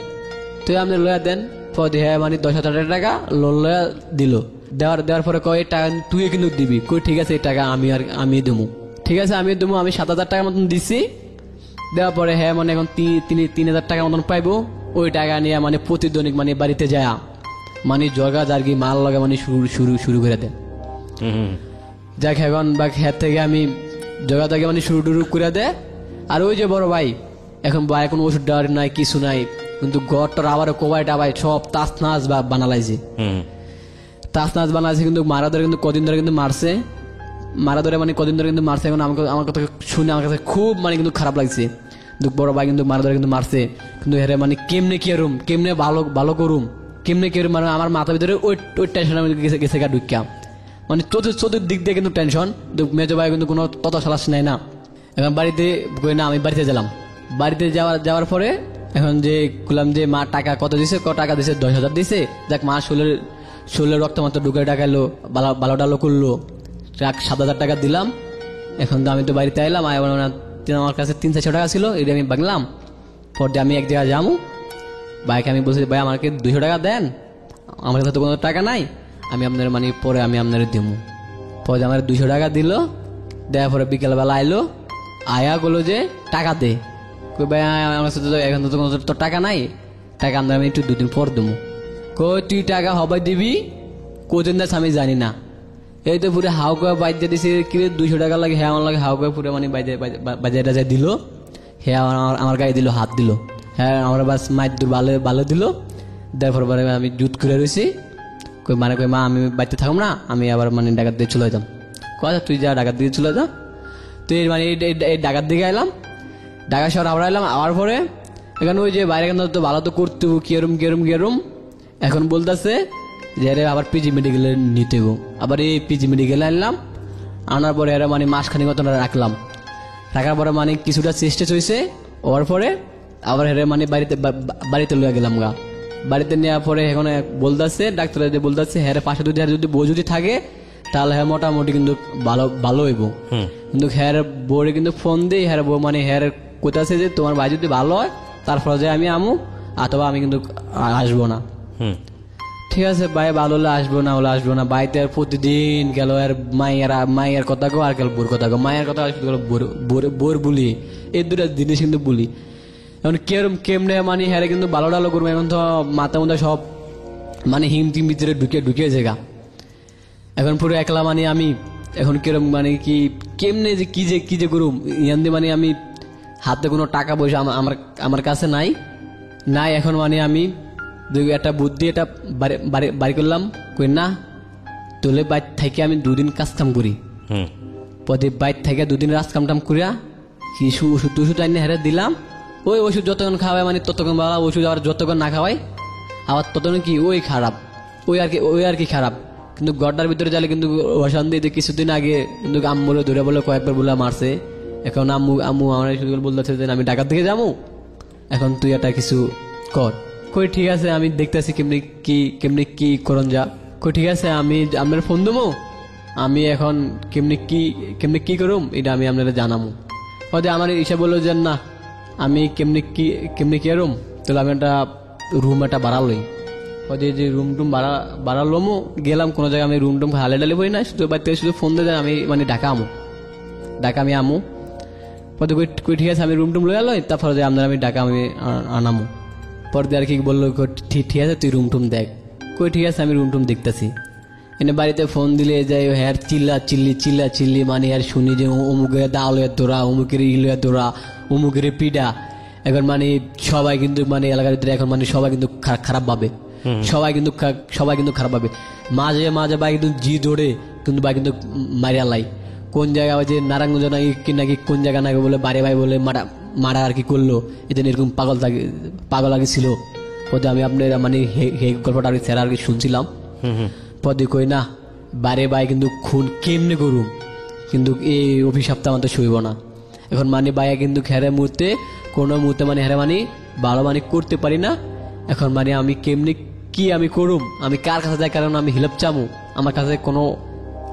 তুই আপনি লইয়া দেন। পরে হ্যাঁ মানে 10,000 টাকা লোন লইয়া দিল। দেওয়ার পরে কয় টাকা তুই কিন্তু দিবি, কই ঠিক আছে এই টাকা আমি দেবো, ঠিক আছে আমি দেবো। আমি 7,000 টাকার মতন দিছি। দেওয়ার পরে হ্যাঁ মানে এখন 3,000 টাকার মতন পাইবো। ওই টাকা নিয়ে মানে প্রতিদিনিক মানে বাড়িতে যায় মানে জগা জার্গি মাল লাগা মানে শুরু করে দেয়। যাক এখন বা হ্যাঁ থেকে আমি জগা জার্গি মানে শুরু করে দেয়। আর ওই যে বড় ভাই এখন ভাই কোনো ওষুধ দেওয়ার নাই কিছু নাই, কিন্তু ঘরটার আবার কোবাই টাবাই সব তাস নাচ বানালাইছে, তাস নাচ বানাইছে। কিন্তু মারা ধরে কিন্তু কদিন ধরে কিন্তু মারছে, মারা ধরে মানে কদিন ধরে কিন্তু মারছে। এখন আমার কথা শুনে আমার কাছে খুব মানে কিন্তু খারাপ লাগছে। কিন্তু বড় ভাই কিন্তু মারা ধরে কিন্তু মারছে, কিন্তু হেরে মানে কেমনে কি করুম, কেমনে ভালো করুম, কেমনে কি মানে আমার মাথার ভিতরে ওই টেনশন গেছে গা ঢুকিয়া, মানে চতুর্দিক দিয়ে কিন্তু টেনশন। মেজো ভাই কিন্তু কোনো তত সালাস নাই না। এখন বাড়িতে কই না আমি বাড়িতে গেলাম, বাড়িতে যাওয়ার পরে এখন যে বললাম যে মা টাকা কত দিছে, টাকা দিছে 10,000 দিছে। যাক মা শরীরের রক্ত মাত্র ঢুকে টাকাইলো, ভালো ডালো করলো, 7,000 টাকা দিলাম। এখন তো আমি তো বাড়িতে আইলাম, আমার কাছে 300-400 টাকা ছিল, এটা আমি বাগলাম। পরে আমি এক জায়গায় যাবো, ভাইকে আমি বলছি ভাই আমাকে 200 টাকা দেন, আমার কাছে তো কোনো টাকা নাই, আমি আপনার মানে পরে আমি আপনার দেবো। পরে আমার 200 টাকা দিল। দেওয়ার পরে বিকেলবেলা আইলো, আয়া বললো যে টাকা দে। কই ভাই আমার কাছে তো এখন তো কোনো টাকা নাই, টাকা আমরা আমি একটু 2 দিন পর দেবো। কই তুই টাকা হবাই দিবি, কোদিন দাস আমি জানি না। এই তো পুরো হাউ করে বাইরে দিছে, কি 200 টাকা লাগে, হ্যাঁ আমার লাগে হাউ করে পুরো মানে বাজারে টাজায় দিল। হ্যাঁ আমার গায়ে দিল, হাত দিল, হ্যাঁ আমার বাস মায়ের দূর ভালো দিল। দেওয়ার পরে আমি জুত করে রয়েছি। কই মানে কই মা আমি বাড়িতে থাকবো না, আমি আবার মানে ডাকাত দিয়ে চলে যেতাম। কথা তুই যা ডাকাত দিয়ে চলে যা। তুই মানে এই ডাকাত দিকে এলাম, ঢাকা শহর আবার এলাম। আবার পরে এখানে ওই যে বাইরে তো ভালো তো করতে কেরম এখন বলতেছে যে আরে আবার পিজি মেডিকেলে নিতে গো। আবার এই পিজি মেডিকেলে আনলাম, আনার পরে এরা মানে মাসখানিক মতন রাখার পরে মানে কিছুটা চেষ্টা চলছে। হওয়ার পরে আবার হেরে মানে বাড়িতে লইয়া গেলাম গা। বাড়িতে নেওয়ার পরে এখন বলতেছে ডাক্তার বলতেছে হ্যাঁ পাশে যদি বউ যদি থাকে তাহলে হ্যাঁ মোটামুটি কিন্তু ভালো হইব। কিন্তু হ্যাঁ বউরে কিন্তু ফোন দিই, হ্যাঁ বউ মানে হ্যাঁ কোথাছে যে তোমার ভাই যদি ভালো হয় তারপরে যে আমি আমু, অথবা আমি কিন্তু আসবো না। ঠিক আছে ভাই ভালো হলে আসবো না। বাড়িতে আর প্রতিদিন গেল আর মায়ের কথা গো, আর গেল বোর কথা গো, মায়ের কথা বোর বলি, এই 2টা জিনিস কিন্তু বলি। এখন কেমনে মানে হ্যাঁ কিন্তু ভালো ডালো করবো, এখন তো মাথা মধ্যে সব মানে হিমতিম ভিতরে ঢুকে জায়গা। এখন পুরো একলা মানে আমি এখন কিরম মানে কি কেমনে যে কি যে করুম, ইয়ান দিয়ে মানে আমি হাতে কোনো টাকা পয়সা আমার কাছে নাই। এখন মানে আমি একটা বুদ্ধি এটা বাড়ি করলাম, কই না তোলে বাইর থেকে আমি 2 দিন কাজ কাম করি। পরে বাইর থেকে 2 দিন কাজ কাম করিয়া কিছু ওষুধ আইনে হেরে দিলাম। ওই ওষুধ যতক্ষণ খাওয়াই মানে ততক্ষণ ভালো, ওষুধ আবার যতক্ষণ না খাওয়াই আবার ততক্ষণ কি ওই খারাপ, ওই আর কি খারাপ। কিন্তু গড্ডার ভিতরে যালে কিন্তু অশান্তি। কিছুদিন আগে কিন্তু আম্মুরে ধরে বলে কয়েকবার বলে মারছে। এখন আম্মু আমার বলতেছে যে আমি ঢাকা থেকে যাবো, এখন তুই একটা কিছু কর। কই ঠিক আছে আমি দেখতেছি কেমনি কি করন যা। কই ঠিক আছে আমি আপনার ফোন দেবো, আমি এখন কেমনি কি করুম এটা আমি আপনারা জানাবো। হয়তো আমার ইচ্ছা বললো যে না আমি কেমনি কি করুম, তাহলে আমি একটা রুম একটা বাড়ালই। হয়তো যে রুম টুম বাড়ালোমো গেলাম কোনো জায়গায়, আমি রুম টুম হালে ডালে বই না, শুধু বাড়িতে শুধু ফোন দিয়ে আমি মানে ঢাকা আমি আমু। হয়তো কই ঠিক আছে আমি রুম টুম লই আলোই, তারপরে যে আপনার আমি ঢাকা আমি আনামো। পরে আর কি বললো ঠিক আছে তুই রুম টুম দেখ। কই ঠিক আছে আমি রুম টুম দেখতেছি। এনে বাড়িতে ফোন দিলে যাই হ্যার চিল্লা মানে আর শুনি যে অমুকের দাওলের তোরা, অমুকের ইলের তোরা, অমুকের পিডা। এখন মানে সবাই কিন্তু মানে এলাকার ভিতরে এখন মানে সবাই কিন্তু খারাপ ভাবে, সবাই কিন্তু খারাপ ভাবে। মাঝে ভাই কিন্তু জি দৌড়ে কিন্তু ভাই কিন্তু মারিয়া লাই। কোন জায়গা যে নারায়ণগঞ্জ নাকি কোন জায়গা নাকি বলে বাড়ি ভাই বলে মারা আর কি করলো, এদিন এরকম পাগল আগে ছিল। পদে আমি আপনার মানে গল্পটা আর কি স্যার আর কি শুনছিলাম। পদে কই না বারে ভাই কিন্তু খুন কেমনে করুম, কিন্তু এই অভিশাপটা আমাদের সইব না। এখন মানে ভাইয়া কিন্তু হেরে মুহূর্তে কোনো মুহূর্তে মানে হেরে মানে ভালো মানে করতে পারি না। এখন মানে আমি কেমনি কি আমি করুম, আমি কার কাছে যাই, কারণ আমি হিলাপ চামু, আমার কাছে কোনো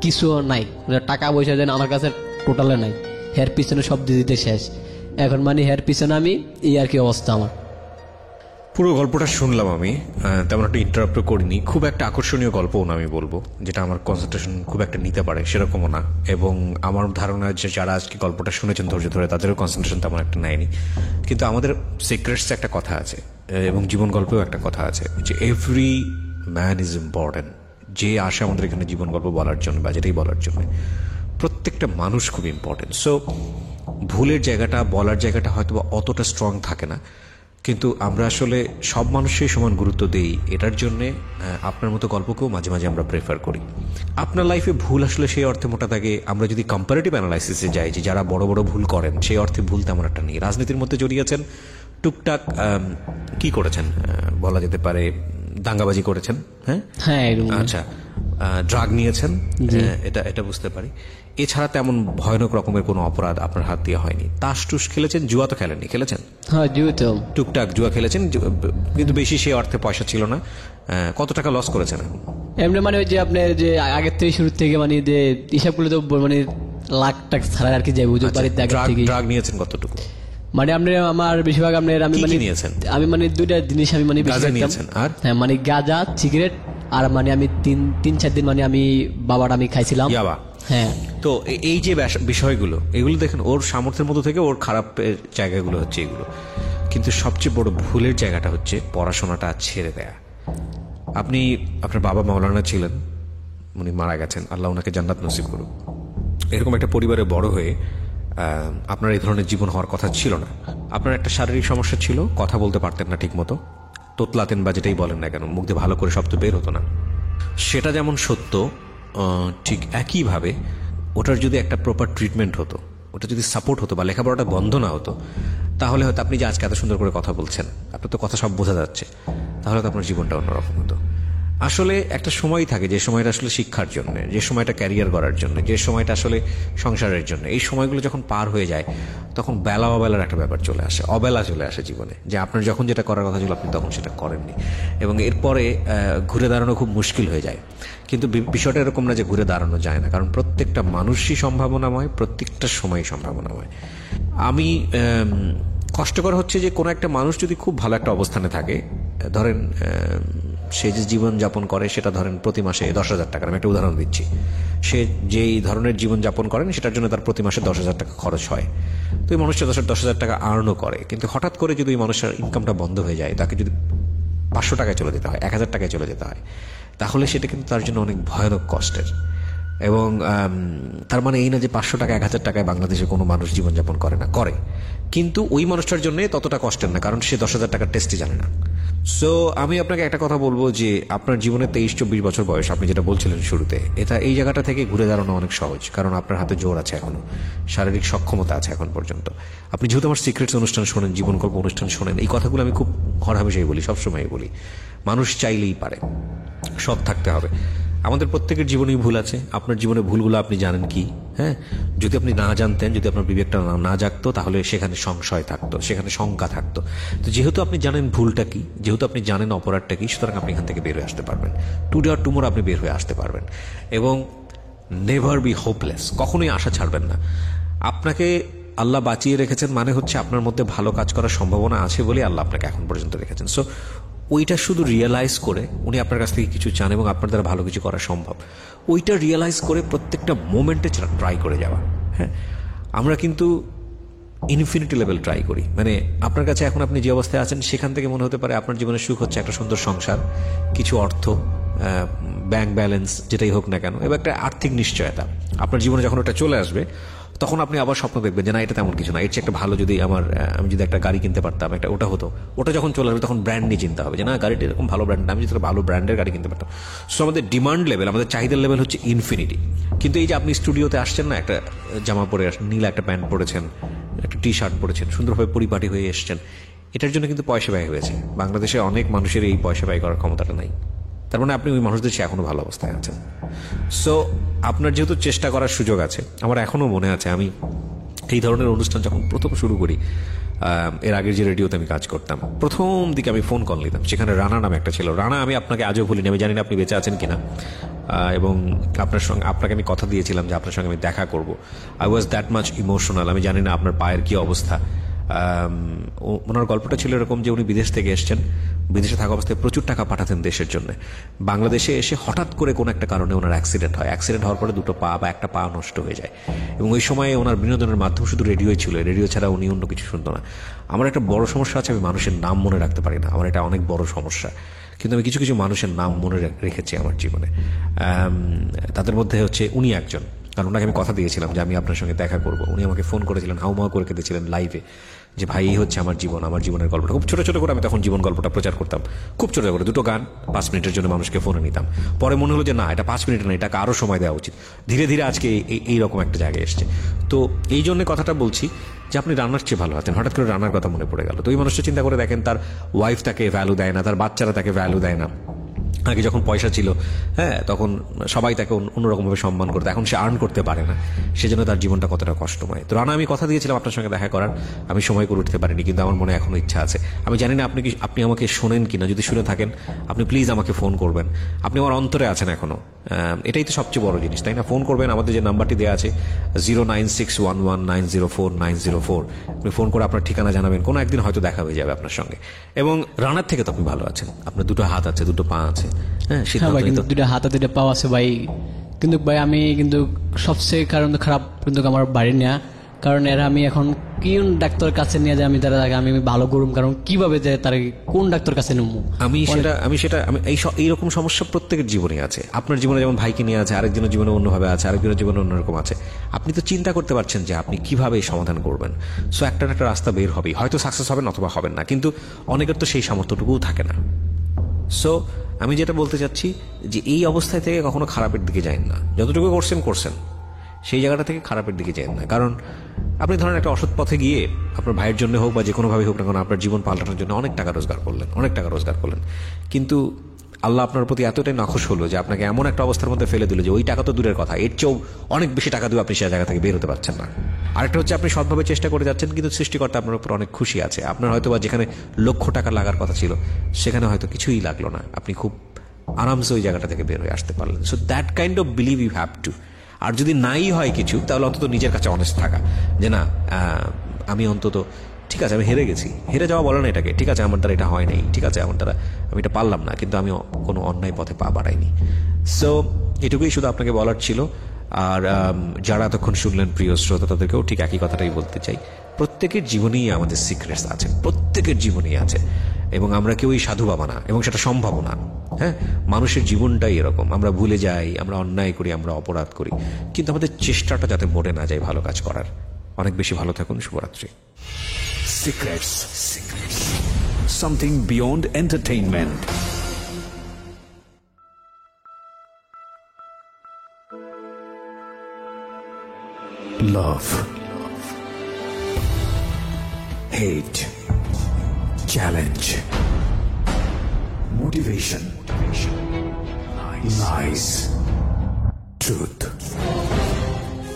কিছু নাই, টাকা পয়সা দেন আমার কাছে টোটালে নাই, হের পিছনে সব দিয়ে দিতে শেষ। এখন মানে হের পিছনে আমি এই আর কি অবস্থা আমার। পুরো গল্পটা শুনলাম আমি, তেমন একটা ইন্টারাপ্ট করিনি। খুব একটা আকর্ষণীয় গল্পও না আমি বলবো, যেটা আমার কনসেন্ট্রেশন খুব একটা নিতে পারে সেরকমও না। এবং আমার ধারণা যে যারা আজকে গল্পটা শুনেছেন ধৈর্য ধরে, তাদেরও কনসেন্ট্রেশন তেমন একটা নেয়নি। কিন্তু আমাদের সিক্রেটস একটা কথা আছে, এবং জীবন গল্পেও একটা কথা আছে যে এভরি ম্যান ইজ ইম্পর্টেন্ট। যে আসে আমাদের এখানে জীবন গল্প বলার জন্য বা যেটাই বলার জন্য, প্রত্যেকটা মানুষ খুব ইম্পর্টেন্ট। সো ভুলের জায়গাটা, বলার জায়গাটা হয়তো অতটা স্ট্রং থাকে না, কিন্তু আমরা আসলে সব মানুষই সমান গুরুত্ব দিই। এটার জন্যে আপনার মতো গল্পকেও মাঝে মাঝে আমরা প্রেফার করি। আপনার লাইফে ভুল আসলে সেই অর্থে মোটা থাকে, আমরা যদি কম্পারেটিভ অ্যানালাইসিসে যাই যে যারা বড় বড় ভুল করেন, সেই অর্থে ভুল তেমন একটা নেই। রাজনীতির মধ্যে জড়িয়েছেন, টুকটাক কি করেছেন বলা যেতে পারে, দাঙ্গাবাজি করেছেন, হ্যাঁ হ্যাঁ আচ্ছা, ড্রাগ নিয়েছেন, এটা বুঝতে পারি। এছাড়া তেমন ভয়ানক রকমের কোনো অপরাধ আপনার হাত দিয়ে হয়নি। তাস টুস খেলেছেন, জুয়া তো খেলেননি, খেলেছেন? হ্যাঁ জুয়া তো টুকটাক জুয়া খেলেছেন, কিন্তু বেশি সেই অর্থে পয়সা ছিল না। কত টাকা লস করেছেন? এমনি মানে ওই যে আপনার যে আগের থেকে শুরু থেকে মানে যে হিসাবগুলো তো মানে লাখ টাকা ছাড়া আর কি যাবে বাড়িতে আগে থেকে। ড্রাগ নিয়েছেন কতটুকু? মানে আপনি আমার বেশিরভাগ আপনার আমি মানে নিয়েছেন? আমি মানে দুইটা জিনিস আমি মানে গাঁজা নিয়েছেন? আর হ্যাঁ মানে গাঁজা, সিগারেট, আর মানে আমি 3-4 দিন মানে আমি বাবার আমি খাইছিলাম ইয়াবা। হ্যাঁ, তো এই যে বিষয়গুলো, এগুলো দেখেন ওর সামর্থ্যের মধ্যে থেকে ওর খারাপ জায়গাগুলো হচ্ছে এগুলো। কিন্তু সবচেয়ে বড় ভুলের জায়গাটা হচ্ছে পড়াশোনাটা ছেড়ে দেয়া। আপনি, আপনার বাবা মাওলানা ছিলেন, উনি মারা গেছেন, আল্লাহ ওনাকে জান্নাত নসিব করুন। এরকম একটা পরিবারে বড় হয়ে আপনার এই ধরনের জীবন হওয়ার কথা ছিল না। আপনার একটা শারীরিক সমস্যা ছিল, কথা বলতে পারতেন না ঠিক মতো, তোতলাতেন বা যেটাই বলেন না কেন, মুখ দিয়ে ভালো করে শব্দ বের হতো না। সেটা যেমন সত্য, ঠিক একইভাবে ওটার যদি একটা প্রপার ট্রিটমেন্ট হতো, ওটা যদি সাপোর্ট হতো বা লেখাপড়াটা বন্ধ না হতো, তাহলে হয়তো আপনি যে আজকে এত সুন্দর করে কথা বলছেন, আপনার তো কথা সব বোঝা যাচ্ছে, তাহলে তো আপনার জীবনটা অন্যরকম হতো। আসলে একটা সময় থাকে যে সময়টা আসলে শিক্ষার জন্য, যে সময়টা ক্যারিয়ার করার জন্য, যে সময়টা আসলে সংসারের জন্য। এই সময়গুলো যখন পার হয়ে যায়, তখন বেলা অবেলার একটা ব্যাপার চলে আসে, অবেলা চলে আসে জীবনে, যে আপনার যখন যেটা করার কথা ছিল আপনি তখন সেটা করেননি, এবং এরপরে ঘুরে দাঁড়ানো খুব মুশকিল হয়ে যায়। কিন্তু বিষয়টা এরকম না যে ঘুরে দাঁড়ানো যায় না, কারণ প্রত্যেকটা মানুষই সম্ভাবনাময়, প্রত্যেকটা সময়ই সম্ভাবনাময়। আমি কষ্টকর হচ্ছে যে কোনো একটা মানুষ যদি খুব ভালো একটা অবস্থানে থাকে, ধরেন সে যে জীবন যাপন করে সেটা ধরেন প্রতি মাসে 10,000 টাকা, আমি একটা উদাহরণ দিচ্ছি, সে যেই ধরনের জীবন যাপন করেন সেটার জন্য তার প্রতি মাসে 10,000 টাকা খরচ হয়। তো এই মানুষটা 10,000 টাকা আর্নও করে, কিন্তু হঠাৎ করে যদি ওই মানুষের ইনকামটা বন্ধ হয়ে যায়, তাকে যদি 500 টাকায় চলে যেতে হয়, 1,000 টাকায় চলে যেতে হয়, তাহলে সেটা কিন্তু তার জন্য অনেক ভয়ানক কষ্টের। এবং তার মানে এই না যে 500 টাকা 1,000 টাকায় বাংলাদেশে কোনো মানুষ জীবনযাপন করে না, করে, কিন্তু ওই মানুষটার জন্য ততটা কষ্টের না, কারণ সে 10,000 টাকার টেস্টই জানে না। সো আমি আপনাকে একটা কথা বলবো যে আপনার জীবনে 23-24 বছর বয়স, আপনি যেটা বলছিলেন শুরুতে, এটা এই জায়গাটা থেকে ঘুরে দাঁড়ানো অনেক সহজ, কারণ আপনার হাতে জোর আছে, এখনো শারীরিক সক্ষমতা আছে এখন পর্যন্ত। আপনি যেহেতু আমার সিক্রেটস অনুষ্ঠান শোনেন, জীবন গল্প অনুষ্ঠান শোনেন, এই কথাগুলো আমি খুব হরহামেশাই বলি, সবসময় বলি, মানুষ চাইলেই পারে, সব থাকতে হবে। আমাদের প্রত্যেকের জীবনেই ভুল আছে। আপনার জীবনে ভুলগুলো আপনি জানেন কি? হ্যাঁ, যদি আপনি না জানতেন, যদি আপনার বিবেকটা না জাগতো, তাহলে সেখানে সংশয় থাকতো, সেখানে শঙ্কা থাকতো। তো যেহেতু আপনি জানেন ভুলটা কি, যেহেতু আপনি জানেন অপরাধটা কি, সুতরাং আপনি এখান থেকে বের হয়ে আসতে পারবেন। টুডে অর টুমোরো আপনি বের হয়ে আসতে পারবেন। এবং নেভার বি হোপলেস, কখনোই আশা ছাড়বেন না। আপনাকে আল্লাহ বাঁচিয়ে রেখেছেন মানে হচ্ছে আপনার মধ্যে ভালো কাজ করার সম্ভাবনা আছে বলে আল্লাহ আপনাকে এখন পর্যন্ত রেখেছেন। সো ওইটা শুধু রিয়েলাইজ করে, উনি আপনার কাছ থেকে কিছু চান এবং আপনার দ্বারা ভালো কিছু করা সম্ভব, ওইটা রিয়েলাইজ করে প্রত্যেকটা মোমেন্টে ট্রাই করে যাওয়া। হ্যাঁ, আমরা কিন্তু ইনফিনিটি লেভেল ট্রাই করি। মানে আপনার কাছে এখন আপনি যে অবস্থায় আছেন, সেখান থেকে মনে হতে পারে আপনার জীবনের সুখ হচ্ছে একটা সুন্দর সংসার, কিছু অর্থ, ব্যাংক ব্যালেন্স, যেটাই হোক না কেন, এবং একটা আর্থিক নিশ্চয়তা। আপনার জীবনে যখন ওটা চলে আসবে, তখন আপনি আবার স্বপ্ন দেখবেন যে না, এটা তেমন কিছু না, এর চেয়ে একটা ভালো যদি আমি যদি একটা গাড়ি কিনতে পারতাম, একটা ওটা হতো। ওটা যখন চলে আসবে, তখন ব্র্যান্ড নিয়ে চিন্তা হবে যে না, গাড়িটা এরকম ভালো ব্র্যান্ড, আমি যদি ভালো ব্র্যান্ডের গাড়ি কিনতে পারতাম। সো আমাদের ডিমান্ড লেভেল, আমাদের চাহিদার লেভেল হচ্ছে ইনফিনিটি। কিন্তু এই যে আপনি স্টুডিওতে আসছেন না, একটা জামা পরে নীল একটা প্যান্ট পরেছেন, একটা টি শার্ট পরেছেন, সুন্দরভাবে পরিপাটি হয়ে এসছেন, এটার জন্য কিন্তু পয়সা ব্যয় হয়েছে। বাংলাদেশে অনেক মানুষের এই পয়সা ব্যয় করার ক্ষমতাটা নাই, তার মানে আপনি ওই মানুষদের চেয়ে এখনো ভালো অবস্থায় আছেন। সো আপনার যেহেতু চেষ্টা করার সুযোগ আছে, আমার এখনো মনে আছে আমি এই ধরনের অনুষ্ঠান যখন প্রথম শুরু করি, এর আগের যে রেডিওতে আমি কাজ করতাম, প্রথম দিকে আমি ফোন কল নিতাম, সেখানে রানা নামে একটা ছিল। রানা, আমি আপনাকে আজও ভুলিনি, আমি জানি না আপনি বেঁচে আছেন কিনা, এবং আপনাকে আমি কথা দিয়েছিলাম যে আপনার সঙ্গে আমি দেখা করব। I was that much emotional. আমি জানি না আপনার পায়ের কি অবস্থা। ওনার গল্পটা ছিল এরকম যে উনি বিদেশ থেকে এসছেন, বিদেশে থাকা অবস্থায় প্রচুর টাকা পাঠাতেন দেশের জন্য। বাংলাদেশে এসে হঠাৎ করে কোনো একটা কারণে ওনার অ্যাক্সিডেন্ট হয়। অ্যাক্সিডেন্ট হওয়ার পরে দুটো পা বা একটা পা নষ্ট হয়ে যায়, এবং ওই সময় ওনার বিনোদনের মাধ্যম শুধু রেডিওই ছিল। রেডিও ছাড়া উনি অন্য কিছু শুনতো না। আমার একটা বড় সমস্যা আছে, আমি মানুষের নাম মনে রাখতে পারি না। আমার এটা অনেক বড় সমস্যা, কিন্তু আমি কিছু কিছু মানুষের নাম মনে রেখেছি আমার জীবনে। তাদের মধ্যে হচ্ছে উনি একজন, কারণ ওনাকে আমি কথা দিয়েছিলাম যে আমি আপনার সঙ্গে দেখা করব। উনি আমাকে ফোন করেছিলেন, হাউমাউ করে কেঁদেছিলেন লাইভে, যে ভাই এই হচ্ছে আমার জীবন, আমার জীবনের গল্পটা। খুব ছোট ছোট করে আমি তখন জীবন গল্পটা প্রচার করতাম, খুব ছোট করে, দুটো গান 5 মিনিটের জন্য মানুষকে ফোনে নিতাম। পরে মনে হলো যে না, এটা 5 মিনিট না, এটাকে আরও সময় দেওয়া উচিত। ধীরে ধীরে আজকে এইরকম একটা জায়গায় এসছে। তো এই জন্য কথাটা বলছি যে আপনি রান্নার চেয়ে ভালো আছেন। হঠাৎ করে রান্নার কথা মনে পড়ে গেল। তো ওই মানুষটা চিন্তা করে দেখেন, তার ওয়াইফ তাকে ভ্যালু দেয় না, তার বাচ্চারা তাকে ভ্যালু দেয় না। আগে যখন পয়সা ছিল, হ্যাঁ, তখন সবাই তাকে অন্যরকমভাবে সম্মান করতো। এখন সে আর্ন করতে পারে না, সেজন্য তার জীবনটা কতটা কষ্টময়। তো রানা, আমি কথা দিয়েছিলাম আপনার সঙ্গে দেখা করার, আমি সময় করে উঠতে পারিনি, কিন্তু আমার মনে এখনো ইচ্ছা আছে। আমি জানি না আপনি আমাকে শোনেন কিনা। যদি শুনে থাকেন, আপনি প্লিজ আমাকে ফোন করবেন। আপনি আমার অন্তরে আছেন এখনো, এটাই তো সবচেয়ে বড় জিনিস, তাই না? ফোন করবেন। আমাদের যে নাম্বারটি দেওয়া আছে 09611904904, আপনি ফোন করে আপনার ঠিকানা জানাবেন। কোনো একদিন হয়তো দেখা হয়ে যাবে আপনার সঙ্গে। এবং রানার থেকে তো আপনি ভালো আছেন, আপনার দুটো হাত আছে, দুটো পা আছে। হ্যাঁ ভাই, কিন্তু দুটো হাত দুটো পাও আছে ভাই। কিন্তু ভাই আমি কিন্তু সবচেয়ে কারণ খারাপ কিন্তু আমার বাড়ি নেওয়া, কারণ এরা আমি এখন কোন ডাক্তারের কাছে নিয়ে যাই, আমি তারা আমি ভালো করুম, কারণ কিভাবে যে তার কোন ডাক্তার কাছে নেবো আমি এইরকম সমস্যা প্রত্যেকের জীবনে আছে। আপনার জীবনে যেমন ভাইকে নিয়ে আছে, আরেকজনের জীবনে অন্যভাবে আছে, আরেকজনের জীবনে অন্যরকম আছে। আপনি তো চিন্তা করতে পারছেন যে আপনি কিভাবে এই সমাধান করবেন। সো একটা রাস্তা বের হবেই, হয়তো সাকসেস হবেন অথবা হবেন না, কিন্তু অনেকের তো সেই সামর্থ্যটুকুও থাকে না। সো আমি যেটা বলতে চাচ্ছি যে এই অবস্থায় থেকে কখনো খারাপের দিকে যান না। যতটুকু করছেন সেই জায়গাটা থেকে খারাপের দিকে যান না। কারণ আপনি ধরেন একটা অসৎ পথে গিয়ে আপনার ভাইয়ের জন্য হোক বা যে কোনোভাবে হোক না কেন, আপনার জীবন পাল্টানোর জন্য অনেক টাকা রোজগার করলেন, কিন্তু আল্লাহ আপনার প্রতি এতটাই নাখুশ হলো যে আপনাকে এমন একটা অবস্থার মধ্যে ফেলে দিল যে ওই টাকা তো দূরের কথা, এর চেয়েও অনেক বেশি টাকা দিয়ে আপনি সেই জায়গা থেকে বের হতে পারছেন না। আরেকটা হচ্ছে, আপনি সৎভাবে চেষ্টা করে যাচ্ছেন, কিন্তু সৃষ্টিকর্তা আপনার উপর অনেক খুশি আছে। আপনার হয়তো বা যেখানে লক্ষ টাকা লাগার কথা ছিল, সেখানে হয়তো কিছুই লাগলো না, আপনি খুব আরামসে ওই জায়গাটা থেকে বের হয়ে আসতে পারলেন। So that kind of believe you have to. আর যদি নাই হয় কিছু, তাহলে অন্তত নিজের কাছে অনেস্ট থাকা, যে না, আমি অন্তত ঠিক আছে, আমি হেরে গেছি। হেরে যাওয়া বলে না এটাকে, ঠিক আছে আমার দ্বারা এটা হয় নাই, ঠিক আছে আমার দ্বারা আমি এটা পারলাম না, কিন্তু আমি কোনো অন্যায় পথে পা বাড়াইনি। সো এটুকুই শুধু আপনাকে বলার ছিল। আর যারা এতক্ষণ শুনলেন প্রিয় শ্রোতা, তাদেরকেও ঠিক একই কথাটাই বলতে চাই। প্রত্যেকের জীবনেই আমাদের সিক্রেটস আছে, প্রত্যেকের জীবনেই আছে, এবং আমরা কেউই সাধু বাবা না, এবং সেটা সম্ভব না। হ্যাঁ, মানুষের জীবনটাই এরকম, আমরা ভুলে যাই, আমরা অন্যায় করি, আমরা অপরাধ করি, কিন্তু আমাদের চেষ্টাটা যাতে মরে না যায় ভালো কাজ করার। অনেক বেশি ভালো থাকুন। শুভরাত্রি। Secrets. Something beyond entertainment. Love. Hate. Challenge. Motivation. Lies. Truth.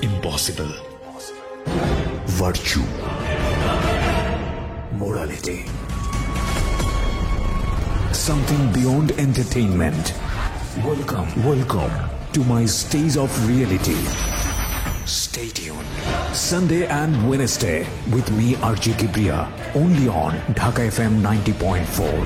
Impossible. Virtue. Morality. Something beyond entertainment. Welcome to my stage of reality. Stay tuned. Sunday and Wednesday with me, RJ Kibriya, only on Dhaka FM 90.4.